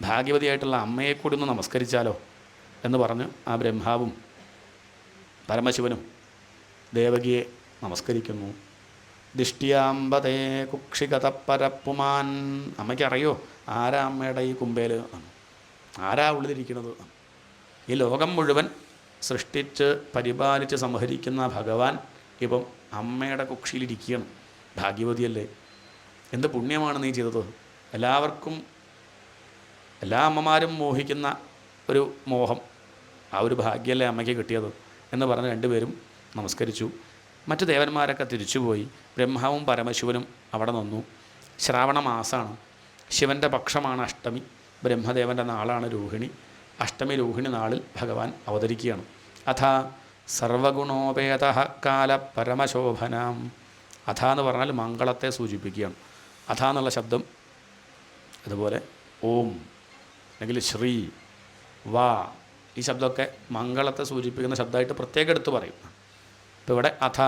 ഭാഗ്യവതിയായിട്ടുള്ള അമ്മയെ കൂടി ഒന്ന് നമസ്കരിച്ചാലോ എന്ന് പറഞ്ഞ് ആ ബ്രഹ്മാവും പരമശിവനും ദേവകിയെ നമസ്കരിക്കുന്നു. ദിഷ്ട്യാമ്പതേ കുക്ഷികതപ്പരപ്പുമാൻ, അമ്മയ്ക്കറിയോ ആരാ അമ്മയുടെ ഈ കുമ്പേൽ, ആരാ ഉള്ളിലിരിക്കുന്നത്? ഈ ലോകം മുഴുവൻ സൃഷ്ടിച്ച് പരിപാലിച്ച് സംഹരിക്കുന്ന ഭഗവാൻ ഇപ്പം അമ്മയുടെ കുക്ഷിയിലിരിക്കുകയാണ്. ഭാഗ്യവതിയല്ലേ, എന്ത് പുണ്യമാണ് നീ ചെയ്തത്. എല്ലാവർക്കും, എല്ലാ അമ്മമാരും മോഹിക്കുന്ന ഒരു മോഹം, ആ ഒരു ഭാഗ്യമല്ലേ അമ്മയ്ക്ക് കിട്ടിയത് എന്ന് പറഞ്ഞ് രണ്ടുപേരും നമസ്കരിച്ചു. മറ്റു ദേവന്മാരൊക്കെ തിരിച്ചുപോയി. ബ്രഹ്മാവും പരമശിവനും അവിടെ നിന്നു. ശ്രാവണ മാസമാണ്, ശിവൻ്റെ പക്ഷമാണ് അഷ്ടമി, ബ്രഹ്മദേവൻ്റെ നാളാണ് രോഹിണി. അഷ്ടമി രോഹിണി നാളിൽ ഭഗവാൻ അവതരിക്കുകയാണ്. അഥ സർവഗുണോപേത കാല പരമശോഭനാം. അഥ എന്ന് പറഞ്ഞാൽ മംഗളത്തെ സൂചിപ്പിക്കുകയാണ്. അഥ എന്നുള്ള ശബ്ദം അതുപോലെ ഓം അല്ലെങ്കിൽ ശ്രീ, വാ, ഈ ശബ്ദമൊക്കെ മംഗളത്തെ സൂചിപ്പിക്കുന്ന ശബ്ദമായിട്ട് പ്രത്യേകം എടുത്ത് പറയും. ഇപ്പോൾ ഇവിടെ അഥ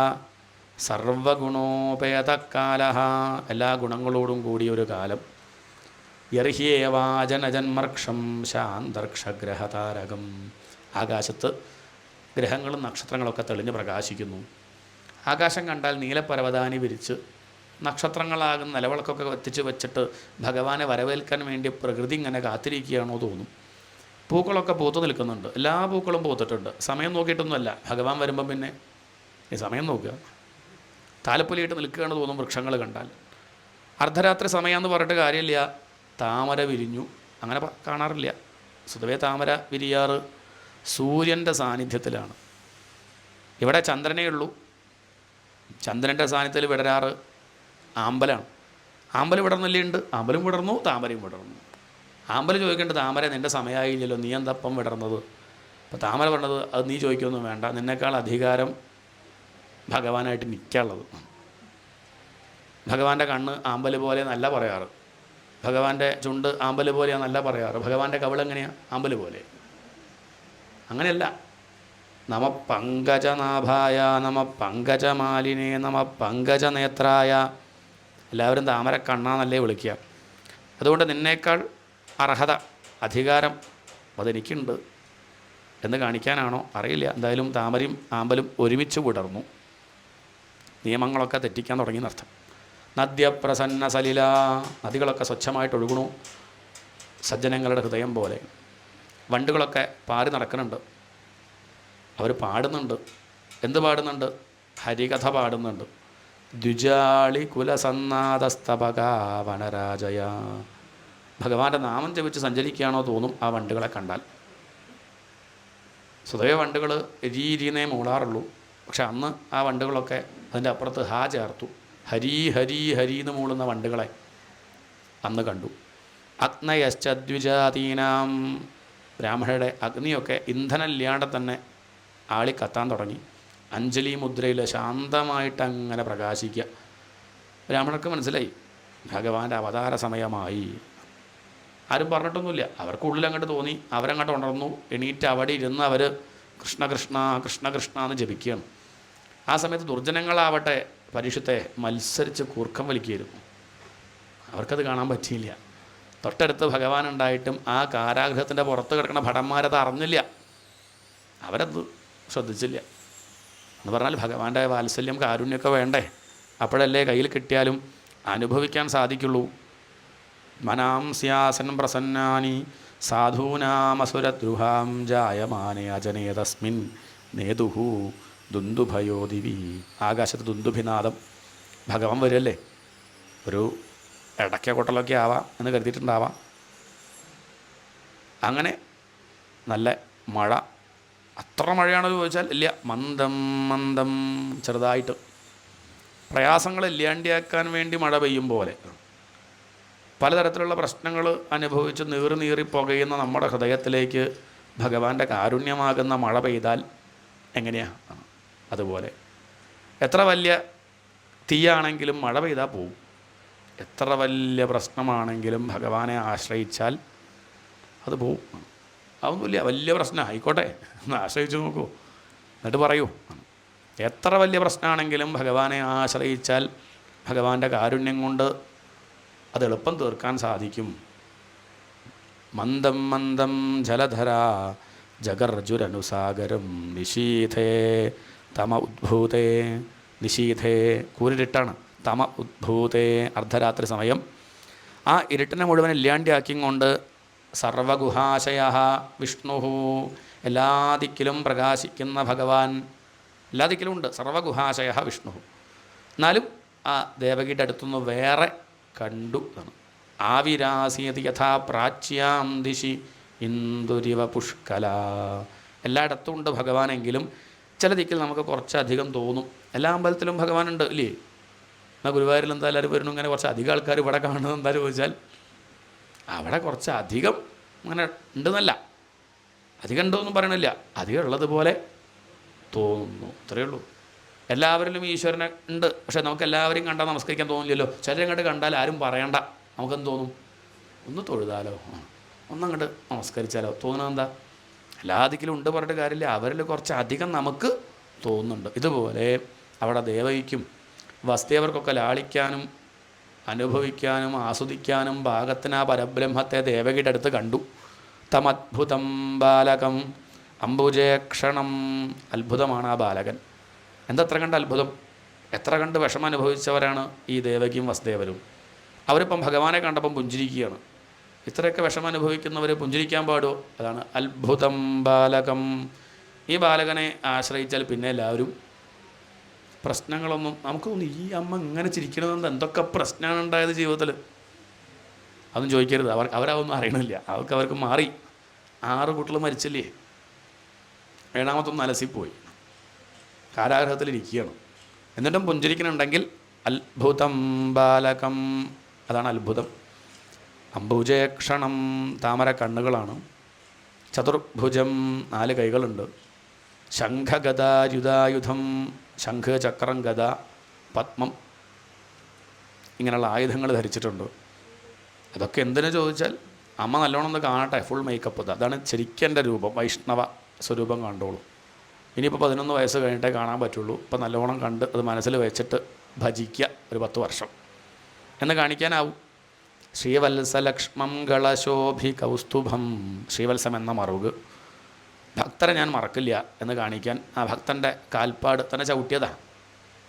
സർവഗുണോപേതകാല, എല്ലാ ഗുണങ്ങളോടും കൂടിയ ഒരു കാലം. യർഹ്യേവാജനജന്മർക്ഷം ശാന്തർക്ഷഗ്രഹതാരകം, ആകാശത്ത് ഗ്രഹങ്ങളും നക്ഷത്രങ്ങളൊക്കെ തെളിഞ്ഞ് പ്രകാശിക്കുന്നു. ആകാശം കണ്ടാൽ നീലപ്പരവതാനി വിരിച്ച് നക്ഷത്രങ്ങളാകുന്ന നിലവിളക്കൊക്കെ എത്തിച്ച് വെച്ചിട്ട് ഭഗവാനെ വരവേൽക്കാൻ വേണ്ടി പ്രകൃതി ഇങ്ങനെ കാത്തിരിക്കുകയാണോ തോന്നും. പൂക്കളൊക്കെ പൂത്തു നിൽക്കുന്നുണ്ട്, എല്ലാ പൂക്കളും പൂത്തിട്ടുണ്ട്. സമയം നോക്കിയിട്ടൊന്നുമല്ല, ഭഗവാൻ വരുമ്പം പിന്നെ ഈ സമയം നോക്കുക, താലപ്പൊലിയിട്ട് നിൽക്കുകയാണ് തോന്നും വൃക്ഷങ്ങൾ കണ്ടാൽ. അർദ്ധരാത്രി സമയമെന്ന് പറഞ്ഞിട്ട് കാര്യമില്ല, താമര വിരിഞ്ഞു, അങ്ങനെ കാണാറില്ല. സ്വതവേ താമര വിരിയാറ് സൂര്യൻ്റെ സാന്നിധ്യത്തിലാണ്. ഇവിടെ ചന്ദ്രനേ ഉള്ളൂ, ചന്ദ്രൻ്റെ സാന്നിധ്യത്തിൽ വിടരാറ് ആമ്പലാണ്. ആമ്പൽ വിടർന്നില്ലേ ഉണ്ട്, ആമ്പലും വിടർന്നു, താമരയും വിടർന്നു. ആമ്പൽ ചോദിക്കേണ്ടത് താമര നിൻ്റെ സമയമായില്ലല്ലോ, നീ എന്തപ്പം വിടർന്നത്? അപ്പോൾ താമര പറഞ്ഞത് അത് നീ ചോദിക്കൊന്നും വേണ്ട, നിന്നേക്കാൾ അധികാരം ഭഗവാനായിട്ട് നിൽക്കാനുള്ളത്. ഭഗവാന്റെ കണ്ണ് ആമ്പൽ പോലെ നല്ല പറയാറ്, ഭഗവാന്റെ ചുണ്ട് ആമ്പൽ പോലെയാണ് നല്ല പറയാറ്, ഭഗവാന്റെ കവിളെങ്ങനെയാണ് ആമ്പൽ പോലെ. അങ്ങനെയല്ല. നമ പങ്കജനാഭായ നമ പങ്കജമാലിനേ നമ പങ്കജനേത്രായ, എല്ലാവരും താമര കണ്ണാന്നല്ലേ വിളിക്കുക. അതുകൊണ്ട് നിന്നേക്കാൾ അർഹത, അധികാരം അതെനിക്കുണ്ട് എന്ന് കാണിക്കാനാണോ അറിയില്ല. എന്തായാലും താമരയും ആമ്പലും ഒരുമിച്ച് വിടർന്നു. നിയമങ്ങളൊക്കെ തെറ്റിക്കാൻ തുടങ്ങിയെന്നർത്ഥം. നദ്യപ്രസന്ന സലില, നദികളൊക്കെ സ്വച്ഛമായിട്ട് ഒഴുകണു സജ്ജനങ്ങളുടെ ഹൃദയം പോലെ. വണ്ടുകളൊക്കെ പാറി നടക്കുന്നുണ്ട്, അവർ പാടുന്നുണ്ട്. എന്ത് പാടുന്നുണ്ട്? ഹരികഥ പാടുന്നുണ്ട്. ദ്വിജാളി കുലസന്നാദസ്തപക വനരാജയ, ഭഗവാന്റെ നാമം ജപിച്ച് സഞ്ചരിക്കുകയാണോ തോന്നും ആ വണ്ടുകളെ കണ്ടാൽ. സ്വതവേ വണ്ടുകൾ രീതിയെന്നേ മൂളാറുള്ളൂ, പക്ഷെ അന്ന് ആ വണ്ടുകളൊക്കെ അതിൻ്റെ അപ്പുറത്ത് ഹാ ചേർത്തു. ഹരി ഹരി ഹരി എന്ന് മൂളുന്ന വണ്ടുകളെ അന്ന് കണ്ടു. അഗ്നയശ്ചദ്വിജാതീനാം, ബ്രാഹ്മണരുടെ അഗ്നിയൊക്കെ ഇന്ധനമില്ലാണ്ട് തന്നെ ആളി കത്താൻ തുടങ്ങി. അഞ്ജലി മുദ്രയിൽ ശാന്തമായിട്ട് അങ്ങനെ പ്രകാശിക്കുക. ബ്രാഹ്മണർക്ക് മനസ്സിലായി ഭഗവാന്റെ അവതാര സമയമായി. ആരും പറഞ്ഞിട്ടൊന്നുമില്ല, അവർക്കുള്ളിൽ അങ്ങോട്ട് തോന്നി. അവരങ്ങോട്ട് ഉണർന്നു. എണീറ്റ് അവിടെ ഇരുന്ന് അവർ കൃഷ്ണ കൃഷ്ണ കൃഷ്ണ കൃഷ്ണ എന്ന് ജപിക്കുകയാണ്. ആ സമയത്ത് ദുർജനങ്ങളാവട്ടെ പരീക്ഷത്തെ മത്സരിച്ച് കൂർക്കം വലിക്കുകയായിരുന്നു. അവർക്കത് കാണാൻ പറ്റിയില്ല. തൊട്ടടുത്ത് ഭഗവാൻ ഉണ്ടായിട്ടും ആ കാരാഗൃഹത്തിൻ്റെ പുറത്ത് കിടക്കുന്ന ഭടന്മാരത് അറിഞ്ഞില്ല, അവരത് ശ്രദ്ധിച്ചില്ല. എന്ന് പറഞ്ഞാൽ ഭഗവാന്റെ വാത്സല്യം കാരുണ്യമൊക്കെ വേണ്ടേ? അപ്പോഴല്ലേ കയ്യിൽ കിട്ടിയാലും അനുഭവിക്കാൻ സാധിക്കുള്ളൂ. മനാംസ്യാസൻ പ്രസന്നാനി സാധൂനാമസുരദ്രുഹാം ജായമാനേ അജനേ തസ്മിൻ നേതുഹു ദുന്ദുഭയോ ദിവി. ആകാശത്ത് ദുന്ദുഭിനാദം. ഭഗവാൻ വരുമല്ലേ, ഒരു ഇടയ്ക്ക കൊട്ടലൊക്കെ ആവാം എന്ന് കരുതിയിട്ടുണ്ടാവാം. അങ്ങനെ നല്ല മഴ. അത്ര മഴയാണെന്ന് ചോദിച്ചാൽ ഇല്ല, മന്ദം മന്ദം ചെറുതായിട്ട്. പ്രയാസങ്ങൾ ഇല്ലാണ്ടിയാക്കാൻ വേണ്ടി മഴ പെയ്യും പോലെ. പലതരത്തിലുള്ള പ്രശ്നങ്ങൾ അനുഭവിച്ച് നീറി പുകയുന്ന നമ്മുടെ ഹൃദയത്തിലേക്ക് ഭഗവാന്റെ കാരുണ്യമാകുന്ന മഴ പെയ്താൽ എങ്ങനെയാണ്? അതുപോലെ എത്ര വലിയ തീയാണെങ്കിലും മഴ പെയ്താൽ പോവും. എത്ര വലിയ പ്രശ്നമാണെങ്കിലും ഭഗവാനെ ആശ്രയിച്ചാൽ അത് പോവും. അതൊന്നുമില്ല, വലിയ പ്രശ്നം ആയിക്കോട്ടെ ഒന്ന് ആശ്രയിച്ച് നോക്കൂ, എന്നിട്ട് പറയൂ. എത്ര വലിയ പ്രശ്നമാണെങ്കിലും ഭഗവാനെ ആശ്രയിച്ചാൽ ഭഗവാന്റെ കാരുണ്യം കൊണ്ട് അത് എളുപ്പം തീർക്കാൻ സാധിക്കും. മന്ദം മന്ദം ജലധര ജഗർജുരനുസാഗരം നിശീഥേ തമ ഉദ്ഭൂതേ. നിശീഥേ കൂരിരുട്ടാണ്, തമ ഉദ്ഭൂതേ അർദ്ധരാത്രി സമയം. ആ ഇരുട്ടിനെ മുഴുവൻ ഇല്ലാണ്ടിയാക്കിയും കൊണ്ട് സർവഗുഹാശയ വിഷ്ണു, എല്ലാ ദിക്കിലും പ്രകാശിക്കുന്ന ഭഗവാൻ. എല്ലാ ദിക്കിലും ഉണ്ട് സർവഗുഹാശയ വിഷ്ണു. എന്നാലും ആ ദേവകിയുടെ അടുത്തുനിന്ന് വേറെ കണ്ടു. ആവിരാസീതി യഥാ പ്രാച്യാം ദിശി ഇന്ദുരിവ പുഷ്കല. എല്ലായിടത്തും ഉണ്ട് ഭഗവാനെങ്കിലും ചില ദിക്കിൽ നമുക്ക് കുറച്ചധികം തോന്നും. എല്ലാ അമ്പലത്തിലും ഭഗവാനുണ്ട് ഇല്ലേ? എന്നാൽ ഗുരുവായൂരിൽ എന്താ എല്ലാവരും വരുന്നു, ഇങ്ങനെ കുറച്ച് അധികം ആൾക്കാർ ഇവിടെ കാണുന്നത് എന്താ ചോദിച്ചാൽ അവിടെ കുറച്ച് അധികം അങ്ങനെ ഉണ്ടെന്നല്ല, അധികം ഉണ്ടോയെന്നും പറയണില്ല, അധികം ഉള്ളതുപോലെ തോന്നുന്നു, അത്രയേ ഉള്ളൂ. എല്ലാവരിലും ഈശ്വരനെ ഉണ്ട്, പക്ഷേ നമുക്ക് എല്ലാവരെയും കണ്ടാൽ നമസ്കരിക്കാൻ തോന്നില്ലല്ലോ. ചിലരങ്ങോട്ട് കണ്ടാൽ ആരും പറയണ്ട, നമുക്കെന്ത് തോന്നും? ഒന്ന് തൊഴുതാലോ, ഒന്നങ്ങോട്ട് നമസ്കരിച്ചാലോ തോന്നുന്നത് എന്താ? എല്ലാ ദിക്കിലും ഉണ്ട് പറഞ്ഞിട്ട് കാര്യമില്ല, അവരിൽ കുറച്ച് അധികം നമുക്ക് തോന്നുന്നുണ്ട്. ഇതുപോലെ അവിടെ ദേവകിക്കും വസുദേവർക്കൊക്കെ ലാളിക്കാനും അനുഭവിക്കാനും ആസ്വദിക്കാനും പാകത്തിന് ആ പരബ്രഹ്മത്തെ ദേവകിയുടെ അടുത്ത് കണ്ടു. തമദ്ഭുതം ബാലകം അംബുജേക്ഷണം. അത്ഭുതമാണ് ആ ബാലകൻ. എന്തത്ര കണ്ട് അത്ഭുതം, എത്ര കണ്ട് വിഷമം അനുഭവിച്ചവരാണ് ഈ ദേവകിയും വസുദേവരും. അവരിപ്പം ഭഗവാനെ കണ്ടപ്പം പുഞ്ചിരിക്കുകയാണ്. ഇത്രയൊക്കെ വിഷമം അനുഭവിക്കുന്നവർ പുഞ്ചിരിക്കാൻ പാടുമോ? അതാണ് അത്ഭുതം ബാലകം. ഈ ബാലകനെ ആശ്രയിച്ചാൽ പിന്നെ എല്ലാവരും പ്രശ്നങ്ങളൊന്നും നമുക്ക് തോന്നി, ഈ അമ്മ ഇങ്ങനെ ചിരിക്കണമെന്ന് എന്തൊക്കെ പ്രശ്നമാണ് ഉണ്ടായത് ജീവിതത്തിൽ, അതൊന്നും ചോദിക്കരുത്. അവരതൊന്നും അറിയണില്ല. അവർക്ക് മാറി. 6 കുട്ടികൾ മരിച്ചില്ലേ, 7ാമത്തൊന്നും അലസിപ്പോയി, കാരാഗ്രഹത്തിലിരിക്കുകയാണ്. എന്നിട്ടും പുഞ്ചിരിക്കുന്നുണ്ടെങ്കിൽ അത്ഭുതം ബാലകം, അതാണ് അത്ഭുതം. അംബുജേക്ഷണം, താമര കണ്ണുകളാണ്. ചതുർഭുജം, 4 കൈകളുണ്ട്. ശംഖഗദായുധായുധം, ശംഖ് ചക്രം ഗദ പത്മം, ഇങ്ങനെയുള്ള ആയുധങ്ങൾ ധരിച്ചിട്ടുണ്ട്. അതൊക്കെ എന്തിനു ചോദിച്ചാൽ അമ്മ നല്ലോണം ഒന്ന് കാണട്ടെ, ഫുൾ മേക്കപ്പ്. അതാണ് ശരിക്കെൻ്റെ രൂപം, വൈഷ്ണവ സ്വരൂപം കണ്ടോളൂ. ഇനിയിപ്പോൾ 11 വയസ്സ് കഴിഞ്ഞിട്ടേ കാണാൻ പറ്റുള്ളൂ. ഇപ്പം നല്ലോണം കണ്ട് അത് മനസ്സിൽ വെച്ചിട്ട് ഭജിക്കുക ഒരു 10 വർഷം എന്ന് കാണിക്കാനാവും. ശ്രീവത്സലക്ഷ്മം ഗളശോഭി കൗസ്തുഭം, ശ്രീവത്സം എന്ന മറുക്. ഭക്തരെ ഞാൻ മറക്കില്ല എന്ന് കാണിക്കാൻ ആ ഭക്തൻ്റെ കാൽപ്പാട് തന്നെ ചവിട്ടിയതാണ്,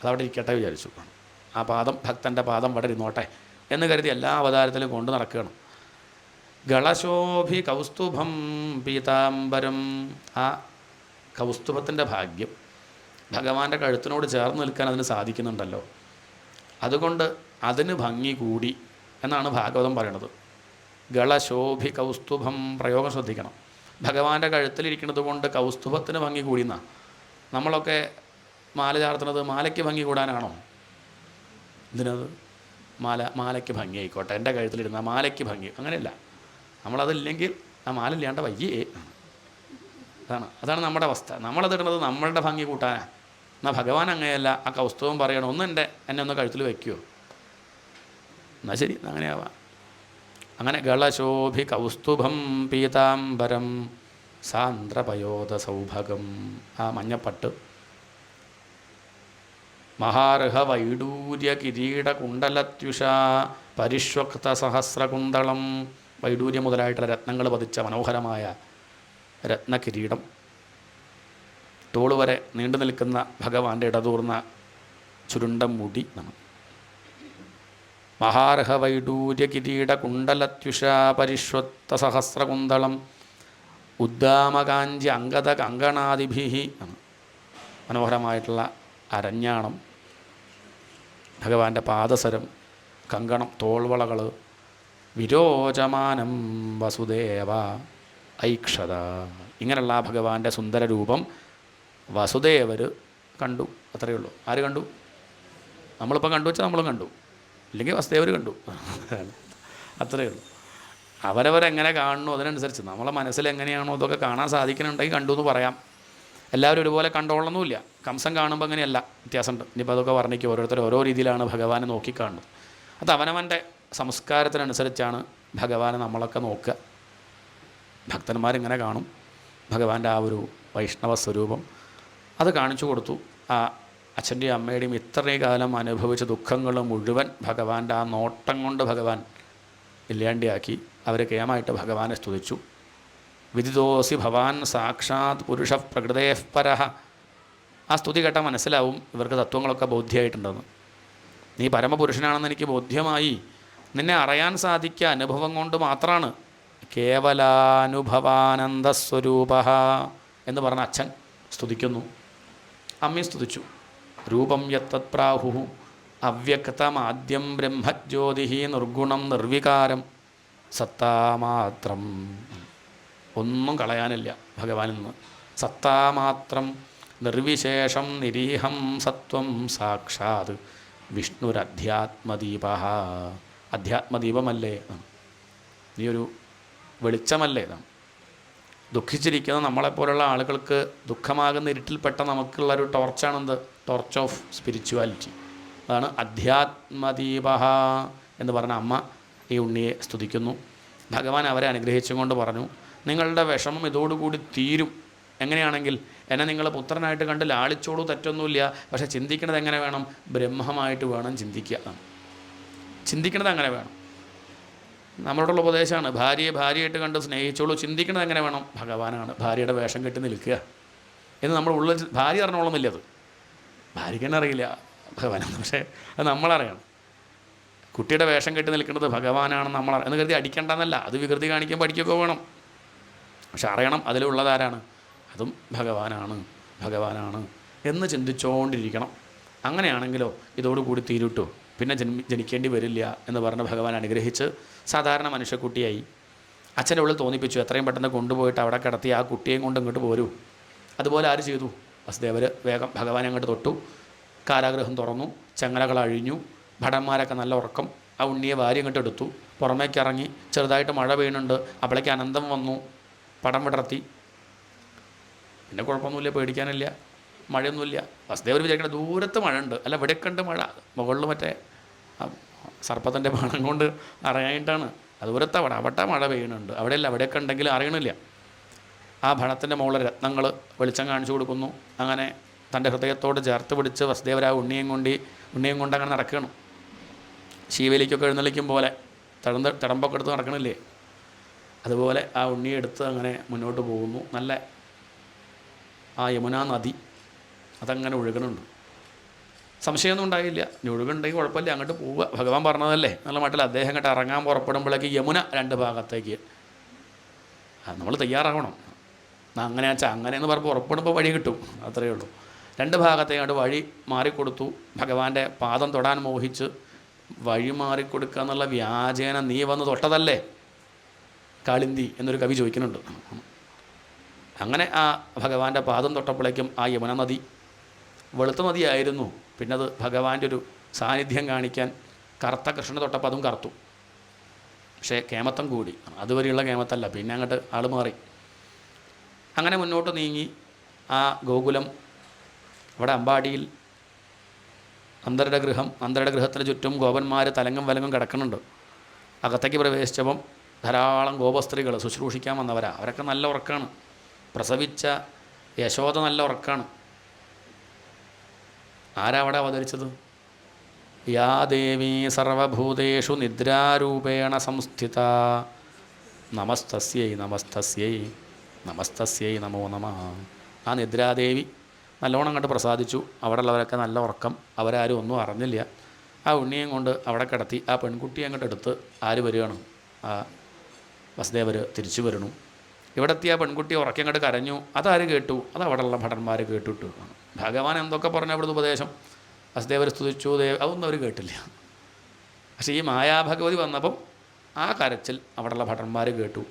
അതവിടെ ഇരിക്കട്ടെ വിചാരിച്ചു. ആ പാദം, ഭക്തൻ്റെ പാദം ഇവിടെ ഇരുന്നോട്ടെ എന്ന് കരുതി എല്ലാ അവതാരത്തിലും കൊണ്ട് നടക്കുകയാണ്. ഗളശോഭി കൗസ്തുഭം പീതാംബരം, ആ കൗസ്തുഭത്തിൻ്റെ ഭാഗ്യം ഭഗവാന്റെ കഴുത്തിനോട് ചേർന്ന് നിൽക്കാൻ അതിന് സാധിക്കുന്നുണ്ടല്ലോ. അതുകൊണ്ട് അതിന് ഭംഗി കൂടി എന്നാണ് ഭാഗവതം പറയണത്. ഗളശോഭി കൗസ്തുഭം, പ്രയോഗം ശ്രദ്ധിക്കണം. ഭഗവാന്റെ കഴുത്തിലിരിക്കുന്നത് കൊണ്ട് കൗസ്തുഭത്തിന് ഭംഗി കൂടിയെന്നാണ്. നമ്മളൊക്കെ മാല ചാർത്തുന്നത് മാലയ്ക്ക് ഭംഗി കൂടാനാണോ? ഇതിനത് മാലയ്ക്ക് ഭംഗി ആയിക്കോട്ടെ, എൻ്റെ കഴുത്തിലിരുന്ന മാലയ്ക്ക് ഭംഗി, അങ്ങനെയല്ല. നമ്മളതില്ലെങ്കിൽ ആ മാല ഇല്ലാണ്ട് വയ്യേ. അതാണ് നമ്മുടെ അവസ്ഥ. നമ്മളതിടുന്നത് നമ്മളുടെ ഭംഗി കൂട്ടാനാണ്. എന്നാൽ ഭഗവാൻ അങ്ങനെയല്ല. ആ കൗസ്തുഭം പറയണം, എന്നെ ഒന്ന് കഴുത്തിൽ വയ്ക്കുമോ? എന്നാൽ ശരി, അങ്ങനെയാവാം. അങ്ങനെ ഗളശോഭി കൗസ്തുഭം പീതാംബരം സാന്ദ്രപയോധ സൗഭഗം, ആ മഞ്ഞപ്പട്ട്, മഹാർഹ വൈഡൂര്യ കിരീട കുണ്ടലത്യുഷ പരിഷ്വക്ത സഹസ്രകുന്തളം, വൈഡൂര്യം മുതലായിട്ടുള്ള രത്നങ്ങൾ പതിച്ച മനോഹരമായ രത്നകിരീടം, തോള് വരെ നീണ്ടു നിൽക്കുന്ന ഭഗവാന്റെ ഇടതൂർന്ന ചുരുണ്ട മുടി. മഹാർഹ വൈഡൂര്യ കിരീട കുണ്ടലത്യുഷ പരിഷ്വക്ത സഹസ്രകുന്തളം ഉദ്ദാമകാഞ്ചി അംഗത കങ്കണാദിഭിഹി, മനോഹരമായിട്ടുള്ള അരഞ്ഞാണം, ഭഗവാന്റെ പാദസരം, കങ്കണം, തോൾവളകൾ, വിരോചമാനം വസുദേവ ഐക്ഷത, ഇങ്ങനെയുള്ള ആ ഭഗവാന്റെ സുന്ദര രൂപം വസുദേവർ കണ്ടു. അത്രയേ ഉള്ളൂ. ആര് കണ്ടു? നമ്മളിപ്പോൾ കണ്ടു വെച്ചാൽ നമ്മളും കണ്ടു, ഇല്ലെങ്കിൽ വസുദേവർ കണ്ടു. അത്രയേ ഉള്ളൂ. അവരവരെങ്ങനെ കാണുന്നു അതിനനുസരിച്ച് നമ്മളെ മനസ്സിൽ എങ്ങനെയാണോ അതൊക്കെ കാണാൻ സാധിക്കുന്നുണ്ടെങ്കിൽ കണ്ടു എന്ന് പറയാം. എല്ലാവരും ഒരുപോലെ കണ്ടോളണമെന്നില്ല. കംസൻ കാണുമ്പോൾ അങ്ങനെയല്ല, വ്യത്യാസമുണ്ട്. ഇനിയിപ്പോൾ അതൊക്കെ വർണ്ണിക്കും. ഓരോരുത്തർ ഓരോ രീതിയിലാണ് ഭഗവാനെ നോക്കിക്കാണുന്നത്. അത് അവനവൻ്റെ സംസ്കാരത്തിനനുസരിച്ചാണ് ഭഗവാനെ നമ്മളൊക്കെ നോക്കുക. ഭക്തന്മാരിങ്ങനെ കാണും ഭഗവാന്റെ ആ ഒരു വൈഷ്ണവ സ്വരൂപം. അത് കാണിച്ചു കൊടുത്തു. ആ അച്ഛൻ്റെയും അമ്മയുടെയും ഇത്രയും കാലം അനുഭവിച്ച ദുഃഖങ്ങൾ മുഴുവൻ ഭഗവാന്റെ ആ നോട്ടം കൊണ്ട് ഭഗവാൻ ഇല്ലാണ്ടിയാക്കി. അവർ കേമായിട്ട് ഭഗവാനെ സ്തുതിച്ചു. വിദിതോസി ഭവാൻ സാക്ഷാത് പുരുഷ പ്രകൃതേഃ പരഃ. ആ സ്തുതി കേട്ടാൽ മനസ്സിലാവും ഇവർക്ക് തത്വങ്ങളൊക്കെ ബോധ്യമായിട്ടുണ്ടെന്ന്. നീ പരമപുരുഷനാണെന്ന് എനിക്ക് ബോധ്യമായി. നിന്നെ അറിയാൻ സാധിക്കുക അനുഭവം കൊണ്ട് മാത്രമാണ്. കേവലാനുഭവാനന്ദസ്വരൂപ എന്ന് പറഞ്ഞ അച്ഛൻ സ്തുതിക്കുന്നു. അമ്മയും സ്തുതിച്ചു. രൂപം യത്തത് പ്രാഹു അവ്യക്തമാദ്യം ബ്രഹ്മജ്യോതി നിർഗുണം നിർവികാരം സത്താമാത്രം. ഒന്നും കളയാനില്ല ഭഗവാനിൽ നിന്ന്. സത്താമാത്രം നിർവിശേഷം നിരീഹം സത്വം സാക്ഷാത് വിഷ്ണുരധ്യാത്മദീപ. അധ്യാത്മദീപമല്ലേ നീ, ഒരു വെളിച്ചമല്ലേ. ദുഃഖിച്ചിരിക്കുന്ന നമ്മളെപ്പോലുള്ള ആളുകൾക്ക് ദുഃഖമാകുന്ന ഇരുട്ടിൽപ്പെട്ട നമുക്കുള്ളൊരു ടോർച്ചാണെന്ത്? Torch of spirituality. അതാണ് അധ്യാത്മദീപ എന്ന് പറഞ്ഞ അമ്മ ഈ ഉണ്ണിയെ സ്തുതിക്കുന്നു. ഭഗവാൻ അവരെ അനുഗ്രഹിച്ചുകൊണ്ട് പറഞ്ഞു, നിങ്ങളുടെ വിഷമം ഇതോടുകൂടി തീരും. എങ്ങനെയാണെങ്കിൽ എന്നെ നിങ്ങൾ പുത്രനായിട്ട് കണ്ട് ലാളിച്ചോളൂ, തെറ്റൊന്നുമില്ല. പക്ഷേ ചിന്തിക്കുന്നത് എങ്ങനെ വേണം? ബ്രഹ്മമായിട്ട് വേണം ചിന്തിക്കുക. ചിന്തിക്കുന്നത് അങ്ങനെ വേണം. നമ്മളോടുള്ള ഉപദേശമാണ്, ഭാര്യയെ ഭാര്യയായിട്ട് കണ്ട് സ്നേഹിച്ചോളൂ. ചിന്തിക്കുന്നത് എങ്ങനെ വേണം? ഭഗവാനാണ്. ഭാര്യയുടെ വേഷം കെട്ടി നിൽക്കുക എന്ന് നമ്മൾ ഉള്ളിൽ ഭാര്യ അറിഞ്ഞോളുമില്ല. അത് ഭാര്യയ്ക്ക് തന്നെ അറിയില്ല ഭഗവാനാണ്, പക്ഷേ അത് നമ്മളറിയണം. കുട്ടിയുടെ വേഷം കെട്ടി നിൽക്കുന്നത് ഭഗവാനാണെന്ന് നമ്മൾ എന്ന് കരുതി അടിക്കേണ്ടെന്നല്ല. അത് വികൃതി കാണിക്കാൻ പഠിക്കുകയൊക്കെ വേണം. പക്ഷെ അറിയണം അതിലുള്ളതാരാണ്? അതും ഭഗവാനാണ് എന്ന് ചിന്തിച്ചുകൊണ്ടിരിക്കണം. അങ്ങനെയാണെങ്കിലോ ഇതോടുകൂടി തീരുട്ടോ, പിന്നെ ജനിക്കേണ്ടി വരില്ല എന്ന് പറഞ്ഞ് ഭഗവാൻ അനുഗ്രഹിച്ച് സാധാരണ മനുഷ്യക്കുട്ടിയായി. അച്ഛൻ്റെ ഉള്ളിൽ തോന്നിപ്പിച്ചു, എത്രയും പെട്ടെന്ന് കൊണ്ടുപോയിട്ട് അവിടെ കിടത്തി ആ കുട്ടിയെയും കൊണ്ട് ഇങ്ങോട്ട് പോരൂ. അതുപോലെ ആര് ചെയ്തു? വസുദേവർ വേഗം ഭഗവാനെ അങ്ങോട്ട് തൊട്ടു. കാരാഗൃഹം തുറന്നു, ചങ്ങലകൾ അഴിഞ്ഞു, ഭടന്മാരൊക്കെ നല്ല ഉറക്കം. ആ ഉണ്ണിയെ വാരി അങ്ങോട്ട് എടുത്തു, പുറമേക്ക് ഇറങ്ങി. ചെറുതായിട്ട് മഴ പെയ്യുന്നുണ്ട്. അപ്പോഴേക്ക് അനന്തം വന്നു, പടം വിടർത്തി. പിന്നെ കുഴപ്പമൊന്നുമില്ല, പേടിക്കാനില്ല, മഴയൊന്നുമില്ല. വസുദേവർ വിചാരിക്കേണ്ട ദൂരത്ത് മഴ ഉണ്ട്, അല്ല ഇവിടെ കണ്ട് മഴ മുകളിൽ മറ്റേ സർപ്പത്തിൻ്റെ ബാണം കൊണ്ട് അറിയാനായിട്ടാണ്. ദൂരത്ത് അവിടെ മഴ പെയ്യുന്നുണ്ട്, അവിടെയല്ല, അവിടെയൊക്കെ ഉണ്ടെങ്കിൽ അറിയണില്ല. ആ ഭണത്തിൻ്റെ മുകളിൽ രത്നങ്ങൾ വെളിച്ചം കാണിച്ചു കൊടുക്കുന്നു. അങ്ങനെ തൻ്റെ ഹൃദയത്തോട് ചേർത്ത് പിടിച്ച് വസുദേവർ ആ ഉണ്ണിയും കൊണ്ട് അങ്ങനെ നടക്കണം. ശീവേലിക്കൊക്കെ എഴുന്നള്ളിക്കും പോലെ തിടമ്പൊക്കെ എടുത്ത് നടക്കണില്ലേ, അതുപോലെ ആ ഉണ്ണിയെ എടുത്ത് അങ്ങനെ മുന്നോട്ട് പോകുന്നു. നല്ല ആ യമുനാ നദി അതങ്ങനെ ഒഴുകണുണ്ട്. സംശയമൊന്നും ഉണ്ടായില്ല. ഇനി ഒഴുകുണ്ടെങ്കിൽ കുഴപ്പമില്ല, അങ്ങോട്ട് പോവുക, ഭഗവാൻ പറഞ്ഞതല്ലേ എന്നുള്ള മട്ടിൽ അദ്ദേഹം അങ്ങോട്ട് ഇറങ്ങാൻ പുറപ്പെടുമ്പോഴേക്ക് യമുന രണ്ട് ഭാഗത്തേക്ക് നമ്മൾ തയ്യാറാവണം. അങ്ങനെ വെച്ചാൽ അങ്ങനെയെന്ന് പറഞ്ഞ് പുറപ്പെടുമ്പോൾ വഴി കിട്ടും, അത്രയേ ഉള്ളൂ. രണ്ട് ഭാഗത്തേക്കാണ്ട് വഴി മാറിക്കൊടുത്തു. ഭഗവാന്റെ പാദം തൊടാൻ മോഹിച്ച് വഴി മാറിക്കൊടുക്കുക എന്നുള്ള വ്യാജേന നീ വന്ന് തൊട്ടതല്ലേ കാളിന്തി എന്നൊരു കവി ചോദിക്കുന്നുണ്ട്. അങ്ങനെ ആ ഭഗവാന്റെ പാദം തൊട്ടപ്പോഴേക്കും ആ യമുന നദി വെളുത്ത മതിയായിരുന്നു. പിന്നെ അത് ഭഗവാന്റെ ഒരു സാന്നിധ്യം കാണിക്കാൻ കറുത്ത കൃഷ്ണനെ തൊട്ടപ്പോൾ അതും കറുത്തു. പക്ഷേ കേമത്തം കൂടി. അതുവരെയുള്ള കേമത്തല്ല, പിന്നെ അങ്ങോട്ട് ആൾ മാറി. അങ്ങനെ മുന്നോട്ട് നീങ്ങി ആ ഗോകുലം, അവിടെ അമ്പാടിയിൽ നന്ദരുടെ ഗൃഹത്തിന് ചുറ്റും ഗോപന്മാർ തലങ്ങും വലങ്ങും കിടക്കുന്നുണ്ട്. അകത്തേക്ക് പ്രവേശിച്ചപ്പം ധാരാളം ഗോപസ്ത്രീകൾ ശുശ്രൂഷിക്കാൻ വന്നവരാ. അവരൊക്കെ നല്ല ഉറക്കമാണ്. പ്രസവിച്ച യശോദ നല്ല ഉറക്കമാണ്. ആരാ അവിടെ അവതരിച്ചത്? യാ ദേവീ സർവഭൂതേഷു നിദ്രാരൂപേണ സംസ്ഥിത നമസ്തസ്യൈ നമസ്തസ്യൈ നമസ്തസ്യൈ നമോ നമഃ. ആ നിദ്രാദേവി നല്ലോണം അങ്ങോട്ട് പ്രസാദിച്ചു. അവിടെ ഉള്ളവരൊക്കെ നല്ല ഉറക്കം. അവരാരും ഒന്നും അറിഞ്ഞില്ല. ആ ഉണ്ണിയും കൊണ്ട് അവിടെ കിടത്തി. ആ പെൺകുട്ടിയെ അങ്ങോട്ട് എടുത്ത് ആര് വരികയാണ്? ആ വസുദേവർ തിരിച്ചു വരണു. ഇവിടെ എത്തിയ പെൺകുട്ടി ഉറക്കി അങ്ങോട്ട് കരഞ്ഞു. അതാര് കേട്ടു? അത് അവിടെയുള്ള ഭടന്മാർ കേട്ടിട്ടു. ഭഗവാൻ എന്തൊക്കെ പറഞ്ഞ അവിടുത്തെ ഉപദേശം, വസുദേവർ സ്തുതിച്ചു, അതൊന്നും അവർ കേട്ടില്ല. പക്ഷേ ഈ മായാഭഗവതി വന്നപ്പം ആ കരച്ചിൽ അവിടെയുള്ള ഭടന്മാർ കേട്ടു.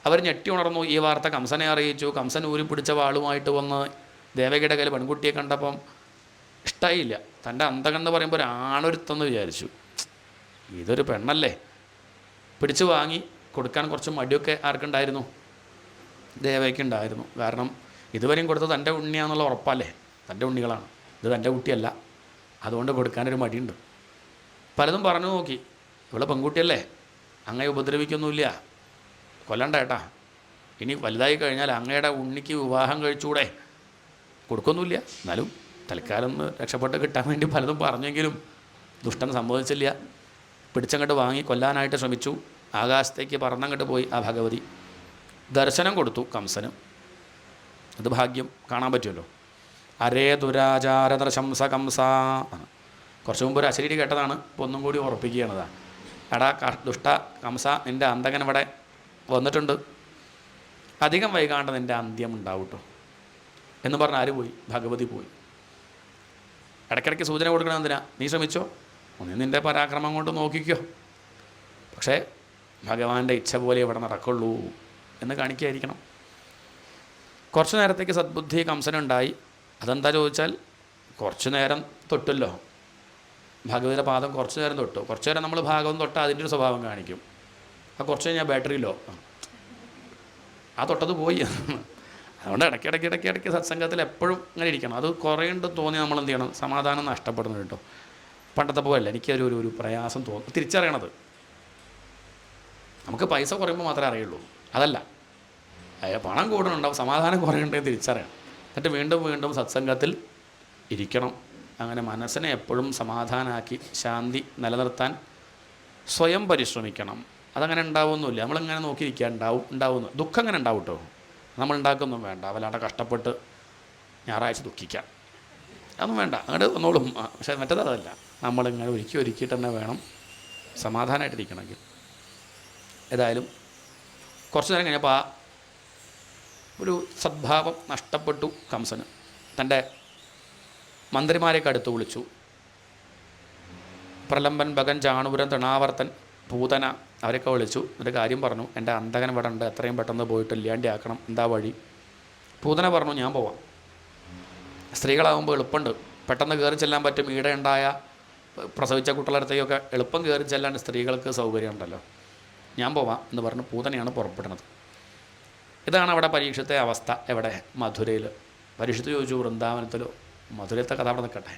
അവർ ഞെട്ടി ഉണർന്നു. ഈ വാർത്ത കംസനെ അറിയിച്ചു. കംസൻ ഊരി പിടിച്ച വാളുമായിട്ട് വന്ന് ദേവകിയുടെ കയ്യിൽ പെൺകുട്ടിയെ കണ്ടപ്പം ഇഷ്ടമായില്ല. തൻ്റെ അന്തകെന്ന് പറയുമ്പോൾ ഒരാണൊരുത്തെന്ന് വിചാരിച്ചു. ഇതൊരു പെണ്ണല്ലേ. പിടിച്ചു വാങ്ങി കൊടുക്കാൻ കുറച്ച് മടിയൊക്കെ ആർക്കുണ്ടായിരുന്നു? ദേവയ്ക്ക് ഉണ്ടായിരുന്നു. കാരണം ഇതുവരെയും കൊടുത്തത് തൻ്റെ ഉണ്ണിയാണെന്നുള്ള ഉറപ്പല്ലേ. തൻ്റെ ഉണ്ണികളാണ്, ഇത് തൻ്റെ കുട്ടിയല്ല. അതുകൊണ്ട് കൊടുക്കാനൊരു മടിയുണ്ട്. പലതും പറഞ്ഞു നോക്കി. ഇവിടെ പെൺകുട്ടിയല്ലേ, അങ്ങയെ ഉപദ്രവിക്കൊന്നുമില്ല, കൊല്ലണ്ട ഏട്ടാ. ഇനി വലുതായി കഴിഞ്ഞാൽ അങ്ങയുടെ ഉണ്ണിക്ക് വിവാഹം കഴിച്ചുകൂടെ? കൊടുക്കൊന്നുമില്ല. എന്നാലും തൽക്കാലം ഒന്ന് രക്ഷപ്പെട്ട് കിട്ടാൻ വേണ്ടി പലതും പറഞ്ഞെങ്കിലും ദുഷ്ടൻ സമ്മതിച്ചില്ല. പിടിച്ചങ്ങോട്ട് വാങ്ങി കൊല്ലാനായിട്ട് ശ്രമിച്ചു. ആകാശത്തേക്ക് പറന്നങ്ങോട്ട് പോയി ആ ഭഗവതി. ദർശനം കൊടുത്തു കംസന്. അത് ഭാഗ്യം, കാണാൻ പറ്റുമല്ലോ. അരേ ദുരാചാര നൃശംസ കംസ. കുറച്ച് മുമ്പ് ഒരു അശരീരി കേട്ടതാണ്, ഇപ്പോൾ ഒന്നും കൂടി ഉറപ്പിക്കുകയാണതാ. എടാ ദുഷ്ട കംസ, നിൻ്റെ അന്തകൻ ഇവിടെ വന്നിട്ടുണ്ട്. അധികം വൈകാണ്ട് നിൻ്റെ അന്ത്യം ഉണ്ടാവും കേട്ടോ എന്ന് പറഞ്ഞ് ആര് പോയി? ഭഗവതി പോയി. ഇടയ്ക്കിടയ്ക്ക് സൂചന കൊടുക്കണം. എന്തിനാ? നീ ശ്രമിച്ചോ, ഒന്ന് നിൻ്റെ പരാക്രമം കൊണ്ട് നോക്കിക്കോ, പക്ഷേ ഭഗവാന്റെ ഇച്ഛ പോലെ ഇവിടെ നടക്കുള്ളൂ എന്ന് കാണിക്കായിരിക്കണം. കുറച്ച് നേരത്തേക്ക് സദ്ബുദ്ധി കംസനുണ്ടായി. അതെന്താ ചോദിച്ചാൽ, കുറച്ച് നേരം തൊട്ടല്ലോ ഭഗവതിയുടെ പാദം, കുറച്ച് നേരം തൊട്ടു. കുറച്ച് നേരം നമ്മൾ ഭാഗവതം തൊട്ടാൽ അതിൻ്റെ ഒരു സ്വഭാവം കാണിക്കും. ആ കുറച്ച് കഴിഞ്ഞാൽ ബാറ്ററിയിലോ ആ തൊട്ടത് പോയി. അതുകൊണ്ട് ഇടയ്ക്കിടയ്ക്ക് സത്സംഗത്തിൽ എപ്പോഴും ഇങ്ങനെ ഇരിക്കണം. അത് കുറേണ്ട് തോന്നി നമ്മൾ എന്ത് ചെയ്യണം? സമാധാനം നഷ്ടപ്പെടുന്നു കേട്ടോ. പണ്ടത്തെ പോലല്ല. എനിക്കൊരു പ്രയാസം തോന്നും. തിരിച്ചറിയണത് നമുക്ക് പൈസ കുറയുമ്പോൾ മാത്രമേ അറിയുള്ളൂ. അതല്ല, പണം കൂടുന്നുണ്ടാവും, സമാധാനം കുറയുന്നുണ്ടെങ്കിൽ തിരിച്ചറിയണം. എന്നിട്ട് വീണ്ടും വീണ്ടും സത്സംഗത്തിൽ ഇരിക്കണം. അങ്ങനെ മനസ്സിനെ എപ്പോഴും സമാധാനമാക്കി ശാന്തി നിലനിർത്താൻ സ്വയം പരിശ്രമിക്കണം. അതങ്ങനെ ഉണ്ടാവുമൊന്നുമില്ല. നമ്മളിങ്ങനെ നോക്കിയിരിക്കുക, ഉണ്ടാവുന്നു. ദുഃഖം അങ്ങനെ ഉണ്ടാവും കേട്ടോ. നമ്മൾ ഉണ്ടാക്കൊന്നും വേണ്ട. വല്ലാണ്ട് കഷ്ടപ്പെട്ട് ഞായറാഴ്ച ദുഃഖിക്കാം, അതൊന്നും വേണ്ട. അങ്ങോട്ട് ഒന്നോളും. പക്ഷേ മറ്റേത് അതല്ല. നമ്മളിങ്ങനെ ഒരുക്കിയിട്ട് തന്നെ വേണം സമാധാനമായിട്ടിരിക്കണമെങ്കിൽ. ഏതായാലും കുറച്ച് നേരം കഴിഞ്ഞപ്പോൾ ആ ഒരു സദ്ഭാവം നഷ്ടപ്പെട്ടു കംസന്. തൻ്റെ മന്ത്രിമാരെയൊക്കെ അടുത്ത് വിളിച്ചു. പ്രലംബൻ, ഭഗൻ, ചാണൂരൻ, തൃണാവർത്തൻ, പൂതന അവരൊക്കെ വിളിച്ചു. ഒരു കാര്യം പറഞ്ഞു, എൻ്റെ അന്തകൻ ഇവിടെ ഉണ്ട്, എത്രയും പെട്ടെന്ന് പോയിട്ട് ഇല്ലാണ്ടിയാക്കണം, എന്താ വഴി? പൂതന പറഞ്ഞു, ഞാൻ പോവാം. സ്ത്രീകളാകുമ്പോൾ എളുപ്പമുണ്ട്, പെട്ടെന്ന് കയറി ചെല്ലാൻ പറ്റും. ഈടെ ഉണ്ടായ പ്രസവിച്ച കുട്ടികളടുത്തേക്കൊക്കെ എളുപ്പം കയറി ചെല്ലാണ്ട് സ്ത്രീകൾക്ക് സൗകര്യമുണ്ടല്ലോ, ഞാൻ പോവാം എന്ന് പറഞ്ഞ് പൂതനയാണ് പുറപ്പെടുന്നത്. ഇതാണ് അവിടെ പരീക്ഷത്തെ അവസ്ഥ. എവിടെ? മധുരയിൽ. പരീക്ഷത്ത് ചോദിച്ചു, വൃന്ദാവനത്തിലോ? മധുരത്തെ കഥ അവിടെ നിൽക്കട്ടെ.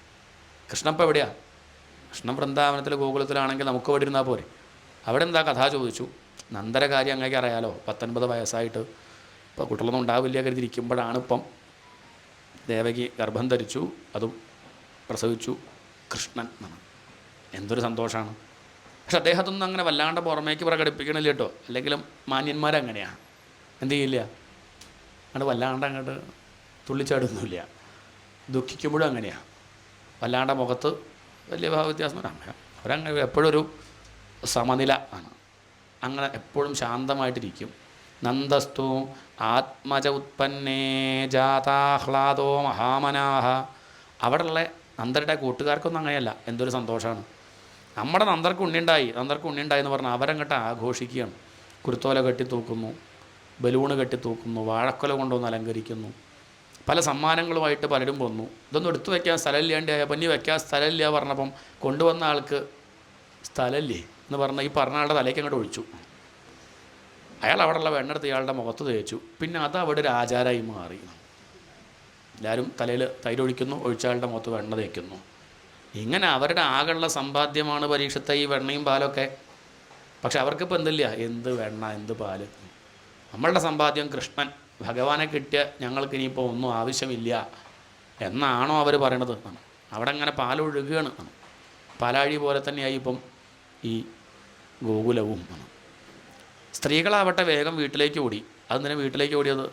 കൃഷ്ണപ്പം എവിടെയാണ്? കൃഷ്ണൻ വൃന്ദാവനത്തിൽ ഗോകുലത്തിലാണെങ്കിൽ നമുക്ക് ഇവിടെ ഇരുന്നാൽ പോരെ. അവിടെ എന്താ കഥ ചോദിച്ചു. നന്ദര കാര്യം അങ്ങേക്ക് അറിയാലോ. 19 വയസ്സായിട്ട് ഇപ്പോൾ കുട്ടികളൊന്നും ഉണ്ടാവില്ല കരുതിയിരിക്കുമ്പോഴാണ് ഇപ്പം ദേവകി ഗർഭം ധരിച്ചു, അതും പ്രസവിച്ചു. കൃഷ്ണൻ എന്തൊരു സന്തോഷമാണ്. പക്ഷെ അദ്ദേഹത്തൊന്നും അങ്ങനെ വല്ലാണ്ട് പുറമേക്ക് പ്രകടിപ്പിക്കണില്ല കേട്ടോ. അല്ലെങ്കിലും മാന്യന്മാരങ്ങനെയാണ്, എന്ത് ചെയ്യില്ല, അങ്ങോട്ട് വല്ലാണ്ട് അങ്ങോട്ട് തുള്ളിച്ചാടൊന്നുമില്ല. ദുഃഖിക്കുമ്പോഴും അങ്ങനെയാണ്. വല്ലാണ്ട് മുഖത്ത് വലിയ ഭാവവ്യത്യാസം അവരങ്ങനെ എപ്പോഴും ഒരു സമനില ആണ്. അങ്ങനെ എപ്പോഴും ശാന്തമായിട്ടിരിക്കും. നന്ദസ്തു ആത്മജ ഉത്പന്നേ ജാതാഹ്ലാദോ മഹാമനാഹ. അവിടെയുള്ള നന്ദരുടെ കൂട്ടുകാർക്കൊന്നും അങ്ങനെയല്ല. എന്തൊരു സന്തോഷമാണ്. നമ്മുടെ നന്ദർക്ക് ഉണ്ണിയുണ്ടായി എന്ന് പറഞ്ഞാൽ അവരങ്ങോട്ട് ആഘോഷിക്കുകയാണ്. കുരുത്തോല കെട്ടി തൂക്കുന്നു, ബലൂണ് കെട്ടി തൂക്കുന്നു, വാഴക്കൊല കൊണ്ടുവന്ന് അലങ്കരിക്കുന്നു. പല സമ്മാനങ്ങളുമായിട്ട് പലരും വന്നു. ഇതൊന്നും എടുത്തു വയ്ക്കാൻ സ്ഥലമില്ലാണ്ടായ പഞ്ഞി വയ്ക്കാൻ സ്ഥലമില്ല പറഞ്ഞപ്പം കൊണ്ടുവന്ന ആൾക്ക് സ്ഥലമില്ലേ എന്ന് പറഞ്ഞാൽ ഈ പറഞ്ഞ ആളുടെ തലേക്ക് അങ്ങോട്ട് ഒഴിച്ചു. അയാൾ അവിടെയുള്ള വെണ്ണെടുത്ത് ഇയാളുടെ മുഖത്ത് തേച്ചു. പിന്നെ അത് അവിടെ ഒരു ആചാരമായി മാറി. എല്ലാവരും തലയിൽ തൈരൊഴിക്കുന്നു, ഒഴിച്ചയാളുടെ മുഖത്ത് വെണ്ണ തേക്കുന്നു. ഇങ്ങനെ അവരുടെ ആകെയുള്ള സമ്പാദ്യമാണ് പരീക്ഷത്തെ ഈ വെണ്ണയും പാലൊക്കെ. പക്ഷെ അവർക്കിപ്പോൾ എന്തില്ല, എന്ത് വെണ്ണ എന്ത് പാല്. നമ്മളുടെ സമ്പാദ്യം കൃഷ്ണൻ, ഭഗവാനെ കിട്ടിയ ഞങ്ങൾക്ക് ഇനിയിപ്പോൾ ഒന്നും ആവശ്യമില്ല എന്നാണോ അവർ പറയണത്? അവിടെ അങ്ങനെ പാലൊഴുകുകയാണ്. പാലാഴി പോലെ തന്നെയായി ഇപ്പം ഈ ഗോകുലവും. സ്ത്രീകളാവട്ടെ വേഗം വീട്ടിലേക്ക് ഓടി. അതെന്തിനാ വീട്ടിലേക്ക് ഓടിയത്?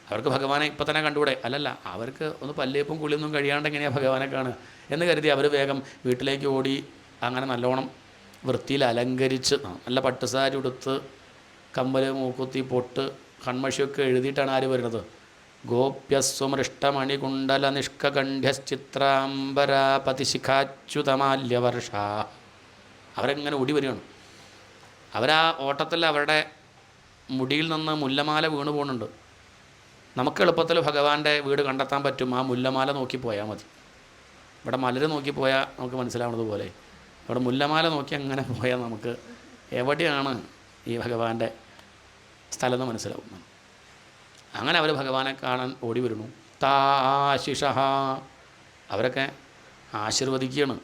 അവർക്ക് ഭഗവാനെ ഇപ്പം തന്നെ കണ്ടുകൂടെ? അല്ലല്ല, അവർക്ക് ഒന്ന് പല്ലേപ്പും കുളിയൊന്നും കഴിയാണ്ട് എങ്ങനെയാണ് ഭഗവാനെ കാണുക എന്ന് കരുതി അവർ വേഗം വീട്ടിലേക്ക് ഓടി. അങ്ങനെ നല്ലോണം വൃത്തിയിൽ അലങ്കരിച്ച് നല്ല പട്ടുസാരി ഉടുത്ത് കമ്മൽ, മൂക്കുത്തി, പൊട്ട്, കൺമഷിയൊക്കെ എഴുതിയിട്ടാണ് ആര് വരുന്നത്? ഗോപ്യസ്വമൃഷ്ടമണികുണ്ടല നിഷ്കകണ്ഠ്യശ്ചിത്രാംബരാപതിശിഖാച്യുതമാല്യവർഷ. അവരെങ്ങനെ ഓടി വരികയാണ്. അവരാ ഓട്ടത്തിൽ അവരുടെ മുടിയിൽ നിന്ന് മുല്ലമാല വീണു പോകുന്നുണ്ട്. നമുക്ക് എളുപ്പത്തിൽ ഭഗവാന്റെ വീട് കണ്ടെത്താൻ പറ്റും. ആ മുല്ലമാല നോക്കി പോയാൽ മതി. ഇവിടെ മലര് നോക്കി പോയാൽ നമുക്ക് മനസ്സിലാവുന്നത് പോലെ ഇവിടെ മുല്ലമാല നോക്കി അങ്ങനെ പോയാൽ നമുക്ക് എവിടെയാണ് ഈ ഭഗവാന്റെ സ്ഥലം എന്ന് മനസ്സിലാവും. അങ്ങനെ അവർ ഭഗവാനെ കാണാൻ ഓടി വരുന്നു. താശിഷ, അവരൊക്കെ ആശീർവദിക്കുകയാണ്.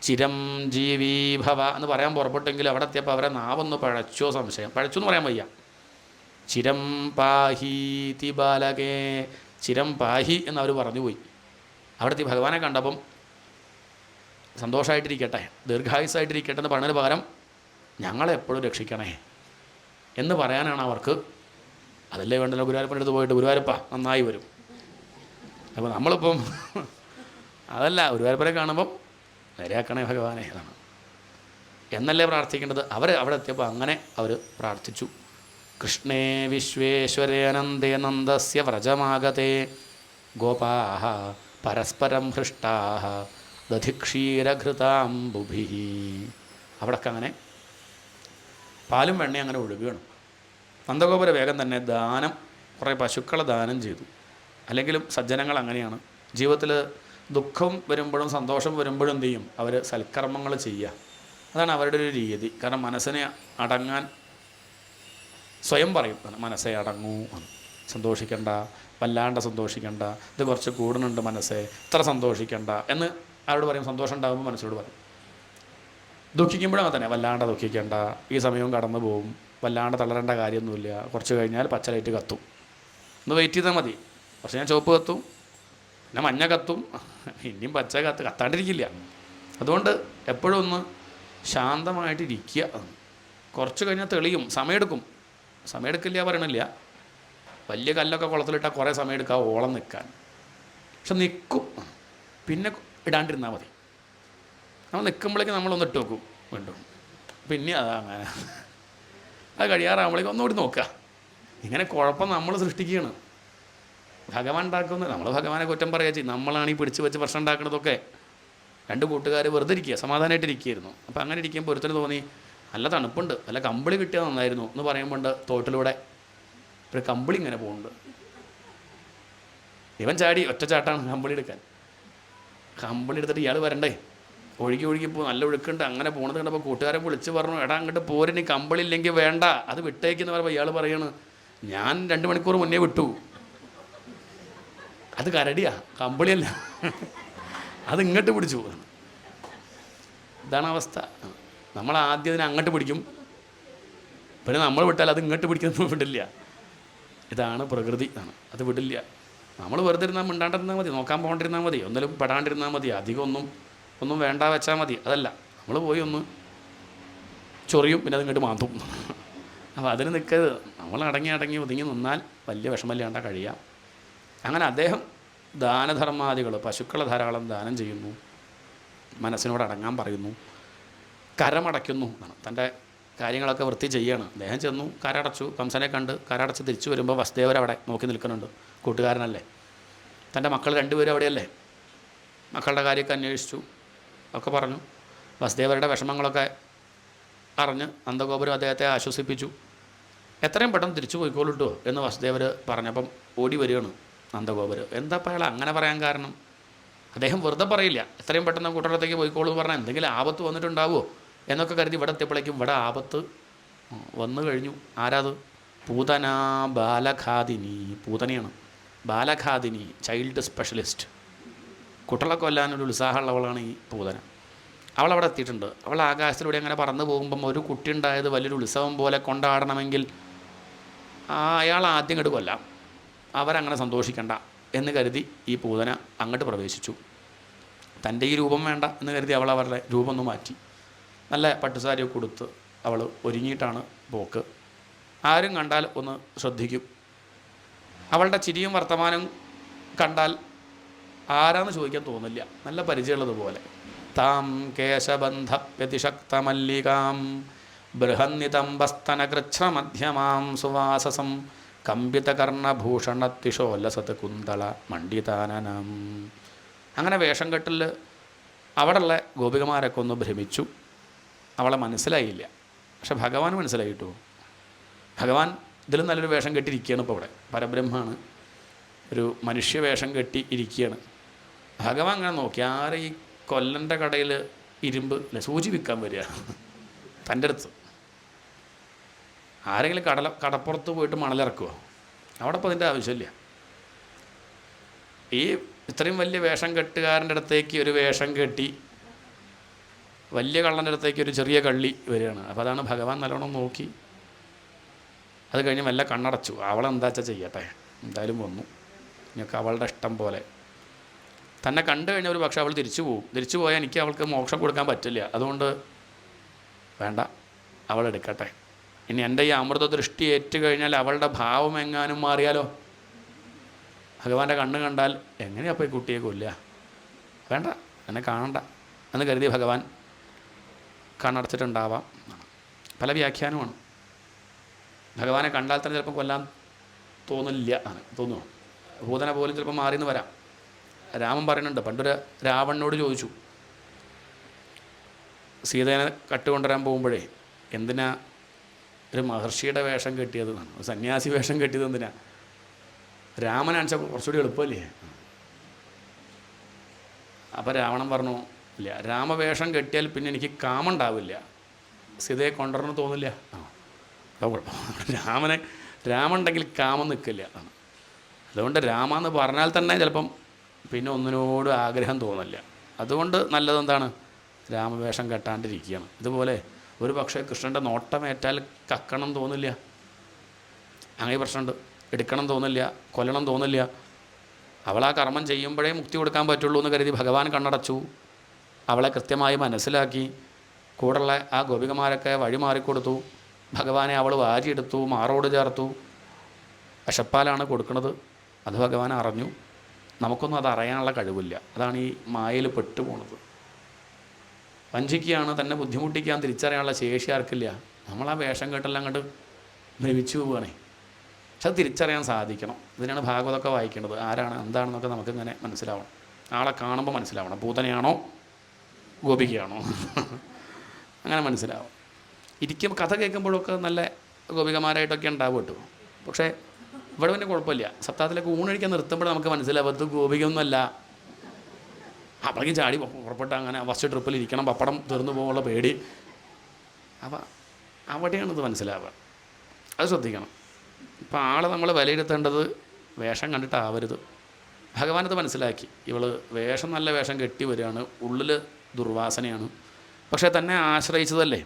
ചിരം ജീവിഭവ എന്ന് പറയാൻ പുറപ്പെട്ടെങ്കിൽ അവിടെ എത്തിയപ്പോൾ അവരെ നാവൊന്ന് പഴച്ചോ സംശയം. പഴച്ചു എന്ന് പറയാൻ വയ്യ. ചിരം പാഹീതി ബാലകേ, ചിരം പാഹി എന്നവർ പറഞ്ഞു പോയി. അവിടുത്തെ ഭഗവാനെ കണ്ടപ്പം സന്തോഷമായിട്ടിരിക്കട്ടെ, ദീർഘായുസ്സായിട്ടിരിക്കട്ടെ എന്ന് പറഞ്ഞതിന് പകരം ഞങ്ങളെപ്പോഴും രക്ഷിക്കണേ എന്ന് പറയാനാണ് അവർക്ക്. അതല്ലേ വേണ്ടല്ലോ, ഗുരുവായൂരപ്പൻ്റെ അടുത്ത് പോയിട്ട് ഗുരുവായൂരപ്പ നന്നായി വരും. അപ്പോൾ നമ്മളിപ്പം അതല്ല, ഗുരുവായൂരപ്പനെ കാണുമ്പം നേരെയാക്കണേ ഭഗവാനെ എന്നാണ് എന്നല്ലേ പ്രാർത്ഥിക്കേണ്ടത്. അവർ അവിടെ എത്തിയപ്പോൾ അങ്ങനെ അവർ പ്രാർത്ഥിച്ചു. കൃഷ്ണേ വിശ്വേശ്വരേ അനന്തേ നന്ദസ്യ വ്രജമാഗതേ ഗോപാഃ പരസ്പരം ഹൃഷ്ടാഃ ദധിക്ഷീരഘൃതാംബുഭിഃ. അവിടൊക്കെ അങ്ങനെ പാലും വെണ്ണയും അങ്ങനെ ഒഴുകുകയാണ്. നന്ദഗോപുര വേഗം തന്നെ ദാനം, കുറേ പശുക്കളെ ദാനം ചെയ്തു. അല്ലെങ്കിലും സജ്ജനങ്ങൾ അങ്ങനെയാണ്. ജീവിതത്തിൽ ദുഃഖം വരുമ്പോഴും സന്തോഷം വരുമ്പോഴും എന്ത് ചെയ്യും? അവർ സൽക്കർമ്മങ്ങൾ ചെയ്യുക. അതാണ് അവരുടെ ഒരു രീതി. കാരണം മനസ്സിനെ അടങ്ങാൻ സ്വയം പറയും, മനസ്സെ അടങ്ങൂ, സന്തോഷിക്കണ്ട, വല്ലാണ്ട് സന്തോഷിക്കണ്ട, ഇത് കുറച്ച് കൂടുന്നുണ്ട് മനസ്സെ, ഇത്ര സന്തോഷിക്കണ്ട എന്ന് അവരോട് പറയും. സന്തോഷം ഉണ്ടാകുമ്പോൾ മനസ്സോട് പറയും. ദുഃഖിക്കുമ്പോഴും തന്നെ വല്ലാണ്ട് ദുഃഖിക്കേണ്ട, ഈ സമയവും കടന്നു പോകും, വല്ലാണ്ട് തളരേണ്ട കാര്യമൊന്നുമില്ല, കുറച്ച് കഴിഞ്ഞാൽ പച്ച ലൈറ്റ് കത്തും, ഒന്ന് വെയിറ്റ് ചെയ്താൽ മതി. കുറച്ച് ഞാൻ ചുവപ്പ് കത്തും, പിന്നെ മഞ്ഞ കത്തും, ഇനിയും പച്ച കത്താണ്ടിരിക്കില്ല. അതുകൊണ്ട് എപ്പോഴും ഒന്ന് ശാന്തമായിട്ടിരിക്കുക. കുറച്ച് കഴിഞ്ഞാൽ തെളിയും, സമയമെടുക്കും. സമയമെടുക്കില്ല പറയണില്ല, വലിയ കല്ലൊക്കെ കുളത്തിലിട്ടാൽ കുറേ സമയം എടുക്കുക ഓളം നിൽക്കാൻ. പക്ഷെ നിൽക്കും. പിന്നെ ഇടാണ്ടിരുന്നാൽ മതി. നമ്മൾ നിൽക്കുമ്പോഴേക്കും നമ്മളൊന്ന് ഇട്ട് വെക്കും വീണ്ടും. പിന്നെ അങ്ങനെ അത് കഴിയാറാകുമ്പോഴേക്കും ഒന്നുകൂടി നോക്കുക. ഇങ്ങനെ കുഴപ്പം നമ്മൾ സൃഷ്ടിക്കുകയാണ്. ഭഗവാൻ ഉണ്ടാക്കുന്നത്, നമ്മൾ ഭഗവാനെ കുറ്റം പറയുക ചെയ്യും. നമ്മളാണ് ഈ പിടിച്ച് വെച്ച് പ്രശ്നം ഉണ്ടാക്കുന്നതൊക്കെ. രണ്ട് കൂട്ടുകാർ വെറുതെ ഇരിക്കുക, സമാധാനമായിട്ടിരിക്കുകയായിരുന്നു. അപ്പോൾ അങ്ങനെ ഇരിക്കുമ്പോൾ ഒരുത്തന് തോന്നി നല്ല തണുപ്പുണ്ട്, നല്ല കമ്പിളി കിട്ടിയാൽ നന്നായിരുന്നു എന്ന് പറയുമ്പോൾ തോട്ടിലൂടെ ഒരു കമ്പിളി ഇങ്ങനെ പോകുന്നുണ്ട്. ഇവൻ ചാടി ഒറ്റ ചാട്ടാണ് കമ്പിളി എടുക്കാൻ. കമ്പിളി എടുത്തിട്ട് ഇയാൾ വരണ്ടേ, ഒഴുകി പോകും, നല്ല ഒഴുക്കുണ്ട്. അങ്ങനെ പോണത് കണ്ടപ്പോൾ കൂട്ടുകാരൻ വിളിച്ച് പറഞ്ഞു, എടാ അങ്ങോട്ട് പോരിനി, കമ്പിളി ഇല്ലെങ്കിൽ വേണ്ട, അത് വിട്ടേക്കെന്ന് പറയുമ്പോൾ ഇയാൾ പറയാണ്, ഞാൻ 2 മണിക്കൂർ മുന്നേ വിട്ടു. അത് കരടിയാ, കമ്പിളിയല്ല, അത് ഇങ്ങോട്ട് പിടിച്ചു. ഇതാണ് അവസ്ഥ. നമ്മൾ ആദ്യം അതിനെ അങ്ങോട്ട് പിടിക്കും, പിന്നെ നമ്മൾ വിട്ടാൽ അത് ഇങ്ങോട്ട് പിടിക്കുന്നത് വിടില്ല. ഇതാണ് പ്രകൃതി, അത് വിടില്ല. നമ്മൾ വെറുതെ ഇരുന്നാൽ മിണ്ടാണ്ടിരുന്നാൽ മതി, നോക്കാൻ പോകണ്ടിരുന്നാൽ മതി, ഒന്നിലും പെടാണ്ടിരുന്നാൽ മതി, അധികം ഒന്നും വേണ്ട വെച്ചാൽ മതി. അതല്ല, നമ്മൾ പോയി ഒന്ന് ചൊറിയും, പിന്നെ അതിങ്ങോട്ട് മാന്തും. അപ്പോൾ അതിന് നിൽക്കരുത്. നമ്മൾ അടങ്ങി ഒതുങ്ങി നിന്നാൽ വലിയ വിഷമമില്ലാണ്ട കഴിയാം. അങ്ങനെ അദ്ദേഹം ദാനധർമാദികൾ, പശുക്കളെ ധാരാളം ദാനം ചെയ്യുന്നു, മനസ്സിനോട് അടങ്ങാൻ പറയുന്നു, കരമടയ്ക്കുന്നു എന്നാണ്. തൻ്റെ കാര്യങ്ങളൊക്കെ വൃത്തി ചെയ്യാണ്. അദ്ദേഹം ചെന്നു, കരടച്ചു, കംസനെ കണ്ട് കരടച്ച് തിരിച്ചു വരുമ്പോൾ വസുദേവർ അവിടെ നോക്കി നിൽക്കുന്നുണ്ട്. കൂട്ടുകാരനല്ലേ, തൻ്റെ മക്കൾ 2 പേരും അവിടെയല്ലേ. മക്കളുടെ കാര്യമൊക്കെ അന്വേഷിച്ചു, ഒക്കെ പറഞ്ഞു. വസുദേവരുടെ വിഷമങ്ങളൊക്കെ അറിഞ്ഞ് നന്ദഗോപുരം അദ്ദേഹത്തെ ആശ്വസിപ്പിച്ചു. എത്രയും പെട്ടെന്ന് തിരിച്ചു പോയിക്കോളിട്ടോ എന്ന് വസുദേവർ പറഞ്ഞപ്പം ഓടി വരികയാണ് നന്ദഗോപർ. എന്താ അയാൾ അങ്ങനെ പറയാൻ കാരണം? അദ്ദേഹം വെറുതെ പറയില്ല, എത്രയും പെട്ടെന്ന് കുട്ടടത്തേക്ക് പോയിക്കോളൂ പറഞ്ഞാൽ എന്തെങ്കിലും ആപത്ത് വന്നിട്ടുണ്ടാവുമോ എന്നൊക്കെ കരുതി ഇവിടെ എത്തിയപ്പോഴേക്കും ഇവിടെ ആപത്ത് വന്നു കഴിഞ്ഞു. ആരാത്? പൂതന ബാലഘാതിനി. പൂതനയാണ്, ബാലഘാതിനി, ചൈൽഡ് സ്പെഷ്യലിസ്റ്റ്. കുട്ടികളെ കൊല്ലാനൊരു ഉത്സാഹമുള്ളവളാണ് ഈ പൂതന. അവളവിടെ എത്തിയിട്ടുണ്ട്. അവൾ ആകാശത്തിലൂടെ അങ്ങനെ പറന്നു പോകുമ്പം ഒരു കുട്ടി ഉണ്ടായത് വലിയൊരു ഉത്സവം പോലെ കൊണ്ടാടണമെങ്കിൽ അയാൾ ആദ്യം ഇങ്ങോട്ട് കൊല്ലാം, അവരങ്ങനെ സന്തോഷിക്കണ്ട എന്ന് കരുതി ഈ പൂതന അങ്ങോട്ട് പ്രവേശിച്ചു. തൻ്റെ ഈ രൂപം വേണ്ട എന്ന് കരുതി അവൾ അവരുടെ രൂപം ഒന്ന് മാറ്റി നല്ല പട്ടുസാരിയൊക്കെ കൊടുത്ത് അവൾ ഒരുങ്ങിയിട്ടാണ് പോക്ക്. ആരും കണ്ടാൽ ഒന്ന് ശ്രദ്ധിക്കും. അവളുടെ ചിരിയും വർത്തമാനം കണ്ടാൽ ആരാന്ന് ചോദിക്കാൻ തോന്നില്ല, നല്ല പരിചയമുള്ളതുപോലെ. താം കേശബന്ധ വ്യതിശക്തമല്ലികാം ബൃഹന്നിതംബസ്തനകൃച്ഛ്രമധ്യമാം സുവാസസം കമ്പിതകർണഭൂഷണത്തിഷോല്ലസത് കുന്തള മണ്ഡിതാനനം. അങ്ങനെ വേഷം കെട്ടിൽ അവിടെയുള്ള ഗോപികമാരൊക്കെ ഒന്ന് ഭ്രമിച്ചു. അവളെ മനസ്സിലായില്ല. പക്ഷെ ഭഗവാൻ മനസ്സിലായിട്ടോ. ഭഗവാൻ ഇതിലും നല്ലൊരു വേഷം കെട്ടിയിരിക്കുകയാണ്. ഇപ്പോൾ ഇവിടെ പരബ്രഹ്മാണ്, ഒരു മനുഷ്യ വേഷം കെട്ടി ഇരിക്കുകയാണ്. ഭഗവാൻ അങ്ങനെ നോക്കി, ആരെ ഈ കൊല്ലൻ്റെ കടയിൽ ഇരുമ്പ് അല്ലെ സൂചി വിൽക്കാൻ വരിക തൻ്റെ അടുത്ത്? ആരെങ്കിലും കടപ്പുറത്ത് പോയിട്ട് മണലിറക്കുമോ? അവിടെ ഇപ്പോൾ അതിൻ്റെ ആവശ്യമില്ല. ഈ ഇത്രയും വലിയ വേഷം കെട്ടുകാരൻ്റെ അടുത്തേക്ക് ഒരു വേഷം കെട്ടി വലിയ കള്ളൻ്റെ അടുത്തേക്ക് ഒരു ചെറിയ കള്ളി വരികയാണ്. അപ്പോൾ അതാണ് ഭഗവാൻ നല്ലോണം നോക്കി. അത് കഴിഞ്ഞ് മെല്ലെ കണ്ണടച്ചു. അവളെന്താ വെച്ചാൽ ചെയ്യട്ടെ, എന്തായാലും വന്നു, ഇനിയൊക്കെ അവളുടെ ഇഷ്ടം പോലെ. തന്നെ കണ്ടു കഴിഞ്ഞാൽ ഒരു പക്ഷേ അവൾ തിരിച്ചു പോകും. തിരിച്ചു പോയാൽ എനിക്ക് അവൾക്ക് മോക്ഷം കൊടുക്കാൻ പറ്റില്ല. അതുകൊണ്ട് വേണ്ട, അവൾ എടുക്കട്ടെ. ഇനി എൻ്റെ ഈ അമൃത ദൃഷ്ടി ഏറ്റു കഴിഞ്ഞാൽ അവളുടെ ഭാവം എങ്ങാനും മാറിയാലോ? ഭഗവാന്റെ കണ്ണ് കണ്ടാൽ എങ്ങനെയപ്പോൾ ഈ കുട്ടിയെ കൊല്ലുക? വേണ്ട, എന്നെ കാണണ്ട എന്ന് കരുതി ഭഗവാൻ കണ്ണടച്ചിട്ടുണ്ടാവാം. പല വ്യാഖ്യാനമാണ്. ഭഗവാനെ കണ്ടാൽ തന്നെ ചിലപ്പോൾ കൊല്ലാൻ തോന്നില്ല ആണ് തോന്നുന്നു. ഭൂതന പോലും ചിലപ്പോൾ മാറിയെന്ന് വരാം. രാമൻ പറയുന്നുണ്ട്, പണ്ടൊരു രാവണനോട് ചോദിച്ചു, സീതേനെ കട്ടുകൊണ്ടുവരാൻ പോകുമ്പോഴേ എന്തിനാ ഒരു മഹർഷിയുടെ വേഷം കെട്ടിയത് എന്നാണ്, ഒരു സന്യാസി വേഷം കെട്ടിയത് എന്തിനാ? രാമനാണെച്ചാൽ കുറച്ചുകൂടി എളുപ്പമല്ലേ? അപ്പോൾ രാവണൻ പറഞ്ഞു, ഇല്ല, രാമവേഷം കെട്ടിയാൽ പിന്നെ എനിക്ക് കാമം ഉണ്ടാവില്ല, സീതയെ കൊണ്ടുവരണം തോന്നില്ല. അപ്പോൾ കുഴപ്പം, രാമുണ്ടെങ്കിൽ കാമം നിൽക്കില്ല. അതുകൊണ്ട് രാമ എന്ന് പറഞ്ഞാൽ തന്നെ ചിലപ്പം പിന്നെ ഒന്നിനോട് ആഗ്രഹം തോന്നില്ല. അതുകൊണ്ട് നല്ലതെന്താണ്? രാമവേഷം കെട്ടാണ്ടിരിക്കുകയാണ്. ഇതുപോലെ ഒരു പക്ഷേ കൃഷ്ണൻ്റെ നോട്ടമേറ്റാൽ കക്കണം തോന്നില്ല, അങ്ങനെ പ്രശ്നമുണ്ട്. എടുക്കണം തോന്നില്ല, കൊല്ലണം തോന്നില്ല. അവൾ ആ കർമ്മം ചെയ്യുമ്പോഴേ മുക്തി കൊടുക്കാൻ പറ്റുള്ളൂ എന്ന് കരുതി ഭഗവാൻ കണ്ണടച്ചു. അവളെ കൃത്യമായി മനസ്സിലാക്കി. കൂടെയുള്ള ആ ഗോപികമാരൊക്കെ വഴി മാറിക്കൊടുത്തു. ഭഗവാനെ അവൾ വാരിയെടുത്തു, മാറോട് ചേർത്തു. വിശപ്പാലാണ് കൊടുക്കുന്നത്. അത് ഭഗവാൻ അറിഞ്ഞു. നമുക്കൊന്നും അത് അറിയാനുള്ള കഴിവില്ല. അതാണ് ഈ മായയിൽ പെട്ടുപോണത്. വഞ്ചിക്കുകയാണ്, തന്നെ ബുദ്ധിമുട്ടിക്കാൻ തിരിച്ചറിയാനുള്ള ശേഷി ആർക്കില്ല. നമ്മൾ ആ വേഷം കെട്ടെല്ലാം അങ്ങോട്ട് ഭ്രമിച്ചു പോവുകയാണേ. പക്ഷെ അത് തിരിച്ചറിയാൻ സാധിക്കണം. ഇതിനാണ് ഭാഗവതമൊക്കെ വായിക്കേണ്ടത്. ആരാണ് എന്താണെന്നൊക്കെ നമുക്കിങ്ങനെ മനസ്സിലാവണം. ആളെ കാണുമ്പോൾ മനസ്സിലാവണം, പൂതനയാണോ ഗോപികയാണോ അങ്ങനെ മനസ്സിലാവും. ഇരിക്കുമ്പോൾ കഥ കേൾക്കുമ്പോഴൊക്കെ നല്ല ഗോപികമാരായിട്ടൊക്കെ ഉണ്ടാവും കേട്ടോ. പക്ഷേ ഇവിടെ പിന്നെ കുഴപ്പമില്ല. സപ്താഹത്തിലേക്ക് ഊണഴിക്കാൻ നിർത്തുമ്പോൾ നമുക്ക് മനസ്സിലാവും അത് ഗോപികയൊന്നുമല്ല. അപ്പോഴേക്കും ചാടി പുറപ്പെട്ട് അങ്ങനെ ഫസ്റ്റ് ട്രിപ്പിൽ ഇരിക്കണം, പപ്പടം തീർന്നു പോകാനുള്ള പേടി. അപ്പം അവിടെയാണിത് മനസ്സിലാവുക. അത് ശ്രദ്ധിക്കണം. ഇപ്പം ആളെ നമ്മൾ വിലയിരുത്തേണ്ടത് വേഷം കണ്ടിട്ടാവരുത്. ഭഗവാനത് മനസ്സിലാക്കി. ഇവൾ വേഷം നല്ല വേഷം കെട്ടി വരികയാണ്, ഉള്ളിൽ ദുർവാസനയാണ്. പക്ഷേ തന്നെ ആശ്രയിച്ചതല്ലേ,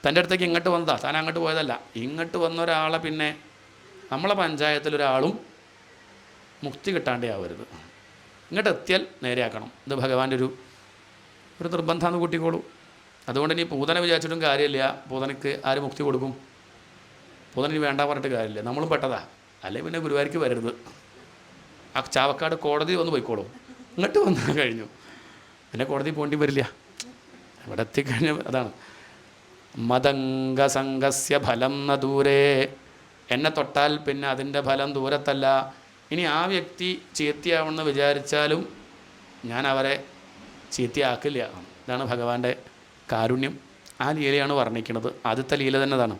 തൻ്റെ അടുത്തേക്ക് ഇങ്ങോട്ട് വന്നതാ, താൻ അങ്ങോട്ട് പോയതല്ല. ഇങ്ങോട്ട് വന്ന ഒരാളെ പിന്നെ നമ്മളെ പഞ്ചായത്തിലൊരാളും മുക്തി കിട്ടാണ്ടേ ആവരുത്. ഇങ്ങോട്ട് എത്തിയാൽ നേരെയാക്കണം. ഇത് ഭഗവാന്റെ ഒരു നിർബന്ധമാണ്, കൂട്ടിക്കോളൂ. അതുകൊണ്ട് ഇനി പൂതന വിചാരിച്ചിട്ടും കാര്യമില്ല. പൂതനയ്ക്ക് ആര് മുക്തി കൊടുക്കും? പൂതനയ്ക്ക് വേണ്ട പറഞ്ഞിട്ട് കാര്യമില്ല. നമ്മളും പെട്ടതാ. അല്ലെങ്കിൽ പിന്നെ ഗുരുവായൂർക്ക് വരരുത്. ആ ചാവക്കാട് കോടതി വന്ന് പോയിക്കോളും. ഇങ്ങോട്ട് വന്നാൽ കഴിഞ്ഞു, പിന്നെ കോടതി പോകേണ്ടി വരില്ല. ഇവിടെ എത്തിക്കഴിഞ്ഞാൽ അതാണ് മതംഗസംഗസ്യ ഫലം ന ദൂരേ. എന്നെ തൊട്ടാൽ പിന്നെ അതിൻ്റെ ഫലം ദൂരത്തല്ല. ഇനി ആ വ്യക്തി ചീത്തയാവണമെന്ന് വിചാരിച്ചാലും ഞാൻ അവരെ ചീത്തയാക്കില്ല. ഇതാണ് ഭഗവാന്റെ കാരുണ്യം. ആ ലീലയാണ് വർണ്ണിക്കുന്നത്. ആദ്യത്തെ ലീല തന്നെ അതാണ്.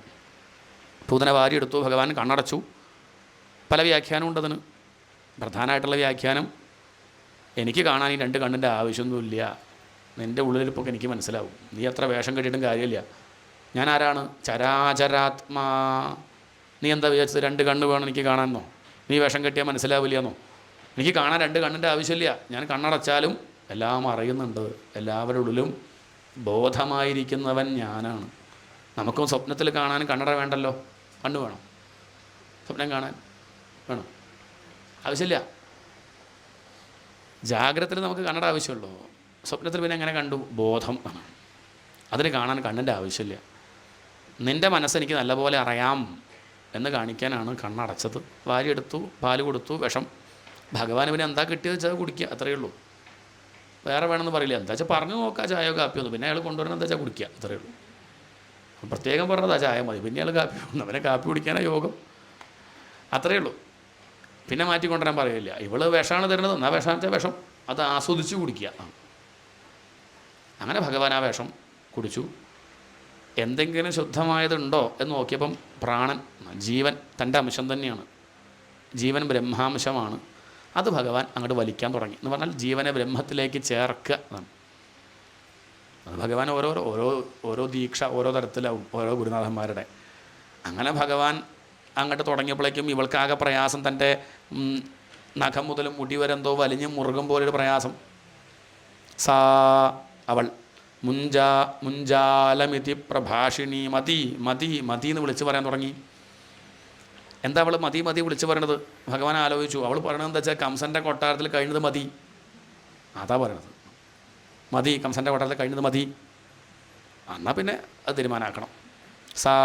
പൂതന വാരിയെടുത്തു, ഭഗവാൻ കണ്ണടച്ചു. പല വ്യാഖ്യാനമുണ്ടതിന്. പ്രധാനമായിട്ടുള്ള വ്യാഖ്യാനം, എനിക്ക് കാണാൻ ഈ 2 കണ്ണിൻ്റെ ആവശ്യമൊന്നുമില്ല, നിൻ്റെ ഉള്ളിലിരിപ്പൊക്കെ എനിക്ക് മനസ്സിലാവും, നീ എത്ര വേഷം കെട്ടിയിട്ടും കാര്യമില്ല, ഞാൻ ആരാണ്? ചരാചരാത്മാ. നീ എന്താ വിചാരിച്ചത് 2 കണ്ണ് വേണം എനിക്ക് കാണാമെന്നോ? നീ വേഷം കെട്ടിയാൽ മനസ്സിലാവില്ലെന്നോ? എനിക്ക് കാണാൻ 2 കണ്ണിൻ്റെ ആവശ്യമില്ല, ഞാൻ കണ്ണടച്ചാലും എല്ലാം അറിയുന്നുണ്ട്, എല്ലാവരുടെ ഉള്ളിലും ബോധമായിരിക്കുന്നവൻ ഞാനാണ്. നമുക്കും സ്വപ്നത്തിൽ കാണാൻ കണ്ണട വേണ്ടല്ലോ, കണ്ണ് വേണം, സ്വപ്നം കാണാൻ വേണം, ആവശ്യമില്ല. ജാഗ്രതയിൽ നമുക്ക് കണ്ണട ആവശ്യമുള്ളൂ, സ്വപ്നത്തിൽ പിന്നെ എങ്ങനെ കണ്ടു? ബോധം ആണ്, അതിന് കാണാൻ കണ്ണിൻ്റെ ആവശ്യമില്ല. നിൻ്റെ മനസ്സെനിക്ക് നല്ലപോലെ അറിയാം എന്ന് കാണിക്കാനാണ് കണ്ണടച്ചത്. വാരിയെടുത്തു, പാല് കൊടുത്തു, വിഷം. ഭഗവാൻ ഇവന് എന്താ കിട്ടിയത് വെച്ചാൽ കുടിക്കുക, അത്രയേ ഉള്ളൂ. വേറെ വേണമെന്ന് പറയില്ല. എന്താ വെച്ചാൽ പറഞ്ഞു നോക്കുക, ചായയോ കാപ്പിയോ ഒന്നും. പിന്നെ അയാൾ കൊണ്ടുവരണം എന്താ വെച്ചാൽ കുടിക്കുക, അത്രയേ ഉള്ളൂ. പ്രത്യേകം പറഞ്ഞതാ ചായ മതി, പിന്നെ അയാൾ കാപ്പി കൊണ്ടു, അവനെ കാപ്പി കുടിക്കാനാണ് യോഗം, അത്രയേ ഉള്ളൂ. പിന്നെ മാറ്റി കൊണ്ടുവരാൻ പറയില്ല. ഇവള് വിഷമാണ് തരുന്നത്, എന്നാൽ വിഷം വെച്ചാൽ വിഷം, അത് ആസ്വദിച്ച് കുടിക്കുക. അങ്ങനെ ഭഗവാൻ ആ വിഷം കുടിച്ചു. എന്തെങ്കിലും ശുദ്ധമായതുണ്ടോ എന്ന് നോക്കിയപ്പം പ്രാണൻ, ജീവൻ തൻ്റെ അംശം തന്നെയാണ്, ജീവൻ ബ്രഹ്മാംശമാണ്. അത് ഭഗവാൻ അങ്ങോട്ട് വലിക്കാൻ തുടങ്ങി. എന്ന് പറഞ്ഞാൽ ജീവനെ ബ്രഹ്മത്തിലേക്ക് ചേർക്കുക എന്നാണ്. അത് ഭഗവാൻ ഓരോ ദീക്ഷ ഓരോ തരത്തിലാവും, ഓരോ ഗുരുനാഥന്മാരുടെ. അങ്ങനെ ഭഗവാൻ അങ്ങോട്ട് തുടങ്ങിയപ്പോഴേക്കും ഇവൾക്കാകെ പ്രയാസം. തൻ്റെ നഖം മുതൽ മുടി വരെ എന്തോ വലിഞ്ഞ് മുറുകും പോലൊരു പ്രയാസം. സാ അവൾ മുഞ്ചാലമിതി പ്രഭാഷിണി മതി മതി മതി എന്ന് വിളിച്ച് പറയാൻ തുടങ്ങി. എന്താ അവൾ മതി മതി വിളിച്ച് പറയണത്? ഭഗവാൻ ആലോചിച്ചു. അവൾ പറയണത് എന്താ വെച്ചാൽ കംസൻ്റെ കൊട്ടാരത്തിൽ കഴിഞ്ഞത് മതി, അതാ പറയണത്. മതി, കംസൻ്റെ കൊട്ടാരത്തിൽ കഴിഞ്ഞത് മതി, എന്നാൽ പിന്നെ അത് തീരുമാനമാക്കണം. സാ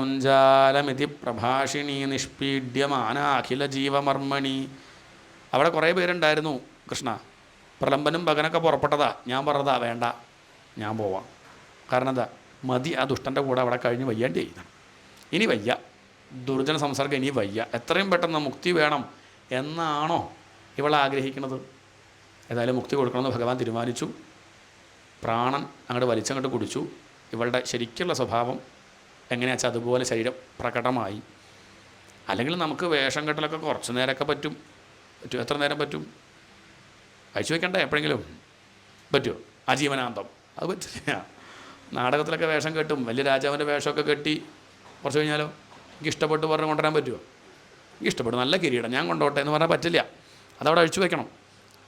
മുഞ്ചാലമിതി പ്രഭാഷിണി നിഷ്പീഡ്യമാന അഖില ജീവമർമ്മണി. അവിടെ കുറേ പേരുണ്ടായിരുന്നു കൃഷ്ണ. പ്രലംബനും ഭഗനൊക്കെ പുറപ്പെട്ടതാ. ഞാൻ പറഞ്ഞതാ വേണ്ട, ഞാൻ പോവാം. കാരണം എന്താ? മതി, ആ ദുഷ്ടൻ്റെ കൂടെ അവിടെ കഴിഞ്ഞ് വയ്യാണ്ട് ചെയ്താണ്. ഇനി വയ്യ, ദുർജന സംസർഗം ഇനി വയ്യ, എത്രയും പെട്ടെന്ന് മുക്തി വേണം എന്നാണോ ഇവൾ ആഗ്രഹിക്കുന്നത്? ഏതായാലും മുക്തി കൊടുക്കണമെന്ന് ഭഗവാൻ തീരുമാനിച്ചു. പ്രാണൻ അങ്ങോട്ട് വലിച്ചങ്ങോട്ട് കുടിച്ചു. ഇവളുടെ ശരിക്കുള്ള സ്വഭാവം എങ്ങനെയാ വെച്ചാൽ അതുപോലെ ശരീരം പ്രകടമായി. അല്ലെങ്കിൽ നമുക്ക് വേഷം കെട്ടലൊക്കെ കുറച്ച് നേരമൊക്കെ പറ്റും. എത്ര നേരം പറ്റും? അയച്ചു വയ്ക്കണ്ടേ എപ്പോഴെങ്കിലും? പറ്റുമോ? ആജീവനാന്തം അത് പറ്റില്ല. നാടകത്തിലൊക്കെ വേഷം കെട്ടും, വലിയ രാജാവിൻ്റെ വേഷമൊക്കെ കെട്ടി കുറച്ച് കഴിഞ്ഞാലോ എനിക്ക് ഇഷ്ടപ്പെട്ട് പറഞ്ഞ് കൊണ്ടുവരാൻ പറ്റുമോ? എനിക്ക് ഇഷ്ടപ്പെട്ടു, നല്ല കിരീടം, ഞാൻ കൊണ്ടോട്ടെ എന്ന് പറഞ്ഞാൽ പറ്റില്ല. അതവിടെ അഴിച്ചു വയ്ക്കണം.